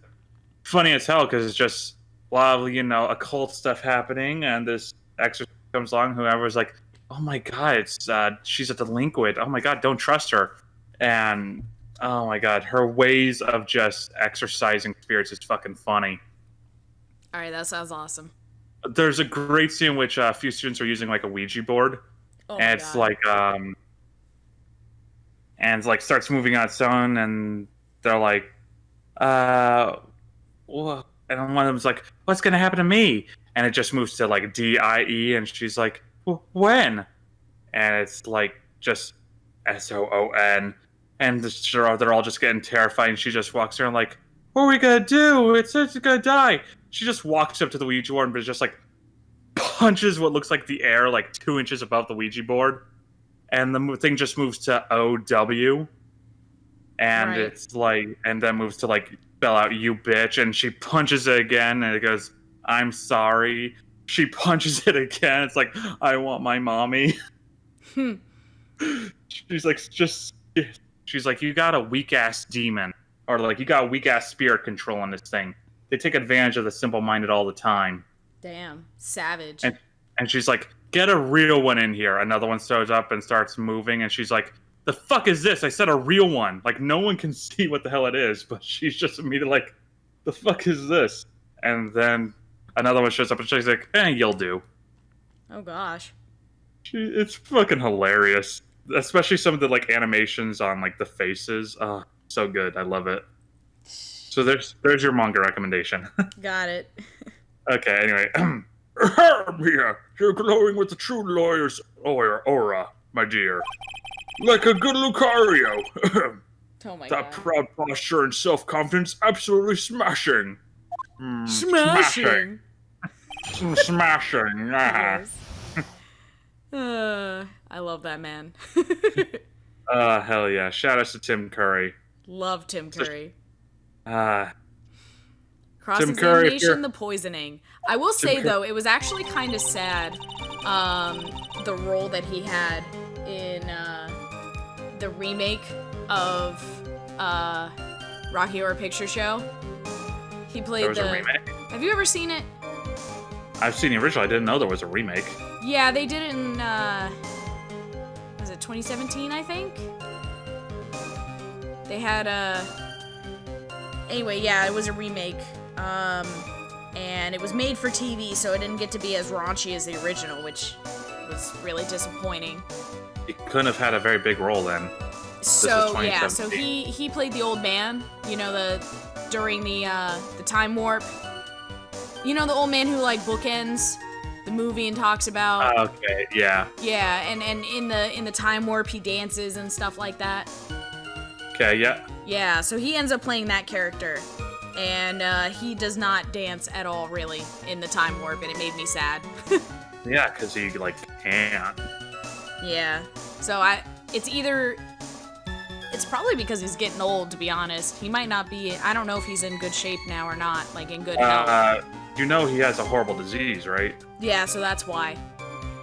Speaker 2: Funny as hell because it's just a lot of occult stuff happening, and this exorcist comes along. Whoever's like, oh my god, she's a delinquent. Oh my god, don't trust her. And oh my god, her ways of just exorcising spirits is fucking funny.
Speaker 7: All right, that sounds awesome.
Speaker 2: There's a great scene in which a few students are using like a Ouija board, and it's like and it's like starts moving on its own, and they're like, well, and one of them's like, what's gonna happen to me? And it just moves to like DIE, and she's like, when? And it's like just SOON, and they're all just getting terrified, and she just walks around like, what are we gonna do? It's gonna die. She just walks up to the Ouija board and just like punches what looks like the air like 2 inches above the Ouija board, and the thing just moves to OW, and
Speaker 7: Right.
Speaker 2: it's like, and then moves to like spell out you bitch, and she punches it again, and it goes, I'm sorry. She punches it again. It's like, I want my mommy. She's like, you got a weak ass demon, or like you got a weak ass spirit control on this thing. They take advantage of the simple-minded all the time.
Speaker 7: Damn, savage.
Speaker 2: And she's like, get a real one in here. Another one shows up and starts moving, and she's like, the fuck is this? I said a real one. Like, no one can see what the hell it is, but she's just immediately like, the fuck is this? And then another one shows up, and she's like, you'll do.
Speaker 7: Oh gosh.
Speaker 2: It's fucking hilarious. Especially some of the, like, animations on, like, the faces. Oh, so good. I love it. So there's your manga recommendation.
Speaker 7: Got it.
Speaker 2: Okay, anyway.
Speaker 6: Mia, you're glowing with the true lawyer's aura, my dear. Like a good Lucario.
Speaker 7: Oh my
Speaker 6: That
Speaker 7: god.
Speaker 6: proud posture and self-confidence, absolutely smashing.
Speaker 5: Smashing.
Speaker 6: Smashing. Ah.
Speaker 7: Yes. I love that man.
Speaker 2: Hell yeah. Shout out to Tim Curry.
Speaker 7: Love Tim Curry.
Speaker 2: Curry,
Speaker 7: Cross-examination, the poisoning. I will say, though, it was actually kind of sad, the role that he had in the remake of Rocky Horror Picture Show. He played
Speaker 2: there was a remake?
Speaker 7: Have you ever seen it?
Speaker 2: I've seen the original. I didn't know there was a remake.
Speaker 7: Yeah, they did it in, was it 2017, I think? They had anyway, yeah, it was a remake. And it was made for TV, so it didn't get to be as raunchy as the original, which was really disappointing.
Speaker 2: He couldn't have had a very big role then.
Speaker 7: So yeah, so he played the old man, during the time warp. You know, the old man who like bookends the movie and talks about
Speaker 2: Okay, yeah.
Speaker 7: yeah, and in the time warp he dances and stuff like that.
Speaker 2: Okay, yeah.
Speaker 7: Yeah, so he ends up playing that character. And he does not dance at all, really, in the time warp, and it made me sad.
Speaker 2: Yeah, because he, like, can't.
Speaker 7: Yeah. So it's probably because he's getting old, to be honest. He might not be, I don't know if he's in good shape now or not, like in good health.
Speaker 2: You know he has a horrible disease, right?
Speaker 7: Yeah, so that's why.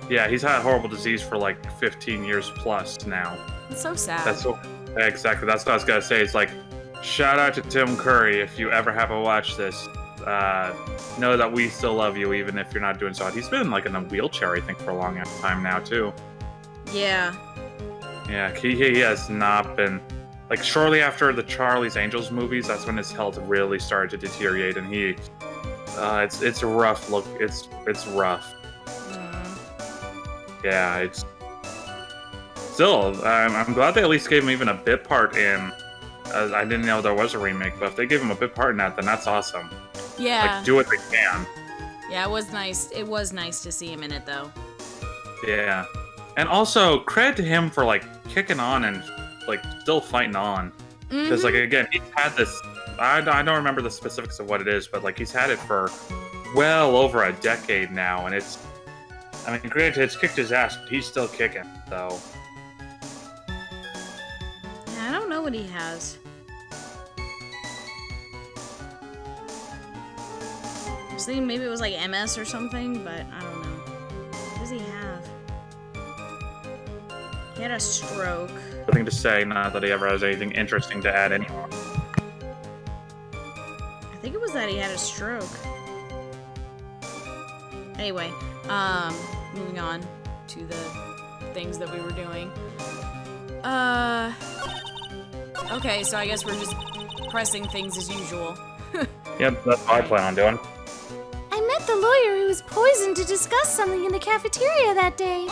Speaker 2: Yeah, he's had horrible disease for like 15 years plus now.
Speaker 7: It's so sad.
Speaker 2: Exactly, that's what I was gonna say. It's like, shout out to Tim Curry if you ever have to watch this. Know that we still love you even if you're not doing so hot. He's been like in a wheelchair, I think, for a long time now too.
Speaker 7: Yeah.
Speaker 2: Yeah, he has not been, like, shortly after the Charlie's Angels movies, that's when his health really started to deteriorate, and it's a rough look. It's rough. Yeah, it's still. I'm glad they at least gave him even a bit part in. I didn't know there was a remake, but if they gave him a bit part in that, then that's awesome.
Speaker 7: Yeah.
Speaker 2: Like, do what they can.
Speaker 7: Yeah, it was nice. It was nice to see him in it, though.
Speaker 2: Yeah. And also, credit to him for, like, kicking on and, like, still fighting on. Because, like, again, he's had this... I don't remember the specifics of what it is, but, like, he's had it for well over a decade now, and it's... I mean, granted, it's kicked his ass, but he's still kicking, so...
Speaker 7: Yeah, I don't know what he has. I was thinking maybe it was, like, MS or something, but I don't know. He had a stroke.
Speaker 2: Nothing to say, not that he ever has anything interesting to add anymore.
Speaker 7: I think it was that he had a stroke. Anyway, moving on to the things that we were doing. Okay, so I guess we're just pressing things as usual.
Speaker 2: Yep, that's what I plan on doing.
Speaker 4: I met the lawyer who was poisoned to discuss something in the cafeteria that day.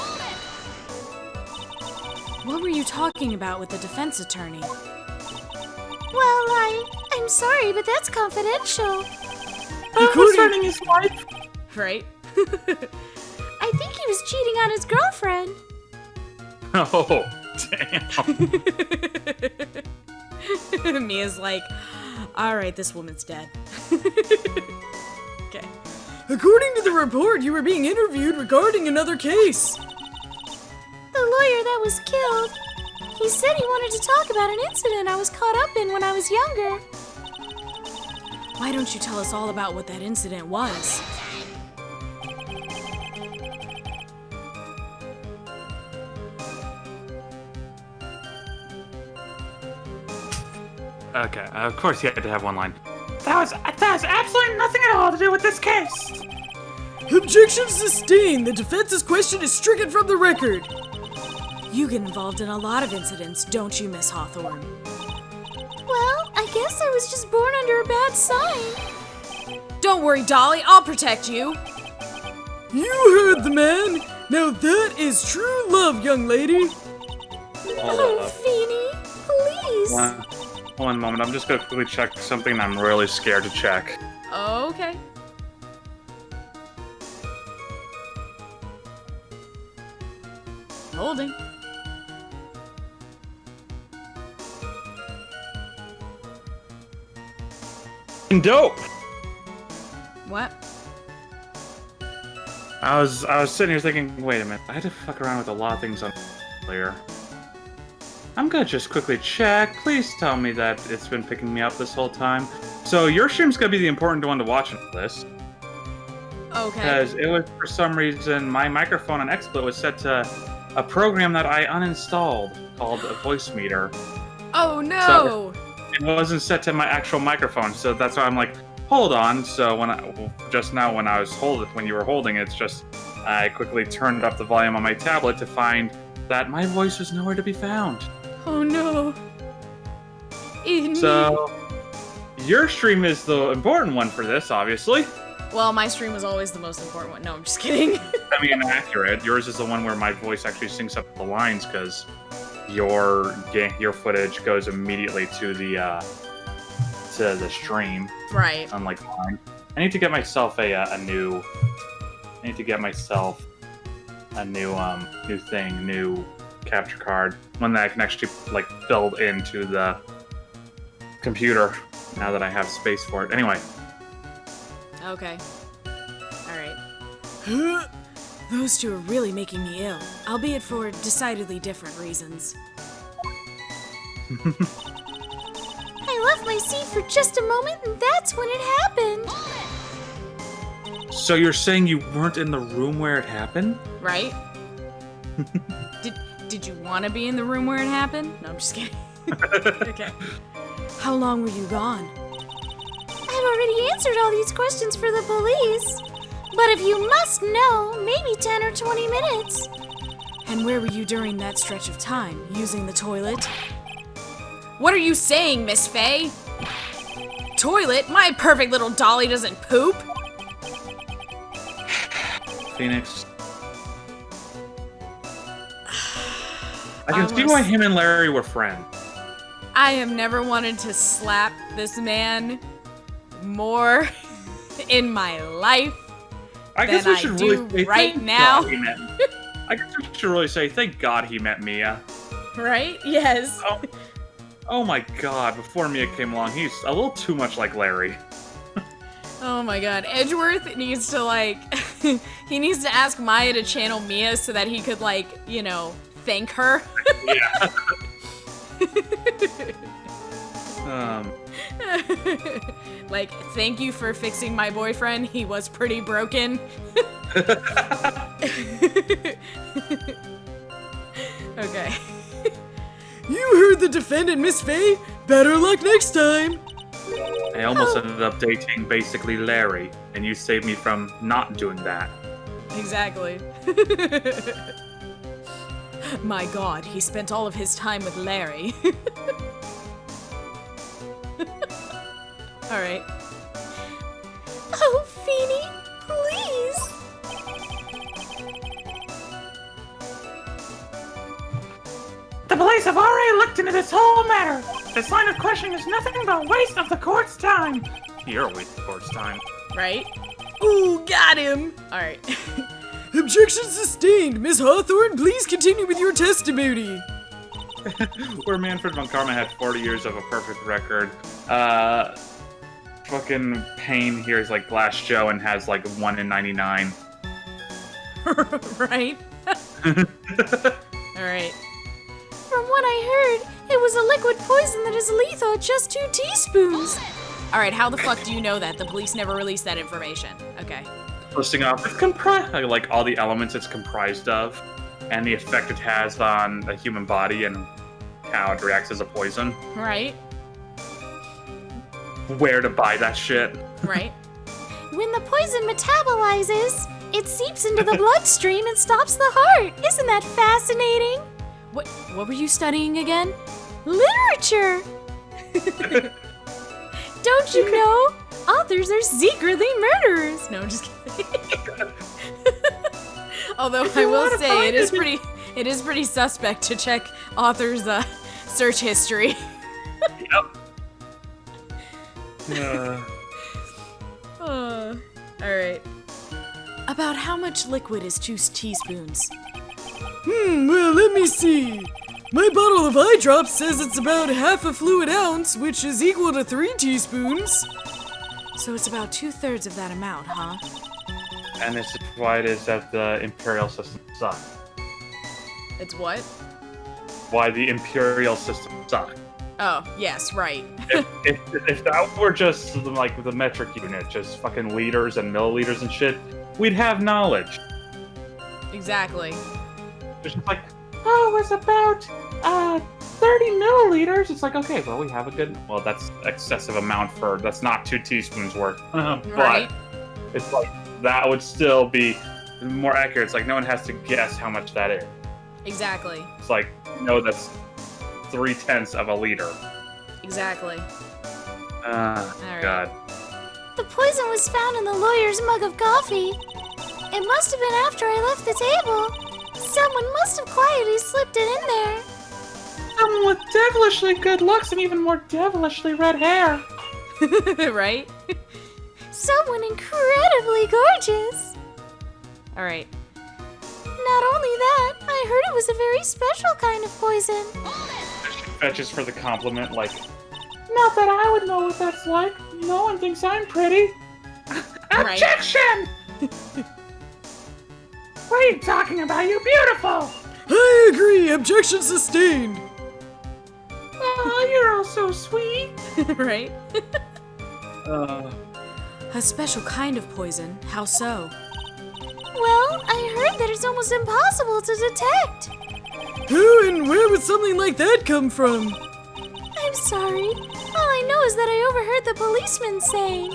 Speaker 7: What were you talking about with the defense attorney?
Speaker 4: Well, I'm sorry, but that's confidential.
Speaker 3: Concerning his wife.
Speaker 7: Right?
Speaker 4: I think he was cheating on his girlfriend.
Speaker 2: Oh, damn.
Speaker 7: Mia's like, alright, this woman's dead. Okay.
Speaker 5: According to the report, you were being interviewed regarding another case.
Speaker 4: The lawyer that was killed. He said he wanted to talk about an incident I was caught up in when I was younger.
Speaker 7: Why don't you tell us all about what that incident was?
Speaker 2: Okay, of course he had to have one line.
Speaker 3: That has absolutely nothing at all to do with this case.
Speaker 5: Objection sustained. The defense's question is stricken from the record.
Speaker 7: You get involved in a lot of incidents, don't you, Miss Hawthorne?
Speaker 4: Well, I guess I was just born under a bad sign.
Speaker 7: Don't worry, Dolly, I'll protect you.
Speaker 5: You heard the man. Now that is true love, young lady.
Speaker 4: Oh, Feeny, please.
Speaker 2: One moment, I'm just gonna quickly check something I'm really scared to check.
Speaker 7: Okay. Holding.
Speaker 2: Dope!
Speaker 7: What?
Speaker 2: I was sitting here thinking, wait a minute, I had to fuck around with a lot of things on earlier. I'm gonna just quickly check. Please tell me that it's been picking me up this whole time. So your stream's gonna be the important one to watch in this.
Speaker 7: Okay.
Speaker 2: Because it was, for some reason, my microphone on XSplit was set to a program that I uninstalled called a voice meter.
Speaker 7: Oh no!
Speaker 2: So it wasn't set to my actual microphone, so that's why I'm like, hold on. So just now when you were holding it, it's just I quickly turned up the volume on my tablet to find that my voice was nowhere to be found.
Speaker 7: Oh no!
Speaker 2: So your stream is the important one for this, obviously.
Speaker 7: Well, my stream was always the most important one. No, I'm just kidding.
Speaker 2: I mean, accurate. Yours is the one where my voice actually syncs up the lines because your footage goes immediately to the stream.
Speaker 7: Right.
Speaker 2: Unlike mine. I need to get myself a new new capture card, one that I can actually like build into the computer now that I have space for it. Anyway.
Speaker 7: Okay. Alright. Those two are really making me ill, albeit for decidedly different reasons.
Speaker 4: I left my seat for just a moment, and that's when it happened.
Speaker 2: So you're saying you weren't in the room where it happened?
Speaker 7: Right? Did you want to be in the room where it happened? No, I'm just kidding. Okay. How long were you gone?
Speaker 4: I've already answered all these questions for the police. But if you must know, maybe 10 or 20 minutes.
Speaker 7: And where were you during that stretch of time? Using the toilet? What are you saying, Miss Faye? Toilet? My perfect little dolly doesn't poop.
Speaker 2: Phoenix. I can see why him and Larry were friends.
Speaker 7: I have never wanted to slap this man more in my life.
Speaker 2: I guess we should really say
Speaker 7: right
Speaker 2: thank
Speaker 7: now.
Speaker 2: God he met me. I guess we should really say thank God he met Mia.
Speaker 7: Right? Yes.
Speaker 2: Oh my God! Before Mia came along, he's a little too much like Larry.
Speaker 7: Oh my God, Edgeworth needs to he needs to ask Maya to channel Mia so that he could thank her.
Speaker 2: Yeah.
Speaker 7: Thank you for fixing my boyfriend. He was pretty broken. Okay.
Speaker 5: You heard the defendant, Miss Faye. Better luck next time.
Speaker 2: I almost ended up dating basically Larry, and you saved me from not doing that.
Speaker 7: Exactly. My god, he spent all of his time with Larry. Alright.
Speaker 4: Oh, Feeny, please.
Speaker 3: The police have already looked into this whole matter. This line of questioning is nothing but a waste of the court's time.
Speaker 2: You're a waste of court's time.
Speaker 7: Right?
Speaker 5: Ooh, got him.
Speaker 7: Alright.
Speaker 5: Objection sustained. Miss Hawthorne, please continue with your testimony.
Speaker 2: Where Manfred von Karma had 40 years of a perfect record. Fucking Payne here is like Glass Joe and has like 1 in 99.
Speaker 7: Right? Alright.
Speaker 4: From what I heard, it was a liquid poison that is lethal at just 2 teaspoons.
Speaker 7: Alright, how the fuck do you know that? The police never released that information. Okay.
Speaker 2: Listing off like all the elements it's comprised of, and the effect it has on the human body and how it reacts as a poison.
Speaker 7: Right?
Speaker 2: Where to buy that shit.
Speaker 7: Right?
Speaker 4: When the poison metabolizes, it seeps into the bloodstream and stops the heart. Isn't that fascinating?
Speaker 7: What were you studying again?
Speaker 4: Literature! Don't you know? Authors are secretly murderers.
Speaker 7: No, I'm just kidding. Although I will say it is pretty suspect to check authors' search history.
Speaker 2: Yep.
Speaker 7: Alright. About how much liquid is 2 teaspoons?
Speaker 5: Well, let me see. My bottle of eye drops says it's about half a fluid ounce, which is equal to 3 teaspoons.
Speaker 7: So it's about 2/3 of that amount, huh?
Speaker 2: And this is why it is that the imperial system sucks.
Speaker 7: It's what?
Speaker 2: Why the imperial system sucks.
Speaker 7: Oh, yes, right.
Speaker 2: if that were just like the metric unit, just fucking liters and milliliters and shit, we'd have knowledge.
Speaker 7: Exactly.
Speaker 2: It's just like, oh, it's about 30 milliliters. It's like, okay, well, we have a good. Well, that's excessive amount for. That's not 2 teaspoons worth. But
Speaker 7: Right.
Speaker 2: it's like that would still be more accurate. It's like no one has to guess how much that is.
Speaker 7: Exactly.
Speaker 2: It's like no, that's 3/10 of a liter.
Speaker 7: Exactly. Alright.
Speaker 2: God.
Speaker 4: The poison was found in the lawyer's mug of coffee. It must have been after I left the table. Someone must have quietly slipped it in there.
Speaker 3: Someone with devilishly good looks and even more devilishly red hair.
Speaker 7: Right?
Speaker 4: Someone incredibly gorgeous.
Speaker 7: Alright.
Speaker 4: Not only that, I heard it was a very special kind of poison.
Speaker 2: Fetches for the compliment, like,
Speaker 3: Not that I would know what that's like. No one thinks I'm pretty.
Speaker 7: Right.
Speaker 3: Objection! What are you talking about? You're beautiful!
Speaker 5: I agree. Objection sustained.
Speaker 3: Oh, you're all so sweet.
Speaker 7: Right?
Speaker 2: uh,
Speaker 7: A special kind of poison. How so?
Speaker 4: Well, I heard that it's almost impossible to detect.
Speaker 5: Who and where would something like that come from?
Speaker 4: I'm sorry. All I know is that I overheard the policeman saying.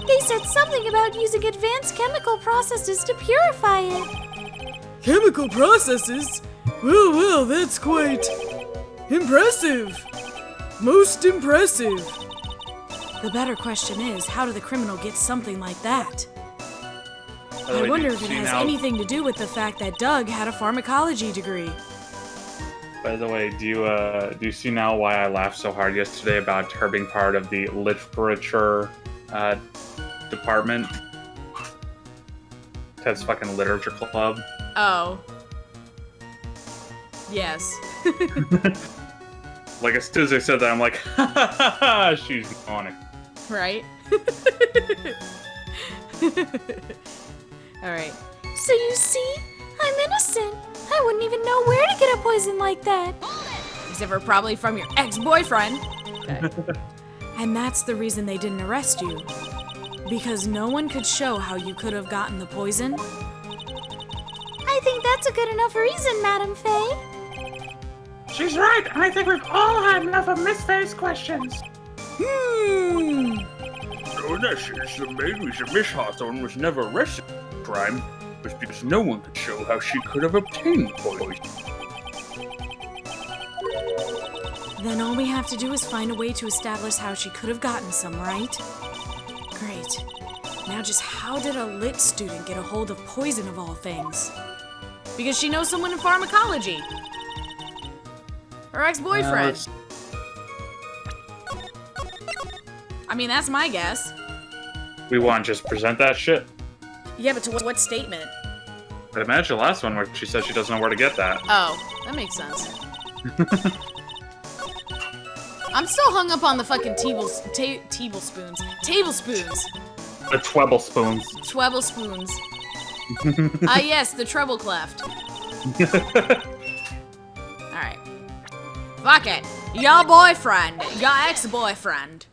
Speaker 4: They said something about using advanced chemical processes to purify it.
Speaker 5: Chemical processes? Well, that's quite impressive. Most impressive.
Speaker 7: The better question is, how did the criminal get something like that?
Speaker 2: by the
Speaker 7: I
Speaker 2: way,
Speaker 7: wonder
Speaker 2: do
Speaker 7: if
Speaker 2: you
Speaker 7: it
Speaker 2: see
Speaker 7: has
Speaker 2: now-
Speaker 7: anything to do with the fact that Doug had a pharmacology degree.
Speaker 2: By the way, do you see now why I laughed so hard yesterday about her being part of the literature department? Ted's fucking literature club.
Speaker 7: Oh. Yes.
Speaker 2: Like as soon as I said that, I'm like, ha ha ha ha, she's on it.
Speaker 7: Right? Alright.
Speaker 4: So you see, I'm innocent. I wouldn't even know where to get a poison like that.
Speaker 7: Except for probably from your ex-boyfriend. Okay. And that's the reason they didn't arrest you. Because no one could show how you could have gotten the poison.
Speaker 4: I think that's a good enough reason, Madam Faye.
Speaker 3: She's right, and I think we've all had enough of Miss Faye's questions.
Speaker 6: No, that is the main reason Miss Hawthorne was never arrested for crime was because no one could show how she could have obtained the poison.
Speaker 7: Then all we have to do is find a way to establish how she could have gotten some, right? Great. Now just how did a lit student get a hold of poison of all things? Because she knows someone in pharmacology. Her ex-boyfriend. I mean, that's my guess.
Speaker 2: We want to just present that shit.
Speaker 7: Yeah, but to what statement?
Speaker 2: I'd imagine the last one where she says she doesn't know where to get that.
Speaker 7: Oh, that makes sense. I'm still hung up on the fucking tablespoons.
Speaker 2: The Twebble spoons.
Speaker 7: Twebble spoons. Ah, yes, the treble cleft. Alright. Fuck it. Your boyfriend. Your ex-boyfriend.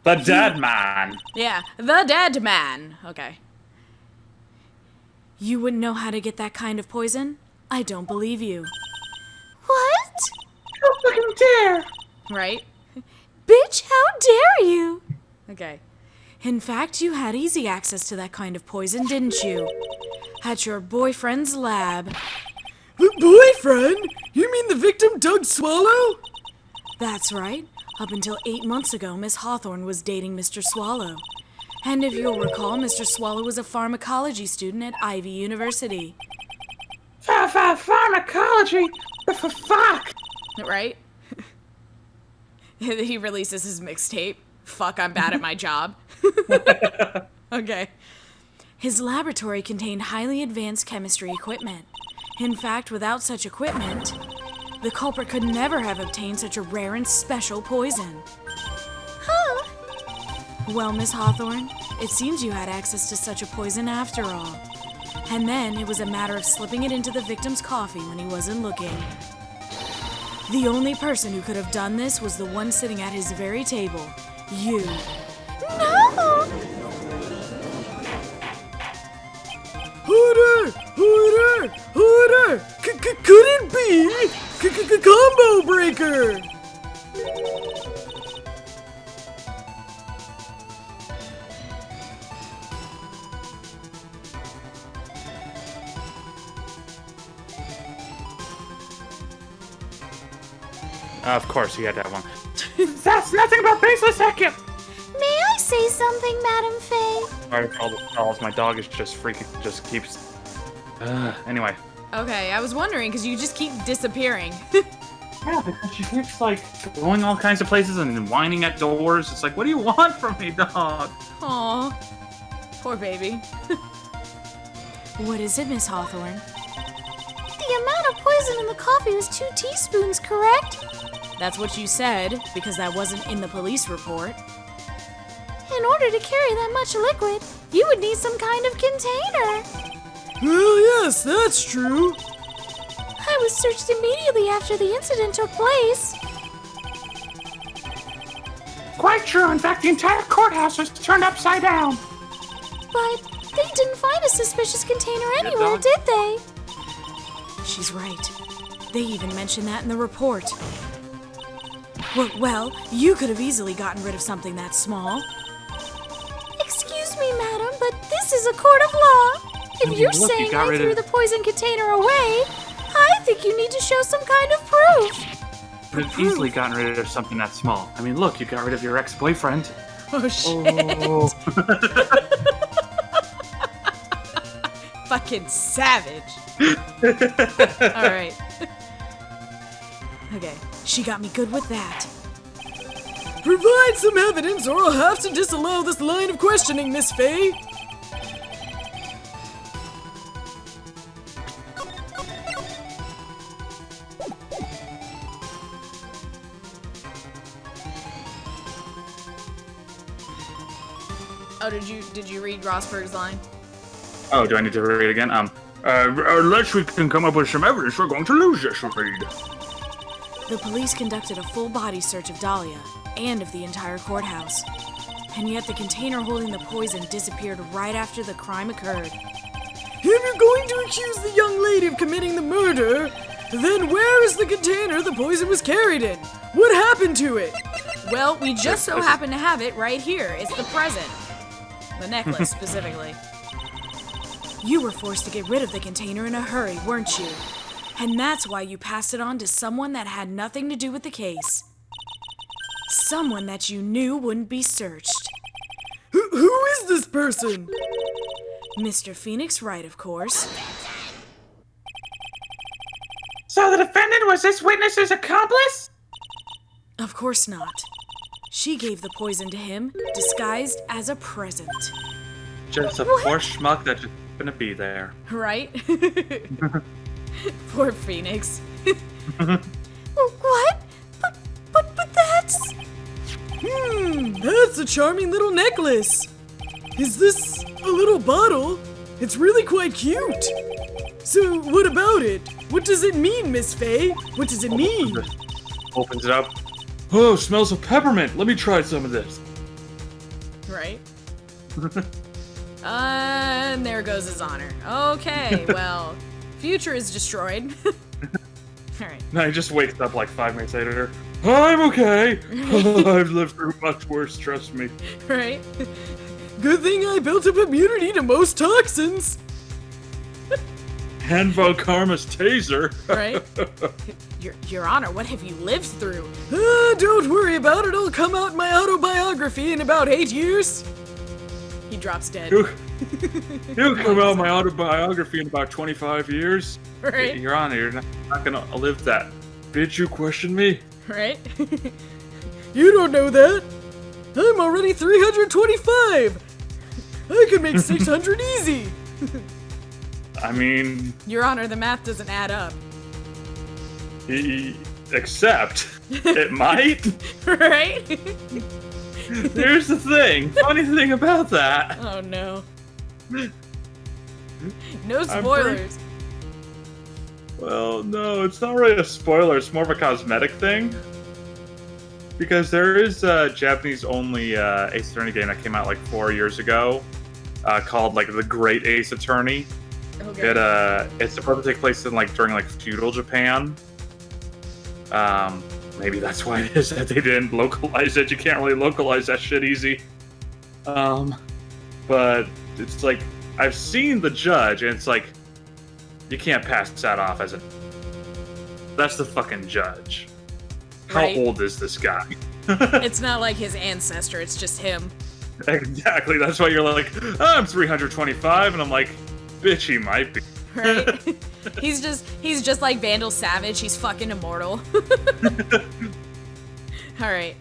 Speaker 2: The dead man.
Speaker 7: Yeah, the dead man. Okay. You wouldn't know how to get that kind of poison? I don't believe you.
Speaker 4: What?
Speaker 3: How fucking dare!
Speaker 7: Right?
Speaker 4: Bitch, how dare you?
Speaker 7: Okay. In fact, you had easy access to that kind of poison, didn't you? At your boyfriend's lab.
Speaker 5: The boyfriend? You mean the victim Doug Swallow?
Speaker 7: That's right. Up until 8 months ago, Miss Hawthorne was dating Mr. Swallow. And if you'll recall, Mr. Swallow was a pharmacology student at Ivy University.
Speaker 3: Pharmacology? Fuck!
Speaker 7: Right? He releases his mixtape. Fuck, I'm bad at my job. Okay. His laboratory contained highly advanced chemistry equipment. In fact, without such equipment, the culprit could never have obtained such a rare and special poison.
Speaker 4: Huh?
Speaker 7: Well, Miss Hawthorne, it seems you had access to such a poison after all. And then it was a matter of slipping it into the victim's coffee when he wasn't looking. The only person who could have done this was the one sitting at his very table. You.
Speaker 4: No!
Speaker 5: Hooter! Could it be? Combo breaker!
Speaker 2: Of course, he had that one.
Speaker 3: That's nothing but baseless heckin'!
Speaker 4: May I say something, Madam Faye?
Speaker 2: Sorry for all the calls. My dog is just freaking, just keeps. Anyway.
Speaker 7: Okay, I was wondering because you just keep disappearing.
Speaker 2: Yeah, because she keeps like going all kinds of places and whining at doors. It's like, what do you want from me, dog?
Speaker 7: Aw. Poor baby. What is it, Miss Hawthorne?
Speaker 4: The amount of poison in the coffee was 2 teaspoons, correct?
Speaker 7: That's what you said, because that wasn't in the police report.
Speaker 4: In order to carry that much liquid, you would need some kind of container.
Speaker 5: Well, yes, that's true.
Speaker 4: I was searched immediately after the incident took place.
Speaker 3: Quite true. In fact, the entire courthouse was turned upside down.
Speaker 4: But they didn't find a suspicious container anywhere, did they?
Speaker 7: She's right. They even mentioned that in the report. Well, you could have easily gotten rid of something that small.
Speaker 4: Excuse me, madam, but this is a court of law. If you're saying I threw the poison container away, I think you need to show some kind of proof.
Speaker 2: Could have easily gotten rid of something that small. I mean, look, you got rid of your ex-boyfriend.
Speaker 7: Oh, shit.
Speaker 2: Oh.
Speaker 7: Fucking savage. Alright. Okay, she got me good with that.
Speaker 5: Provide some evidence or I'll have to disallow this line of questioning, Miss Faye.
Speaker 7: Oh, did you read Rosberg's line?
Speaker 2: Oh, do I need to read it again?
Speaker 6: Unless we can come up with some evidence, we're going to lose this read.
Speaker 7: The police conducted a full-body search of Dahlia and of the entire courthouse. And yet the container holding the poison disappeared right after the crime occurred.
Speaker 5: if you're going to accuse the young lady of committing the murder, then where is the container the poison was carried in? What happened to it?
Speaker 7: Well, we just so happen to have it right here. It's the present. The necklace, specifically. You were forced to get rid of the container in a hurry, weren't you? And that's why you passed it on to someone that had nothing to do with the case. Someone that you knew wouldn't be searched.
Speaker 5: Who is this person?
Speaker 7: Mr. Phoenix Wright, of course.
Speaker 3: So the defendant was this witness's accomplice?
Speaker 7: Of course not. She gave the poison to him, disguised as a present.
Speaker 2: Just a poor schmuck that's just gonna be there.
Speaker 7: Right? Poor Phoenix.
Speaker 4: What? But that's...
Speaker 5: That's a charming little necklace. Is this a little bottle? It's really quite cute. So, what about it? What does it mean, Miss Faye? What does it mean?
Speaker 2: Opens it up. Oh, smells of peppermint. Let me try some of this.
Speaker 7: Right? And there goes his honor. Okay, well, future is destroyed. Alright.
Speaker 2: No, he just wakes up like 5 minutes later. I'm okay. I've lived through much worse, trust me.
Speaker 7: Right?
Speaker 5: Good thing I built up immunity to most toxins.
Speaker 2: And Valkarma's taser.
Speaker 7: Right? Your honor, what have you lived through?
Speaker 5: Don't worry about it. It'll come out in my autobiography in about 8 years.
Speaker 7: He drops dead.
Speaker 2: It'll come out in my autobiography in about 25 years.
Speaker 7: Right?
Speaker 2: Your Honor, you're not gonna live that. Did you question me?
Speaker 7: Right?
Speaker 5: You don't know that. I'm already 325. I could make 600 easy.
Speaker 2: I mean,
Speaker 7: Your honor, the math doesn't add up.
Speaker 2: except it might.
Speaker 7: Right?
Speaker 2: Here's the thing. Funny thing about that.
Speaker 7: Oh no. No spoilers.
Speaker 2: Well, no, it's not really a spoiler. It's more of a cosmetic thing. Because there is a Japanese-only Ace Attorney game that came out like 4 years ago, called like The Great Ace Attorney.
Speaker 7: Okay.
Speaker 2: It's supposed to take place in like during like feudal Japan. Maybe that's why it is that they didn't localize it. You can't really localize that shit easy. But it's like I've seen the judge, and it's like you can't pass that off as a. That's the fucking judge. How
Speaker 7: Right.
Speaker 2: old is this guy?
Speaker 7: It's not like his ancestor, it's just him.
Speaker 2: Exactly. That's why you're like, oh, I'm 325, and I'm like, bitch, he might be.
Speaker 7: Right? He's just like Vandal Savage, he's fucking immortal. Alright.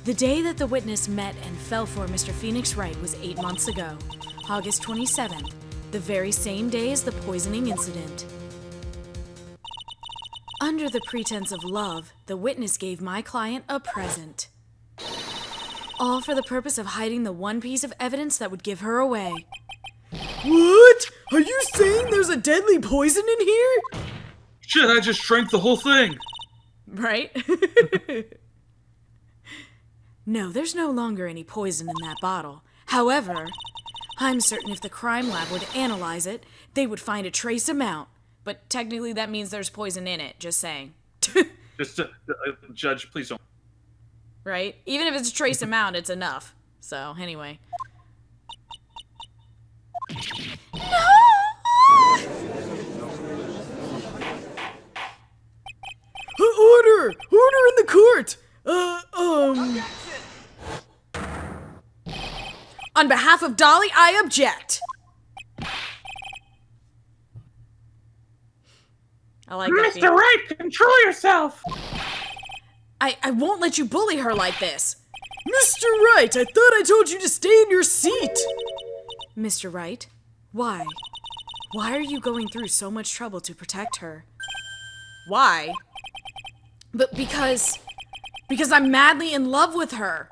Speaker 7: The day that the witness met and fell for Mr. Phoenix Wright was 8 months ago, August 27th, the very same day as the poisoning incident. Under the pretense of love, the witness gave my client a present. All for the purpose of hiding the one piece of evidence that would give her away.
Speaker 5: What? Are you saying there's a deadly poison in here?
Speaker 2: Shit, I just drank the whole thing.
Speaker 7: Right? No, there's no longer any poison in that bottle. However, I'm certain if the crime lab were to analyze it, they would find a trace amount. But technically that means there's poison in it, just saying.
Speaker 2: Just, Judge, please don't.
Speaker 7: Right? Even if it's a trace amount, it's enough. So, anyway.
Speaker 5: Order! Order in the court!
Speaker 7: On behalf of Dolly, I object! I like that.
Speaker 3: Mr. Wright, control yourself!
Speaker 7: I won't let you bully her like this.
Speaker 5: Mr. Wright, I thought I told you to stay in your seat!
Speaker 7: Mr. Wright, why? Why are you going through so much trouble to protect her? Why? But because I'm madly in love with her.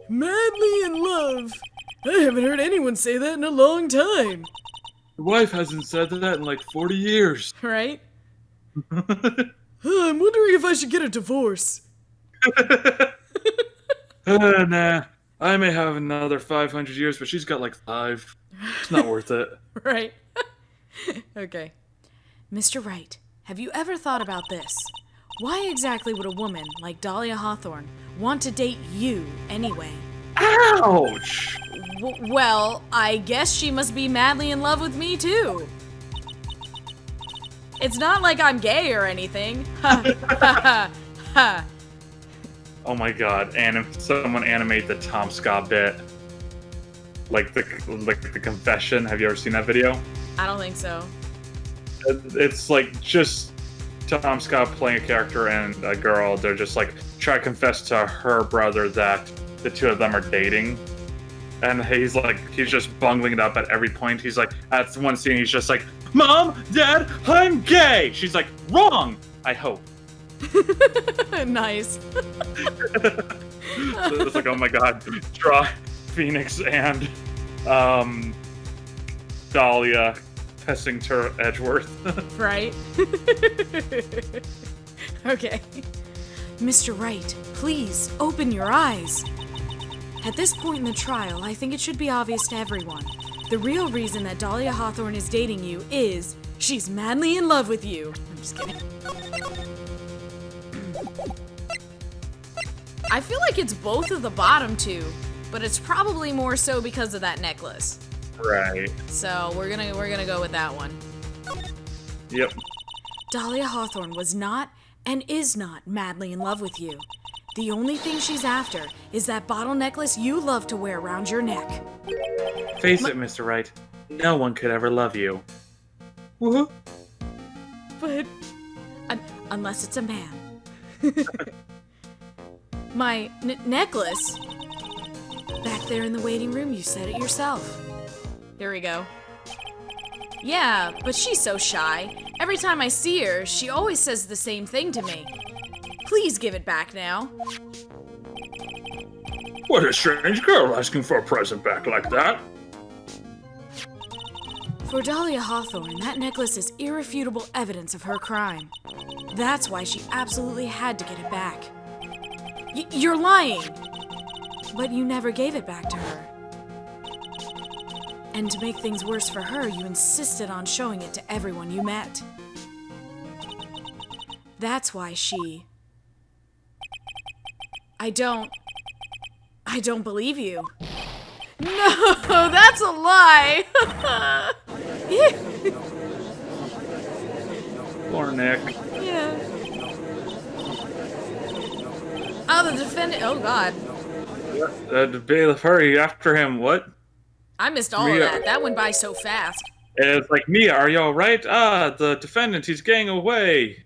Speaker 5: Madly in love? I haven't heard anyone say that in a long time.
Speaker 2: Your wife hasn't said that in like 40 years.
Speaker 7: Right?
Speaker 5: I'm wondering if I should get a divorce.
Speaker 2: Nah, I may have another 500 years, but she's got like 5. It's not worth it.
Speaker 7: Right. Okay. Mr. Wright, have you ever thought about this? Why exactly would a woman like Dahlia Hawthorne want to date you anyway?
Speaker 2: Ouch!
Speaker 7: Well, I guess she must be madly in love with me too. It's not like I'm gay or anything. Ha ha ha.
Speaker 2: Oh my god, someone animate the Tom Scott bit. Like the confession. Have you ever seen that video?
Speaker 7: I don't think so.
Speaker 2: It's like just Tom Scott playing a character and a girl. They're just like try to confess to her brother that the two of them are dating. And he's just bungling it up at every point. He's like, at one scene, he's just like, Mom, Dad, I'm gay! She's like, wrong! I hope.
Speaker 7: Nice.
Speaker 2: It's like, oh my god, draw Phoenix and Dahlia pissing to Edgeworth.
Speaker 7: Right? Okay. Mr. Wright, please open your eyes. At this point in the trial, I think it should be obvious to everyone. The real reason that Dahlia Hawthorne is dating you is she's madly in love with you. I'm just kidding. I feel like it's both of the bottom two, but it's probably more so because of that necklace.
Speaker 2: Right.
Speaker 7: So we're gonna go with that one.
Speaker 2: Yep.
Speaker 7: Dahlia Hawthorne was not and is not madly in love with you. The only thing she's after is that bottle necklace you love to wear around your neck.
Speaker 2: Face it, Mr. Wright. No one could ever love you. Woohoo.
Speaker 7: But unless it's a man. My necklace? Back there in the waiting room, you said it yourself. Here we go. Yeah, but she's so shy. Every time I see her, she always says the same thing to me. Please give it back now.
Speaker 6: What a strange girl asking for a present back like that.
Speaker 7: For Dahlia Hawthorne, that necklace is irrefutable evidence of her crime. That's why she absolutely had to get it back. You're lying! But you never gave it back to her. And to make things worse for her, you insisted on showing it to everyone you met. That's why she... I don't believe you. No, that's a lie!
Speaker 2: Poor Nick.
Speaker 7: Yeah. Oh, the defendant. Oh, God.
Speaker 2: The bailiff, hurry after him. What?
Speaker 7: I missed all of that. That went by so fast.
Speaker 2: It's like, Mia, are you alright? The defendant, he's getting away.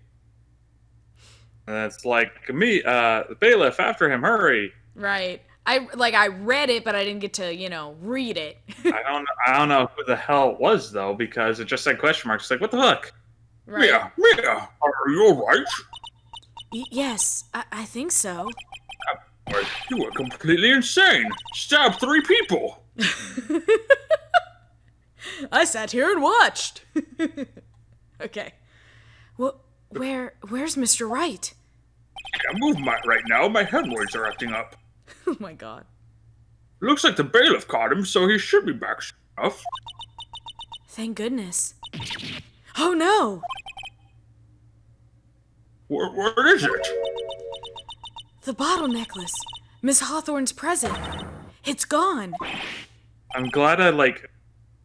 Speaker 2: And it's like, the bailiff, after him, hurry.
Speaker 7: Right. I read it, but I didn't get to, read it.
Speaker 2: I don't know who the hell it was, though, because it just said question marks. It's like, what the fuck?
Speaker 7: Right.
Speaker 6: Mia, are you alright?
Speaker 7: Yes, I think so.
Speaker 6: You were completely insane. Stabbed 3 people.
Speaker 1: I sat here and watched.
Speaker 7: Okay. Well, where's Mr. Wright?
Speaker 6: Can't move right now. My hemorrhoids are acting up.
Speaker 7: Oh my God.
Speaker 6: Looks like the bailiff caught him, so he should be back soon enough.
Speaker 7: Thank goodness. Oh no!
Speaker 6: Where is it?
Speaker 7: The bottle necklace. Miss Hawthorne's present. It's gone.
Speaker 2: I'm glad I,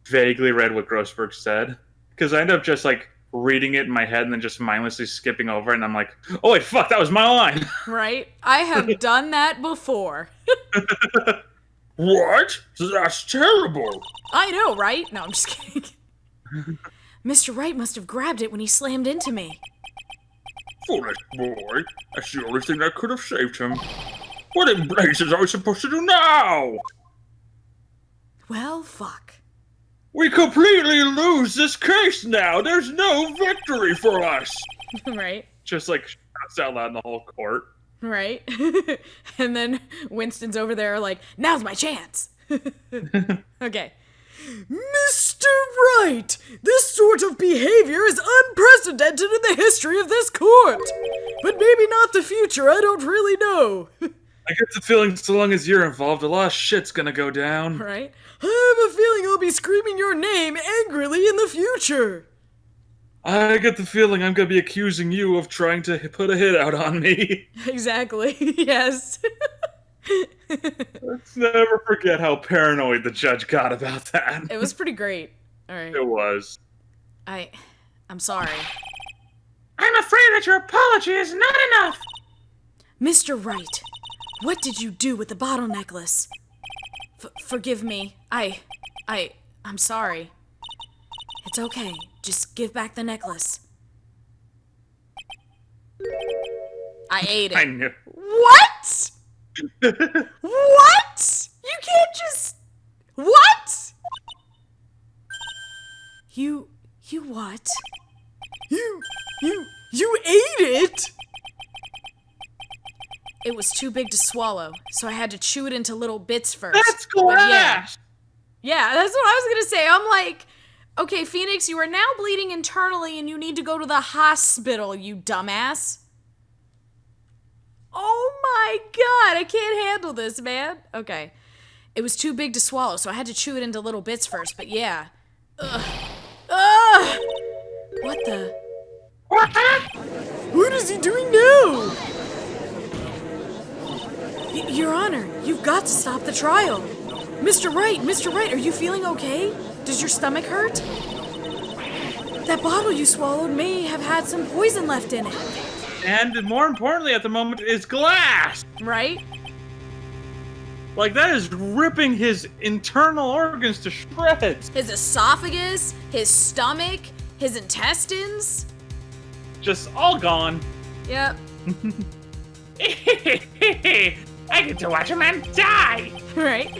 Speaker 2: vaguely read what Grossberg said, because I ended up just, reading it in my head and then just mindlessly skipping over it, and I'm like, oh wait, fuck, that was my line!
Speaker 7: Right? I have done that before.
Speaker 6: What? That's terrible.
Speaker 7: I know, right? No, I'm just kidding. Mr. Wright must have grabbed it when he slammed into me.
Speaker 6: Foolish boy. That's the only thing that could have saved him. What in blazes are we supposed to do now?
Speaker 7: Well, fuck.
Speaker 6: We completely lose this case now. There's no victory for us.
Speaker 7: Right?
Speaker 2: Just, shouts out loud in the whole court.
Speaker 7: Right? And then Winston's over there now's my chance. Okay.
Speaker 1: Mr. Wright, this sort of behavior is unprecedented in the history of this court. But maybe not the future, I don't really know.
Speaker 2: I get the feeling so long as you're involved, a lot of shit's gonna go down.
Speaker 1: Right? I have a feeling I'll be screaming your name angrily in the future.
Speaker 2: I get the feeling I'm gonna be accusing you of trying to put a hit out on me.
Speaker 1: Exactly. Yes.
Speaker 2: Let's never forget how paranoid the judge got about that.
Speaker 7: It was pretty great. All right.
Speaker 2: It was.
Speaker 7: I'm sorry.
Speaker 3: I'm afraid that your apology is not enough.
Speaker 7: Mr. Wright, what did you do with the bottle necklace? Forgive me. I'm sorry. It's okay. Just give back the necklace. I ate it.
Speaker 2: I knew.
Speaker 7: What? What? You can't just... What? You what?
Speaker 1: You ate it?
Speaker 7: It was too big to swallow, so I had to chew it into little bits first.
Speaker 3: That's
Speaker 7: But
Speaker 3: glass.
Speaker 7: Yeah, that's what I was gonna say. I'm like, okay, Phoenix, you are now bleeding internally and you need to go to the hospital, you dumbass. Oh my god, I can't handle this, man. Okay. It was too big to swallow, so I had to chew it into little bits first, but yeah. Ugh. Ugh! What the?
Speaker 1: What is he doing now?
Speaker 7: Your Honor, you've got to stop the trial. Mr. Wright, are you feeling okay? Does your stomach hurt? That bottle you swallowed may have had some poison left in it.
Speaker 2: And more importantly at the moment is glass.
Speaker 7: Right?
Speaker 2: Like, that is ripping his internal organs to shreds.
Speaker 7: His esophagus, his stomach, his intestines.
Speaker 2: Just all gone.
Speaker 7: Yep.
Speaker 3: I get to watch a man die.
Speaker 7: Right?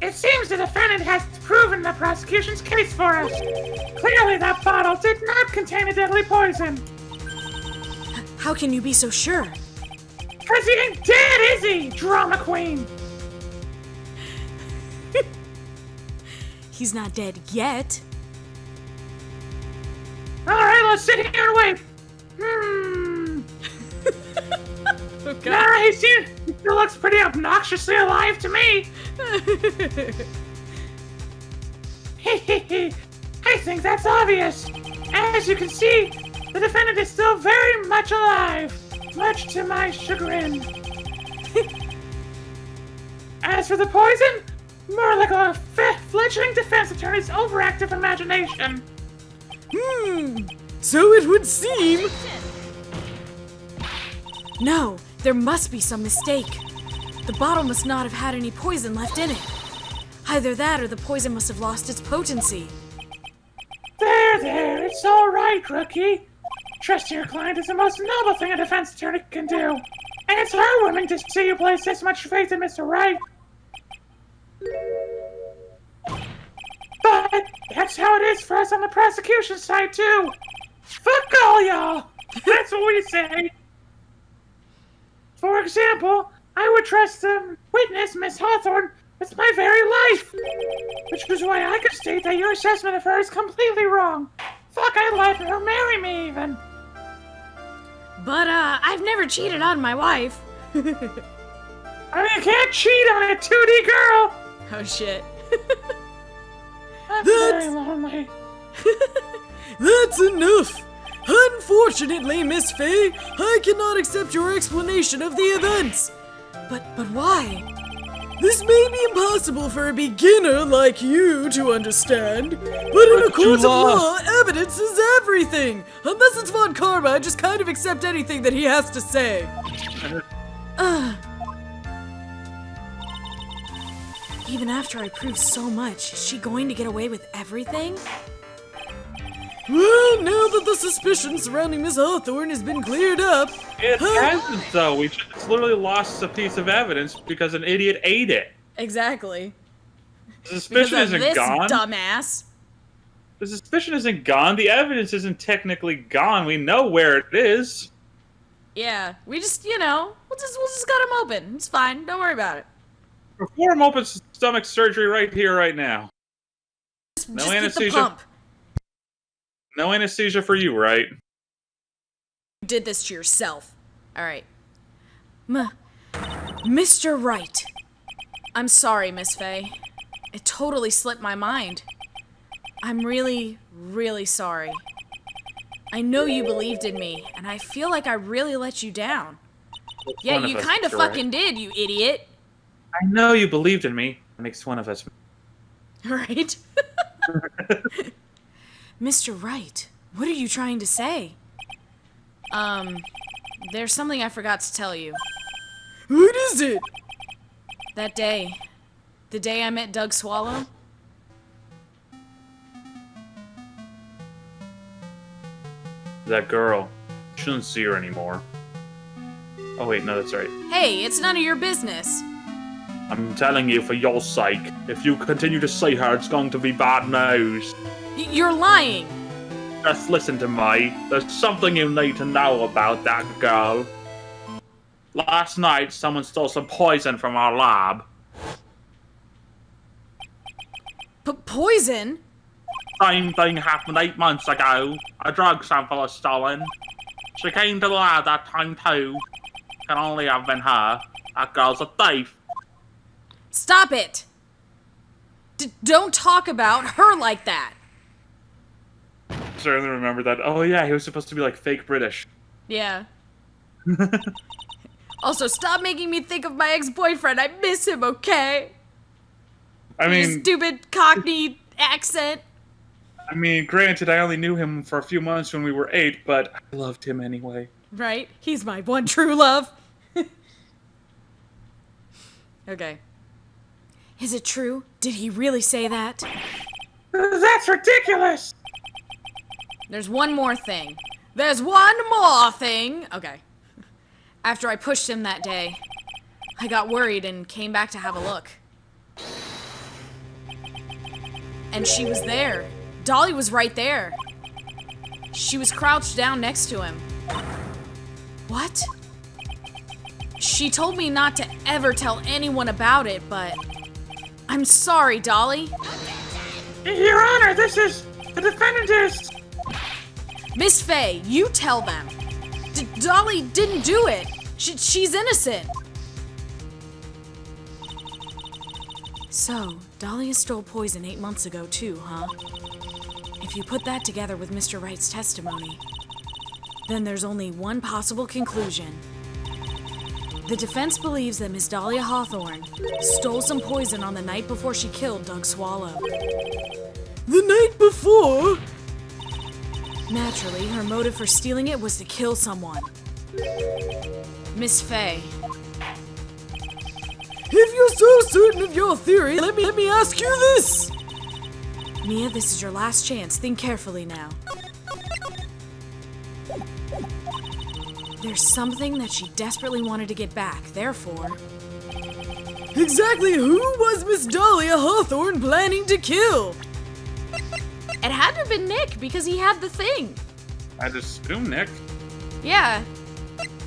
Speaker 3: It seems the defendant has proven the prosecution's case for us. Clearly that bottle did not contain a deadly poison.
Speaker 7: How can you be so sure?
Speaker 3: Cause he ain't dead, is he, drama queen?
Speaker 7: He's not dead yet.
Speaker 3: Alright, let's sit here and wait.
Speaker 7: Okay.
Speaker 3: Nah, he still looks pretty obnoxiously alive to me. I think that's obvious. As you can see, the defendant is still very much alive, much to my chagrin. As for the poison, more like a fledgling defense attorney's overactive imagination.
Speaker 1: So it would seem.
Speaker 7: No, there must be some mistake. The bottle must not have had any poison left in it. Either that or the poison must have lost its potency.
Speaker 3: There, it's all right, rookie. Trusting your client is the most noble thing a defense attorney can do. And it's heartwarming to see you place this much faith in Mr. Wright. But that's how it is for us on the prosecution side, too. Fuck all y'all. That's what we say. For example, I would trust the witness, Miss Hawthorne, with my very life. Which is why I could state that your assessment of her is completely wrong. Fuck, I'd let her marry me, even.
Speaker 7: But, I've never cheated on my wife.
Speaker 3: I mean, you can't cheat on a 2D girl.
Speaker 7: Oh, shit.
Speaker 3: I'm very lonely.
Speaker 1: That's enough! Unfortunately, Miss Faye, I cannot accept your explanation of the events.
Speaker 7: But why?
Speaker 1: This may be impossible for a beginner like you to understand, but in a court of law, evidence is everything! Unless it's Von Karma, I just kind of accept anything that he has to say.
Speaker 7: Even after I prove so much, is she going to get away with everything?
Speaker 1: Well, now that the suspicion surrounding Miss Hawthorne has been cleared up...
Speaker 2: It hasn't, though. We just literally lost a piece of evidence because an idiot ate it.
Speaker 7: Exactly.
Speaker 2: The suspicion
Speaker 7: Because of
Speaker 2: isn't
Speaker 7: this
Speaker 2: gone.
Speaker 7: dumbass.
Speaker 2: The suspicion isn't gone. The evidence isn't technically gone. We know where it is.
Speaker 7: Yeah, we just, we'll just cut him open. It's fine. Don't worry about it.
Speaker 2: Perform open stomach surgery right here, right now.
Speaker 7: Just
Speaker 2: No
Speaker 7: get the
Speaker 2: anesthesia.
Speaker 7: pump.
Speaker 2: No anesthesia for you, right?
Speaker 7: You did this to yourself. All right. Mr. Wright. I'm sorry, Miss Faye. It totally slipped my mind. I'm really, really sorry. I know you believed in me, and I feel like I really let you down. Yeah, you kind of fucking did, you idiot.
Speaker 2: I know you believed in me. Makes one of us.
Speaker 7: Right? Mr. Wright, what are you trying to say? There's something I forgot to tell you.
Speaker 5: What is it?
Speaker 7: That day. The day I met Doug Swallow.
Speaker 2: That girl. Shouldn't see her anymore. Oh wait, no, that's right.
Speaker 7: Hey, it's none of your business.
Speaker 6: I'm telling you for your sake. If you continue to see her, it's going to be bad news.
Speaker 7: You're lying.
Speaker 6: Just listen to me. There's something you need to know about that girl. Last night, someone stole some poison from our lab.
Speaker 7: Poison?
Speaker 6: Same thing happened 8 months ago. A drug sample was stolen. She came to the lab that time too. Can only have been her. That girl's a thief.
Speaker 7: Stop it! Don't talk about her like that!
Speaker 2: Certainly remember that. Oh yeah, he was supposed to be like fake British.
Speaker 7: Yeah. Also, stop making me think of my ex-boyfriend. I miss him, okay?
Speaker 2: I mean,
Speaker 7: His stupid Cockney accent.
Speaker 2: I mean, granted, I only knew him for a few months when we were 8, but I loved him anyway.
Speaker 7: Right? He's my one true love. Okay. Is it true? Did he really say that?
Speaker 3: That's ridiculous!
Speaker 7: There's one more thing. There's one more thing! Okay. After I pushed him that day, I got worried and came back to have a look. And she was there. Dolly was right there. She was crouched down next to him. What? She told me not to ever tell anyone about it, but... I'm sorry, Dolly.
Speaker 3: Your Honor, the defendant is...
Speaker 7: Miss Faye, you tell them. Dolly didn't do it. She's innocent. So, Dahlia stole poison 8 months ago too, huh? If you put that together with Mr. Wright's testimony, then there's only one possible conclusion. The defense believes that Miss Dahlia Hawthorne stole some poison on the night before she killed Doug Swallow.
Speaker 5: The night before?
Speaker 7: Naturally, her motive for stealing it was to kill someone. Miss Faye.
Speaker 5: If you're so certain of your theory, let me ask you this!
Speaker 7: Mia, this is your last chance. Think carefully now. There's something that she desperately wanted to get back, therefore...
Speaker 5: Exactly who was Miss Dahlia Hawthorne planning to kill?
Speaker 7: It had to have been Nick, because he had the thing.
Speaker 2: I'd assume Nick.
Speaker 7: Yeah.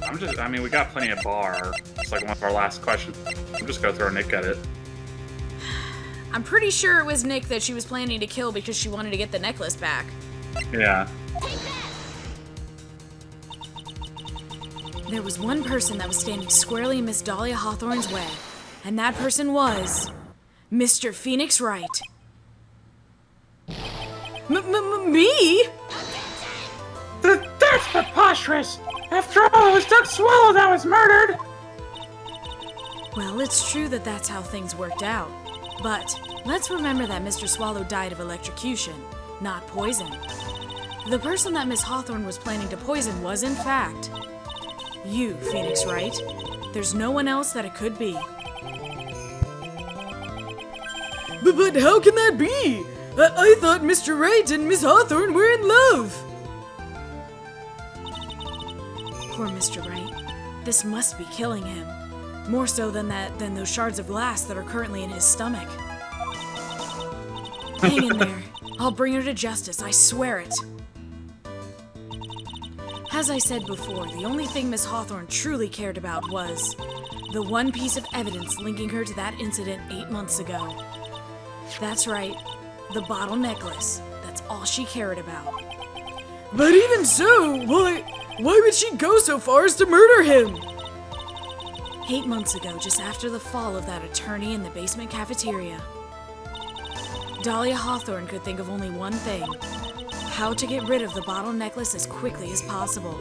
Speaker 2: I mean, we got plenty of bar. It's like one of our last questions. I'm just gonna throw Nick at it.
Speaker 7: I'm pretty sure it was Nick that she was planning to kill because she wanted to get the necklace back.
Speaker 2: Yeah.
Speaker 7: There was one person that was standing squarely in Miss Dahlia Hawthorne's way, and that person was... Mr. Phoenix Wright.
Speaker 5: Me?
Speaker 3: That's preposterous! After all, it was Doug Swallow that was murdered!
Speaker 7: Well, it's true that that's how things worked out. But let's remember that Mr. Swallow died of electrocution, not poison. The person that Miss Hawthorne was planning to poison was, in fact, you, Phoenix Wright. There's no one else that it could be.
Speaker 5: But how can that be? I thought Mr. Wright and Miss Hawthorne were in love.
Speaker 7: Poor Mr. Wright. This must be killing him. More so than those shards of glass that are currently in his stomach. Hang in there. I'll bring her to justice, I swear it. As I said before, the only thing Miss Hawthorne truly cared about was the one piece of evidence linking her to that incident 8 months ago. That's right, the bottle necklace. That's all she cared about.
Speaker 5: But even so, why would she go so far as to murder him?
Speaker 7: 8 months ago, just after the fall of that attorney in the basement cafeteria, Dahlia Hawthorne could think of only one thing: how to get rid of the bottle necklace as quickly as possible.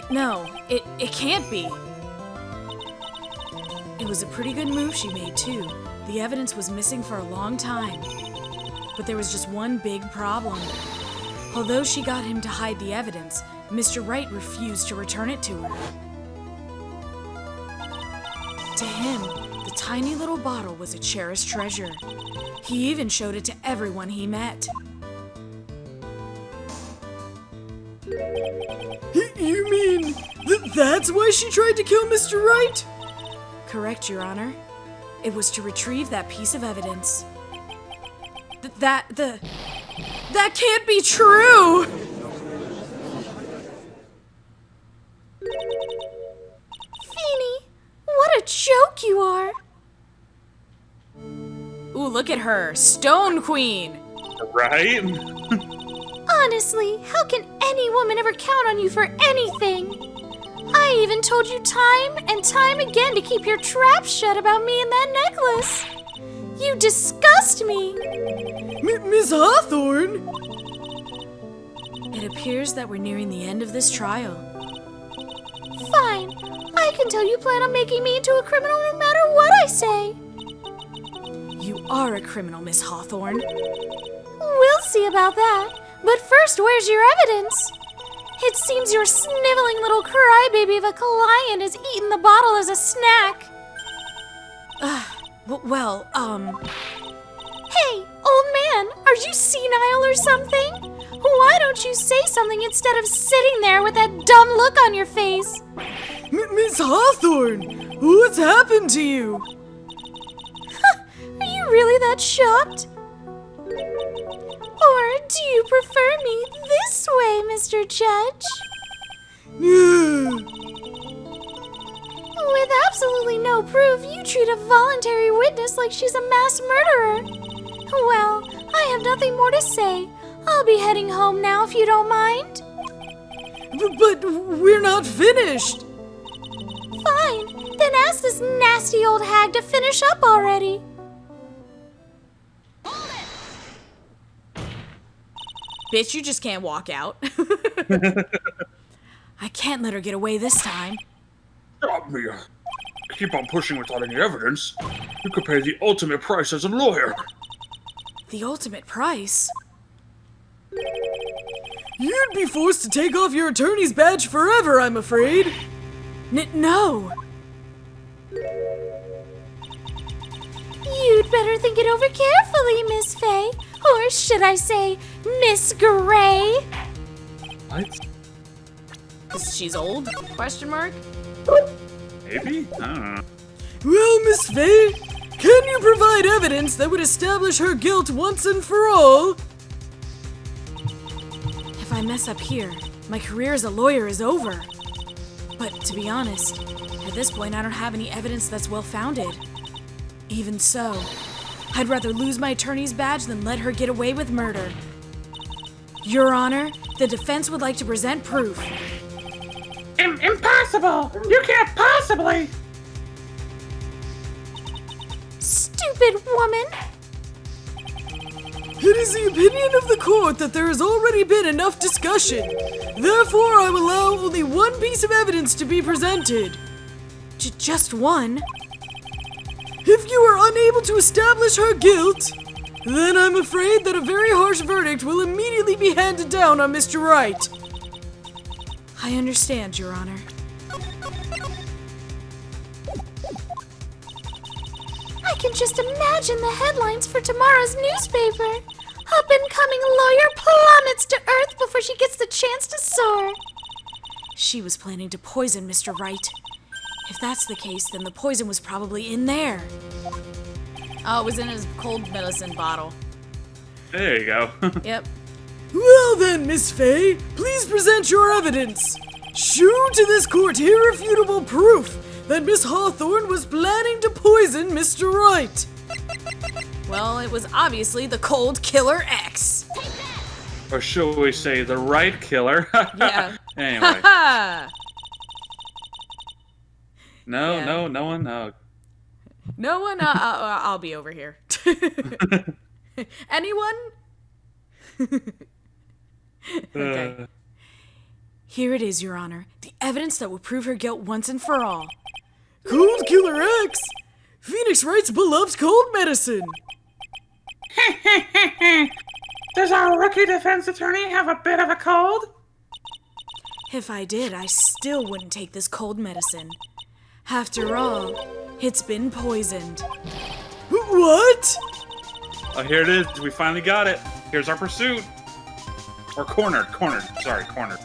Speaker 7: No, it can't be. It was a pretty good move she made, too. The evidence was missing for a long time. But there was just one big problem. Although she got him to hide the evidence, Mr. Wright refused to return it to her. To him, the tiny little bottle was a cherished treasure. He even showed it to everyone he met.
Speaker 5: You mean that's why she tried to kill Mr. Wright?
Speaker 7: Correct, Your Honor. It was to retrieve that piece of evidence. That can't be true!
Speaker 4: Feeny, what a joke you are!
Speaker 7: Ooh, look at her. Stone Queen!
Speaker 2: Right?
Speaker 4: Honestly, how can any woman ever count on you for anything? I even told you time and time again to keep your trap shut about me and that necklace. You disgust me.
Speaker 5: Miss Hawthorne?
Speaker 7: It appears that we're nearing the end of this trial.
Speaker 4: Fine. I can tell you plan on making me into a criminal no matter what I say.
Speaker 7: You are a criminal, Miss Hawthorne.
Speaker 4: We'll see about that. But first, where's your evidence? It seems your sniveling little crybaby of a client has eaten the bottle as a snack. Hey, old man, are you senile or something? Why don't you say something instead of sitting there with that dumb look on your face?
Speaker 5: Miss Hawthorne, what's happened to you?
Speaker 4: Are you really that shocked? Or do you prefer me this way, Mr. Judge? With absolutely no proof, you treat a voluntary witness like she's a mass murderer. Well, I have nothing more to say. I'll be heading home now if you don't mind.
Speaker 5: But we're not finished.
Speaker 4: Fine, then ask this nasty old hag to finish up already.
Speaker 7: Bitch, you just can't walk out. I can't let her get away this time.
Speaker 6: Stop me. Keep on pushing without any evidence. You could pay the ultimate price as a lawyer.
Speaker 7: The ultimate price?
Speaker 5: You'd be forced to take off your attorney's badge forever, I'm afraid.
Speaker 7: No.
Speaker 4: You'd better think it over carefully, Miss Faye. Or should I say, Miss Gray?
Speaker 2: What?
Speaker 7: 'Cause she's old? Question mark?
Speaker 2: Maybe? I don't know.
Speaker 5: Well, Miss Faye, can you provide evidence that would establish her guilt once and for all?
Speaker 7: If I mess up here, my career as a lawyer is over. But to be honest, at this point I don't have any evidence that's well-founded. Even so, I'd rather lose my attorney's badge than let her get away with murder. Your Honor, the defense would like to present proof.
Speaker 3: Impossible! You can't possibly!
Speaker 4: Stupid woman!
Speaker 5: It is the opinion of the court that there has already been enough discussion. Therefore, I will allow only one piece of evidence to be presented.
Speaker 7: Just one?
Speaker 5: If you are unable to establish her guilt, then I'm afraid that a very harsh verdict will immediately be handed down on Mr. Wright.
Speaker 7: I understand, Your Honor.
Speaker 4: I can just imagine the headlines for tomorrow's newspaper. Up-and-coming lawyer plummets to earth before she gets the chance to soar.
Speaker 7: She was planning to poison Mr. Wright. If that's the case, then the poison was probably in there. Oh, it was in his cold medicine bottle.
Speaker 2: There you go.
Speaker 7: Yep.
Speaker 5: Well then, Miss Faye, please present your evidence. Shew to this court irrefutable proof that Miss Hawthorne was planning to poison Mr. Wright.
Speaker 7: Well, it was obviously the Cold Killer X.
Speaker 2: Or shall we say the Wright killer?
Speaker 7: Yeah.
Speaker 2: Anyway. No,
Speaker 7: Yeah.
Speaker 2: no one. No.
Speaker 7: No one. I'll be over here. Anyone? Okay. Here it is, Your Honor. The evidence that will prove her guilt once and for all.
Speaker 5: Cold Killer X! Phoenix Wright's beloved cold medicine!
Speaker 3: Does our rookie defense attorney have a bit of a cold?
Speaker 7: If I did, I still wouldn't take this cold medicine. After all, it's been poisoned.
Speaker 5: What?
Speaker 2: Oh, here it is. We finally got it. Here's our pursuit. Or cornered. Sorry, cornered.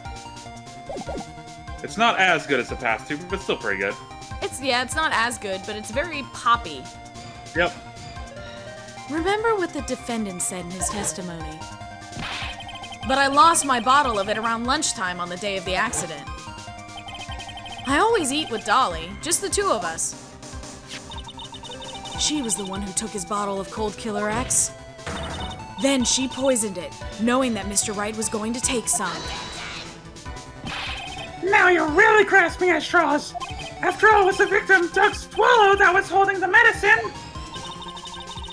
Speaker 2: It's not as good as the past two, but still pretty good.
Speaker 7: It's not as good, but it's very poppy.
Speaker 2: Yep.
Speaker 7: Remember what the defendant said in his testimony. But I lost my bottle of it around lunchtime on the day of the accident. I always eat with Dolly, just the two of us. She was the one who took his bottle of Cold Killer X. Then she poisoned it, knowing that Mr. Wright was going to take some.
Speaker 3: Now you're really grasping at straws. After all, it was the victim, Doug Swallow, that was holding the medicine.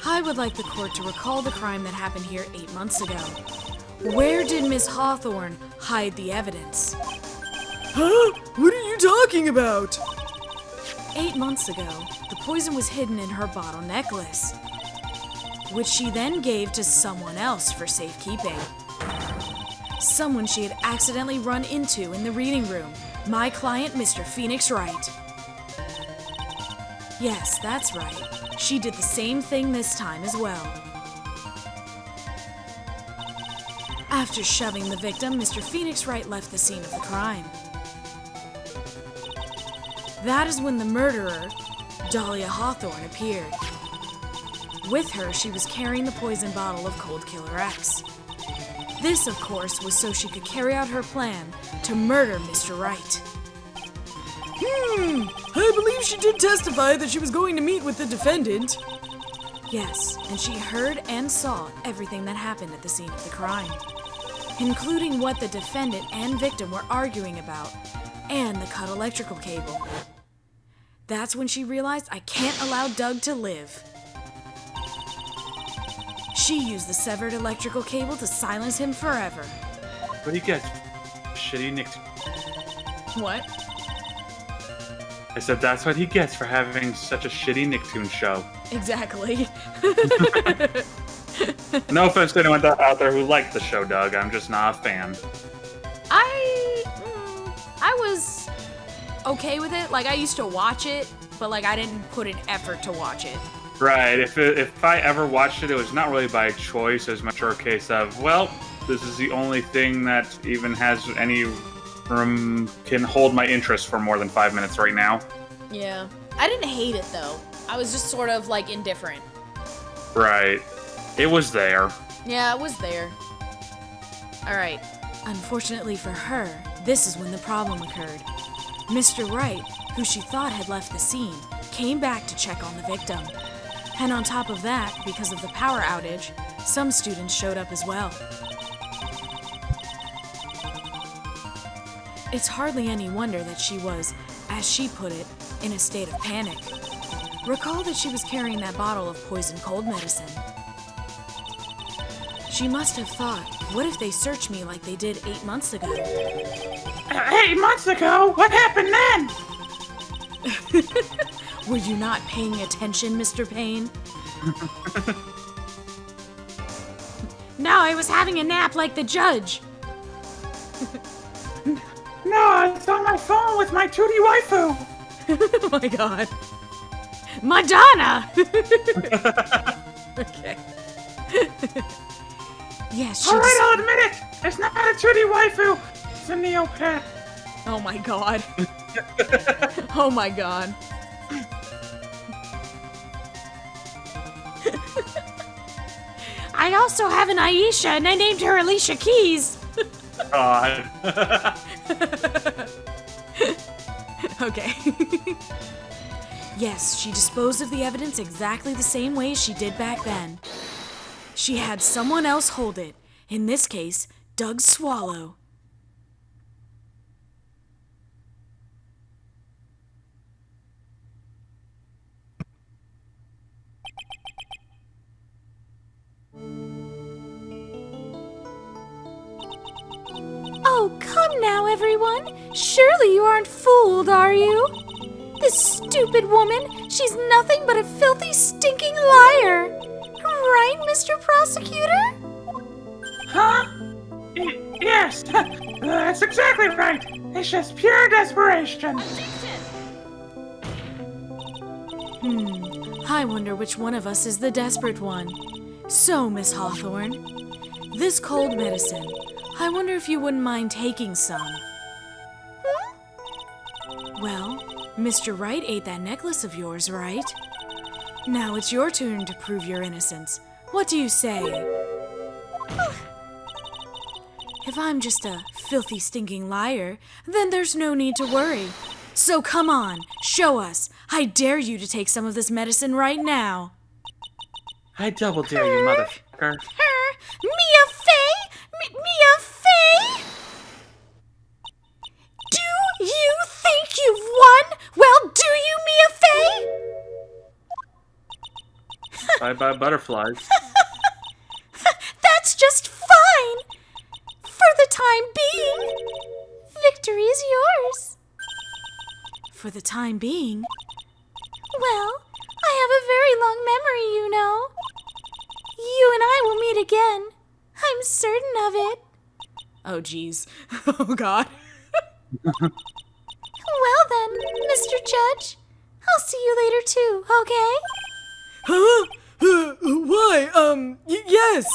Speaker 7: I would like the court to recall the crime that happened here 8 months ago. Where did Miss Hawthorne hide the evidence?
Speaker 5: Huh? What are you talking about?
Speaker 7: 8 months ago, the poison was hidden in her bottle necklace, which she then gave to someone else for safekeeping. Someone she had accidentally run into in the reading room, my client, Mr. Phoenix Wright. Yes, that's right. She did the same thing this time as well. After shoving the victim, Mr. Phoenix Wright left the scene of the crime. That is when the murderer, Dahlia Hawthorne, appeared. With her, she was carrying the poison bottle of Cold Killer X. This, of course, was so she could carry out her plan to murder Mr. Wright.
Speaker 5: I believe she did testify that she was going to meet with the defendant.
Speaker 7: Yes, and she heard and saw everything that happened at the scene of the crime, including what the defendant and victim were arguing about, and the cut electrical cable. That's when she realized I can't allow Doug to live. She used the severed electrical cable to silence him forever.
Speaker 2: What do you get? Shitty Nick.
Speaker 7: What?
Speaker 2: I said that's what he gets for having such a shitty Nicktoon show.
Speaker 7: Exactly.
Speaker 2: No offense to anyone out there who liked the show, Doug. I'm just not a fan.
Speaker 7: I was okay with it. Like, I used to watch it, but like I didn't put an effort to watch it.
Speaker 2: Right. If I ever watched it, it was not really by choice, as much or a case of, well, this is the only thing that even has any can hold my interest for more than 5 minutes right now.
Speaker 7: Yeah. I didn't hate it, though. I was just sort of, like, indifferent.
Speaker 2: Right. It was there.
Speaker 7: Yeah, it was there. Alright. Unfortunately for her, this is when the problem occurred. Mr. Wright, who she thought had left the scene, came back to check on the victim. And on top of that, because of the power outage, some students showed up as well. It's hardly any wonder that she was, as she put it, in a state of panic. Recall that she was carrying that bottle of poison cold medicine. She must have thought, what if they search me like they did 8 months ago?
Speaker 3: 8 months ago? What happened then?
Speaker 7: Were you not paying attention, Mr. Payne? No, I was having a nap like the judge.
Speaker 3: No, it's on my phone with my 2D waifu.
Speaker 7: Oh my god. Madonna! Okay. Yes, she
Speaker 3: Alright, I'll admit it. It's not a 2D waifu. It's a Neopet.
Speaker 7: Oh my god. Oh my god. I also have an Aisha, and I named her Alicia Keys.
Speaker 2: God.
Speaker 7: Okay. Yes, she disposed of the evidence exactly the same way she did back then. She had someone else hold it. In this case, Doug Swallow.
Speaker 4: everyone. Surely you aren't fooled, are you? This stupid woman, she's nothing but a filthy, stinking liar. Right, Mr. Prosecutor?
Speaker 3: Huh? Yes, that's exactly right. It's just pure desperation.
Speaker 1: I wonder which one of us is the desperate one. So, Miss Hawthorne, this cold medicine, I wonder if you wouldn't mind taking some. Well, Mr. Wright ate that necklace of yours, right? Now it's your turn to prove your innocence. What do you say? If I'm just a filthy, stinking liar, then there's no need to worry. So come on, show us. I dare you to take some of this medicine right now.
Speaker 2: I double dare you, motherfucker.
Speaker 4: Mia Fey? Mia Fey? Do you think you've won? Well, do you, Mia Fey?
Speaker 2: Bye-bye butterflies.
Speaker 4: That's just fine. For the time being, victory is yours.
Speaker 1: For the time being?
Speaker 4: Well, I have a very long memory, you know. You and I will meet again. I'm certain of it.
Speaker 1: Oh, geez. Oh, God.
Speaker 4: Well then, Mr. Judge, I'll see you later too, okay?
Speaker 5: Huh? Why? Yes.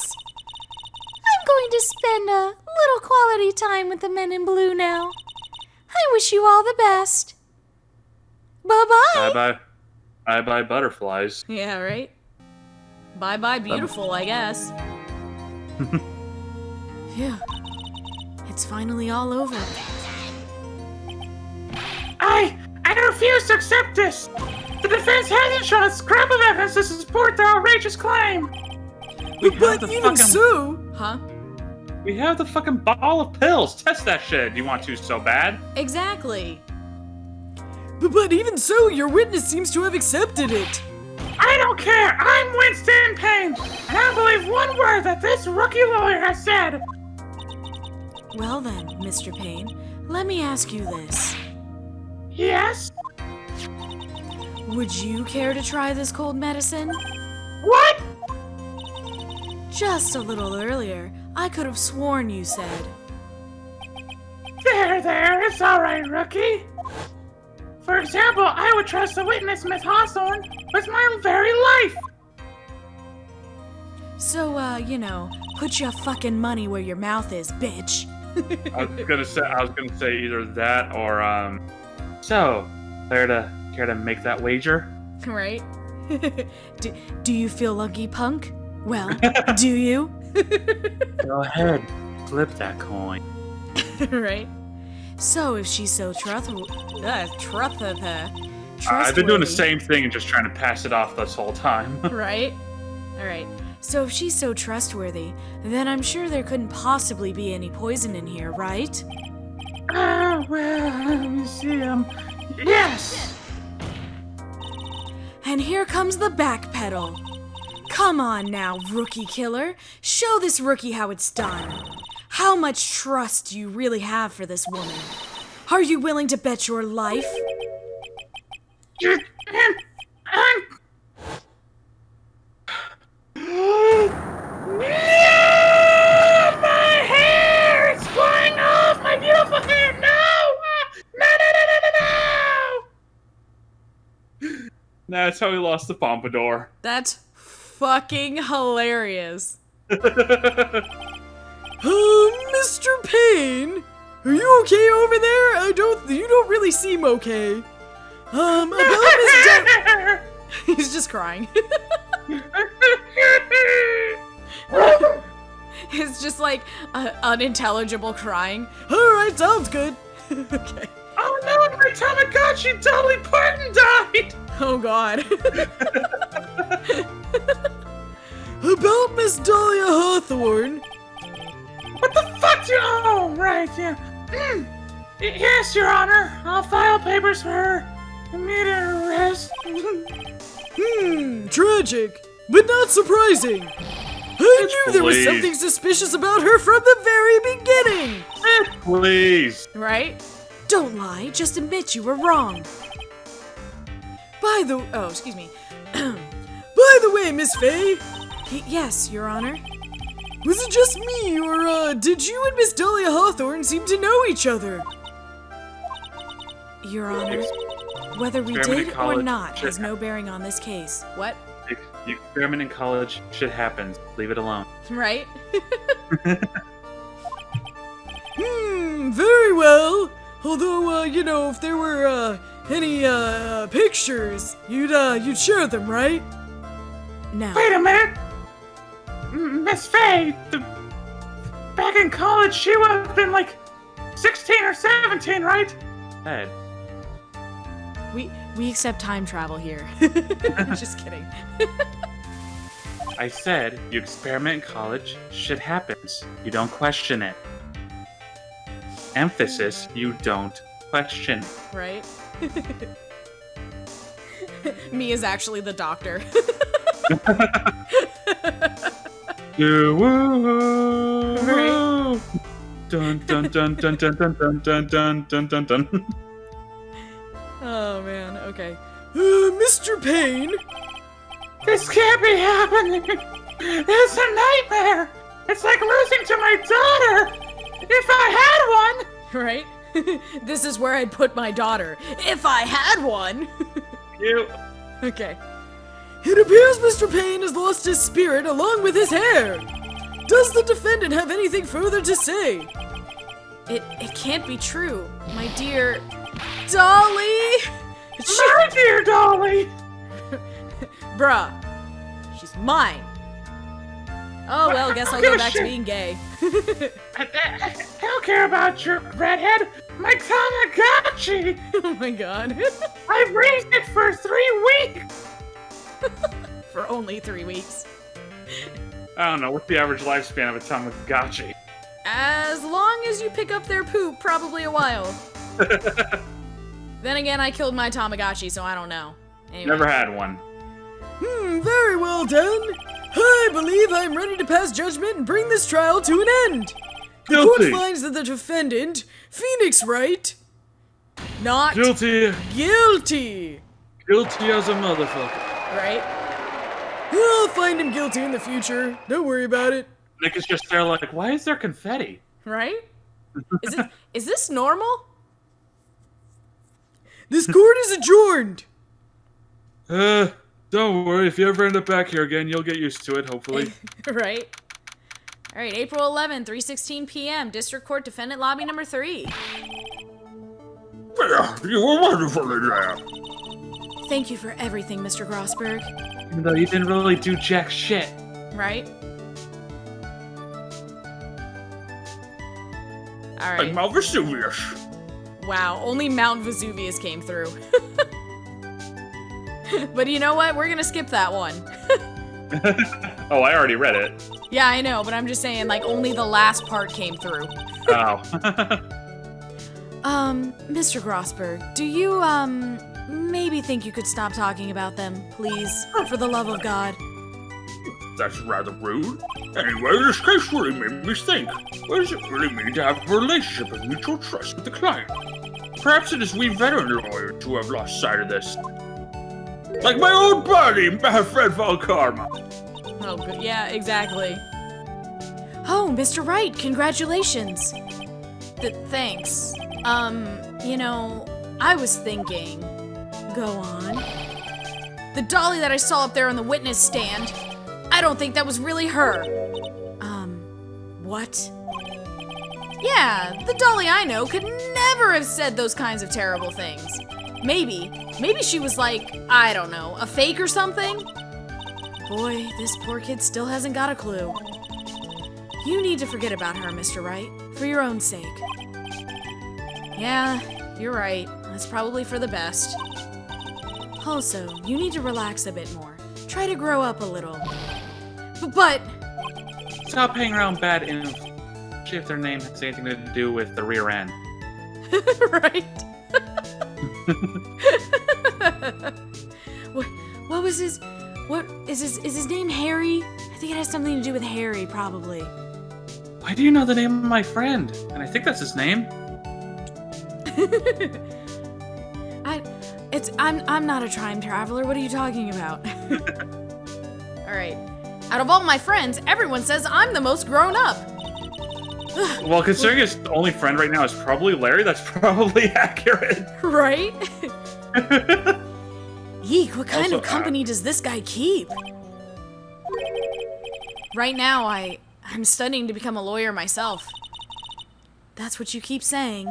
Speaker 4: I'm going to spend a little quality time with the men in blue now. I wish you all the best. Bye-bye.
Speaker 2: Bye-bye. Bye-bye butterflies.
Speaker 7: Yeah, right? Bye-bye beautiful, I guess.
Speaker 1: Phew. It's finally all over.
Speaker 3: I refuse to accept this. The defense hasn't shown a scrap of evidence to support their outrageous claim.
Speaker 5: But even so...
Speaker 7: Huh?
Speaker 2: We have the fucking bottle of pills. Test that shit. You want to so bad?
Speaker 7: Exactly.
Speaker 5: But even so, your witness seems to have accepted it.
Speaker 3: I don't care. I'm Winston Payne, and I believe one word that this rookie lawyer has said.
Speaker 1: Well then, Mr. Payne, let me ask you this.
Speaker 3: Yes?
Speaker 1: Would you care to try this cold medicine?
Speaker 3: What?
Speaker 1: Just a little earlier, I could have sworn you said.
Speaker 3: There, it's alright, rookie. For example, I would trust the witness, Miss Hawthorne, with my very life.
Speaker 1: So, put your fucking money where your mouth is, bitch.
Speaker 2: I was gonna say either that or So, care to make that wager?
Speaker 7: Right?
Speaker 1: Do you feel lucky, punk? Well, do you?
Speaker 2: Go ahead, flip that coin.
Speaker 7: Right?
Speaker 1: So if she's so
Speaker 2: I've been doing the same thing and just trying to pass it off this whole time.
Speaker 7: Right? Alright.
Speaker 1: So if she's so trustworthy, then I'm sure there couldn't possibly be any poison in here, right?
Speaker 3: Well, let me see, yes!
Speaker 1: And here comes the back pedal. Come on now, rookie killer. Show this rookie how it's done. How much trust do you really have for this woman? Are you willing to bet your life?
Speaker 3: My hair! It's flying off! My beautiful hair! No! No!
Speaker 2: That's how he lost the pompadour.
Speaker 7: That's fucking hilarious.
Speaker 5: Mr. Payne? Are you okay over there? You don't really seem okay. About Miss
Speaker 7: He's just crying. It's just like unintelligible crying.
Speaker 5: Alright, sounds good. Okay.
Speaker 3: Oh no, my Tamagotchi Dolly Parton died!
Speaker 7: Oh god.
Speaker 5: About Miss Dahlia Hawthorne.
Speaker 3: What the fuck do you... Oh, right, yeah. Yes, Your Honor. I'll file papers for her immediate arrest.
Speaker 5: Tragic, but not surprising. I knew there was
Speaker 2: Please.
Speaker 5: something suspicious about her from the very beginning!
Speaker 2: Please.
Speaker 7: Right?
Speaker 1: Don't lie, just admit you were wrong.
Speaker 7: Oh, excuse me.
Speaker 5: By the way, Miss Faye,
Speaker 1: Yes, Your Honor.
Speaker 5: was it just me, or did you and Miss Dahlia Hawthorne seem to know each other?
Speaker 1: Your Honor, whether we
Speaker 2: Experiment in
Speaker 1: did or
Speaker 2: college
Speaker 1: not
Speaker 2: should
Speaker 1: has no bearing on this case.
Speaker 7: What?
Speaker 2: The experiment in college, shit happens. Leave it alone.
Speaker 7: Right?
Speaker 5: Very well. Although, if there were, any, pictures, you'd share them, right?
Speaker 1: No.
Speaker 3: Wait a minute! Miss Faye, back in college, she would have been like 16 or 17, right?
Speaker 2: Ed.
Speaker 1: We accept time travel here.
Speaker 7: Just kidding.
Speaker 2: I said, you experiment in college, shit happens. You don't question it. Emphasis, you don't question.
Speaker 7: Right? Me is actually the doctor.
Speaker 2: Right. Dun dun dun dun dun dun dun dun dun dun dun dun.
Speaker 7: Oh man, okay.
Speaker 5: Mr. Payne,
Speaker 3: This can't be happening! It's a nightmare! It's like losing to my daughter! If I had one!
Speaker 7: Right? This is where I'd put my daughter. If I had one!
Speaker 2: You.
Speaker 7: Okay.
Speaker 5: it appears Mr. Payne has lost his spirit along with his hair. Does the defendant have anything further to say?
Speaker 7: It can't be true. My dear Dolly!
Speaker 3: My dear Dolly!
Speaker 7: Bruh. She's mine. Oh well, guess I'll go back to being gay.
Speaker 3: I don't care about your redhead! My Tamagotchi!
Speaker 7: Oh my god.
Speaker 3: I've raised it for 3 weeks!
Speaker 7: For only 3 weeks.
Speaker 2: I don't know, what's the average lifespan of a Tamagotchi?
Speaker 7: As long as you pick up their poop, probably a while. Then again, I killed my Tamagotchi, so I don't know. Anyway.
Speaker 2: Never had one.
Speaker 5: Very well done. I believe I'm ready to pass judgment and bring this trial to an end. The
Speaker 2: Guilty.
Speaker 5: court finds that the defendant, Phoenix Wright,
Speaker 7: Not
Speaker 2: Guilty.
Speaker 5: guilty.
Speaker 2: Guilty as a motherfucker.
Speaker 7: right.
Speaker 5: I'll find him guilty in the future. Don't worry about it.
Speaker 2: Nick is just there like, why is there confetti?
Speaker 7: Right? Is this normal?
Speaker 5: This court is adjourned.
Speaker 2: Don't worry. If you ever end up back here again, you'll get used to it, hopefully.
Speaker 7: Right. All right, April 11, 3:16 p.m. District Court Defendant Lobby number 3.
Speaker 6: You were wonderful in there.
Speaker 1: Thank you for everything, Mr. Grossberg.
Speaker 2: Even though you didn't really do jack shit.
Speaker 7: Right? All
Speaker 6: Like
Speaker 7: right.
Speaker 6: Mount Vesuvius.
Speaker 7: Wow, only Mount Vesuvius came through. But you know what? We're gonna skip that one.
Speaker 2: Oh, I already read it.
Speaker 7: Yeah, I know, but I'm just saying, like, only the last part came through.
Speaker 2: Oh.
Speaker 1: Mr. Grossberg, do you, maybe think you could stop talking about them, please? For the love of God.
Speaker 6: That's rather rude. Anyway, this case really made me think. What does it really mean to have a relationship of mutual trust with the client? Perhaps it is we veteran lawyers who have lost sight of this. Like my old buddy, Fred Von Karma.
Speaker 7: Oh, good. Yeah, exactly.
Speaker 1: Oh, Mr. Wright, congratulations.
Speaker 7: Thanks.
Speaker 1: You know, I was thinking... Go on.
Speaker 7: The dolly that I saw up there on the witness stand, I don't think that was really her.
Speaker 1: What?
Speaker 7: Yeah, the dolly I know could never have said those kinds of terrible things. Maybe she was like, I don't know, a fake or something?
Speaker 1: Boy, this poor kid still hasn't got a clue. You need to forget about her, Mr. Wright, for your own sake.
Speaker 7: Yeah, you're right. That's probably for the best.
Speaker 1: Also, you need to relax a bit more. Try to grow up a little.
Speaker 7: But
Speaker 2: Stop hanging around bad info. Especially if their name has anything to do with the rear end.
Speaker 7: right?
Speaker 1: What was his... What is his name Harry? I
Speaker 7: think it has something to do with Harry, probably.
Speaker 2: Why do you know the name of my friend? And I think that's his name.
Speaker 7: I'm not a time traveler. What are you talking about? All right. Out of all my friends, everyone says I'm the most grown up.
Speaker 2: Well, considering his only friend right now is probably Larry, that's probably accurate.
Speaker 7: Right? Eek, what kind
Speaker 2: Also,
Speaker 7: of company does this guy keep? Right now, I'm studying to become a lawyer myself. That's what you keep saying.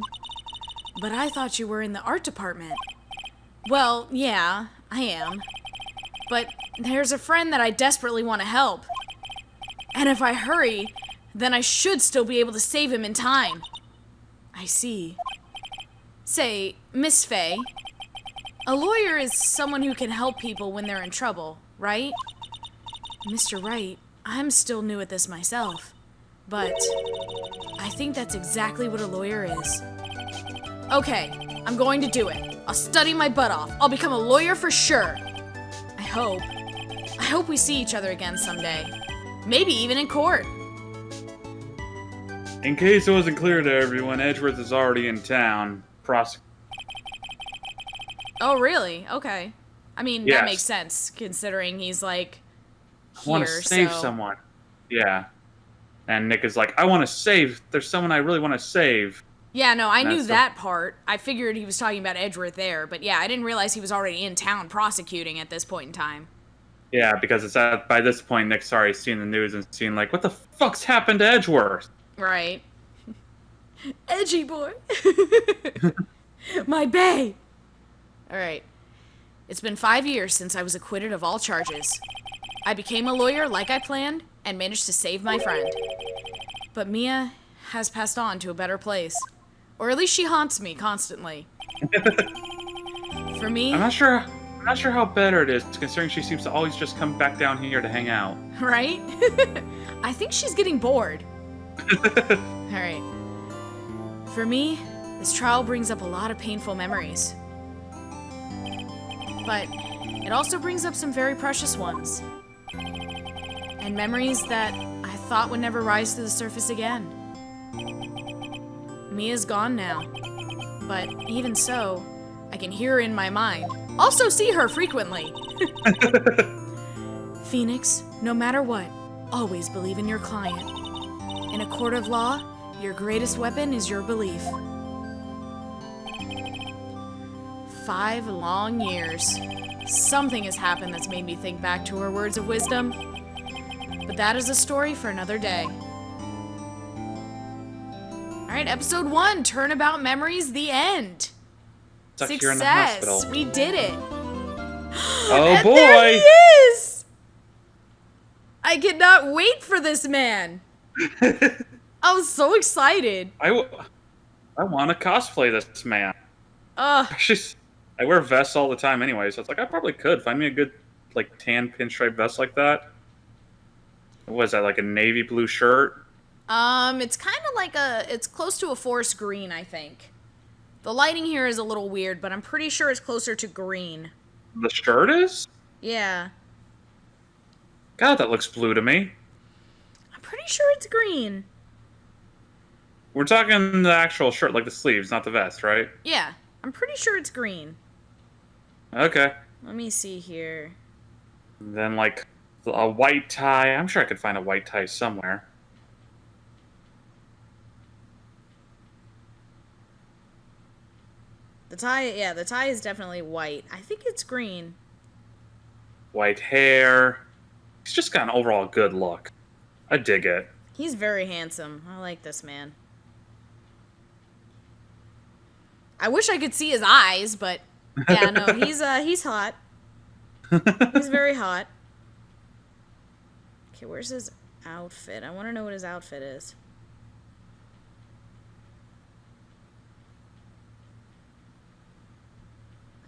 Speaker 7: But I thought you were in the art department. Well, yeah, I am. But there's a friend that I desperately want to help. And if I hurry, then I should still be able to save him in time. I see. Say, Miss Faye, a lawyer is someone who can help people when they're in trouble, right? Mr. Wright, I'm still new at this myself, but I think that's exactly what a lawyer is. Okay, I'm going to do it. I'll study my butt off. I'll become a lawyer for sure. I hope we see each other again someday. Maybe even in court.
Speaker 2: In case it wasn't clear to everyone, Edgeworth is already in town.
Speaker 7: Oh, really? Okay. I mean,
Speaker 2: Yes.
Speaker 7: that makes sense, considering he's, like,
Speaker 2: I want to
Speaker 7: here,
Speaker 2: save
Speaker 7: so...
Speaker 2: someone. Yeah. And Nick is like, I want to save. There's someone I really want to save.
Speaker 7: Yeah, no, I knew
Speaker 2: That's
Speaker 7: that part. I figured he was talking about Edgeworth there, but yeah, I didn't realize he was already in town prosecuting at this point in time.
Speaker 2: Yeah, because it's by this point, Nick's already seen the news and seen, like, what the fuck's happened to Edgeworth?
Speaker 7: Right. Edgy boy. My bae. Alright. It's been 5 years since I was acquitted of all charges. I became a lawyer like I planned and managed to save my friend. But Mia has passed on to a better place. Or at least she haunts me constantly. For me...
Speaker 2: I'm not sure how better it is, considering she seems to always just come back down here to hang out.
Speaker 7: Right? I think she's getting bored. Alright. For me, this trial brings up a lot of painful memories. But it also brings up some very precious ones. And memories that I thought would never rise to the surface again. Mia's gone now. But even so, I can hear her in my mind. Also see her frequently. Phoenix, no matter what, always believe in your client. In a court of law, your greatest weapon is your belief. 5 long years. Something has happened that's made me think back to her words of wisdom. But that is a story for another day. Alright, episode 1, Turnabout Memories, the end.
Speaker 2: It's like you're in the
Speaker 7: Success!
Speaker 2: hospital.
Speaker 7: We did it!
Speaker 2: Oh
Speaker 7: And
Speaker 2: boy!
Speaker 7: there he is! I cannot wait for this man! I was so excited.
Speaker 2: I want to cosplay this man.
Speaker 7: Ugh.
Speaker 2: I wear vests all the time anyway, so it's like I probably could find me a good, like, tan pinstripe vest like that. What is that, like a navy blue shirt?
Speaker 7: It's kind of like it's close to a forest green, I think. The lighting here is a little weird, but I'm pretty sure it's closer to green.
Speaker 2: The shirt is?
Speaker 7: Yeah.
Speaker 2: God, that looks blue to me.
Speaker 7: I'm pretty sure it's green.
Speaker 2: We're talking the actual shirt, like the sleeves, not the vest, right?
Speaker 7: Yeah, I'm pretty sure it's green.
Speaker 2: Okay.
Speaker 7: Let me see here.
Speaker 2: And then, like, a white tie. I'm sure I could find a white tie somewhere.
Speaker 7: The tie is definitely white. I think it's green.
Speaker 2: White hair. He's just got an overall good look. I dig it.
Speaker 7: He's very handsome. I like this man. I wish I could see his eyes, but yeah, no, he's hot. He's very hot. Okay, where's his outfit? I want to know what his outfit is.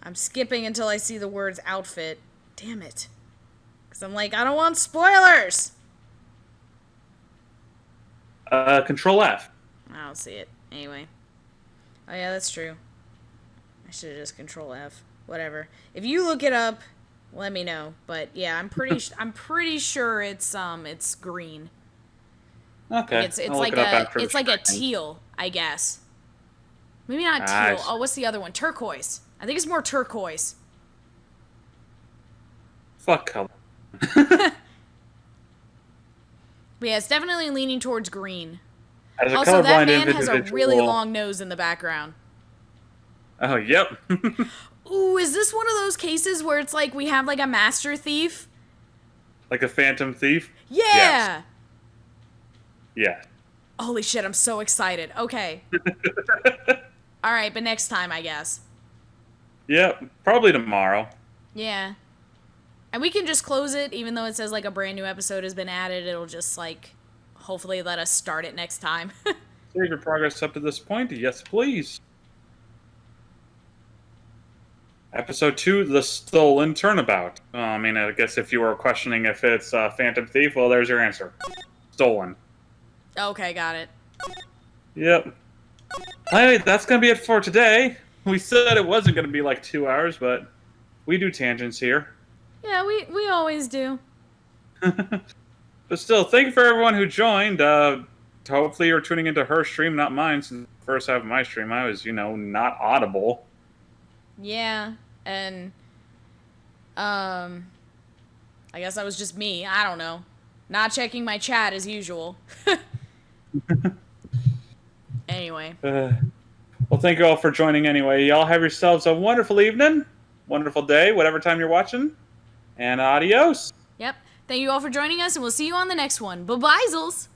Speaker 7: I'm skipping until I see the words outfit. Damn it. Because I'm like, I don't want spoilers!
Speaker 2: Control F.
Speaker 7: I don't see it. Anyway. Oh yeah, that's true. I should have just Control F. Whatever. If you look it up, let me know. But yeah, I'm pretty sure it's green.
Speaker 2: Okay.
Speaker 7: It's
Speaker 2: I'll
Speaker 7: like
Speaker 2: look it up after
Speaker 7: it's
Speaker 2: the
Speaker 7: like a
Speaker 2: stream.
Speaker 7: teal, I guess. Maybe not
Speaker 2: Nice.
Speaker 7: teal. Oh, what's the other one? Turquoise. I think it's more turquoise.
Speaker 2: Fuck color.
Speaker 7: But yeah, it's definitely leaning towards green.
Speaker 2: As a
Speaker 7: Also, that
Speaker 2: colorblind
Speaker 7: man has a
Speaker 2: individual-
Speaker 7: really long nose in the background.
Speaker 2: Oh, yep.
Speaker 7: Ooh, is this one of those cases where it's like we have like a master thief?
Speaker 2: Like a phantom thief?
Speaker 7: Yeah!
Speaker 2: Yes. Yeah.
Speaker 7: Holy shit, I'm so excited. Okay. Alright, but next time, I guess.
Speaker 2: Yep. Probably tomorrow.
Speaker 7: Yeah. And we can just close it, even though it says like a brand new episode has been added. It'll just like, hopefully let us start it next time.
Speaker 2: Save your progress up to this point. Yes, please. Episode 2, The Stolen Turnabout. I mean, I guess if you were questioning if it's Phantom Thief, well, there's your answer. Stolen.
Speaker 7: Okay, got it.
Speaker 2: Yep. Alright, that's going to be it for today. We said it wasn't going to be like 2 hours, but we do tangents here.
Speaker 7: Yeah, we always do.
Speaker 2: But still, thank you for everyone who joined. Hopefully you're tuning into her stream, not mine, since the first half of my stream I was, not audible.
Speaker 7: Yeah, and I guess that was just me. I don't know. Not checking my chat as usual. Anyway.
Speaker 2: Well, thank you all for joining anyway. Y'all have yourselves a wonderful evening, wonderful day, whatever time you're watching, and adios.
Speaker 7: Yep. Thank you all for joining us, and we'll see you on the next one. Bye-bye, Zels.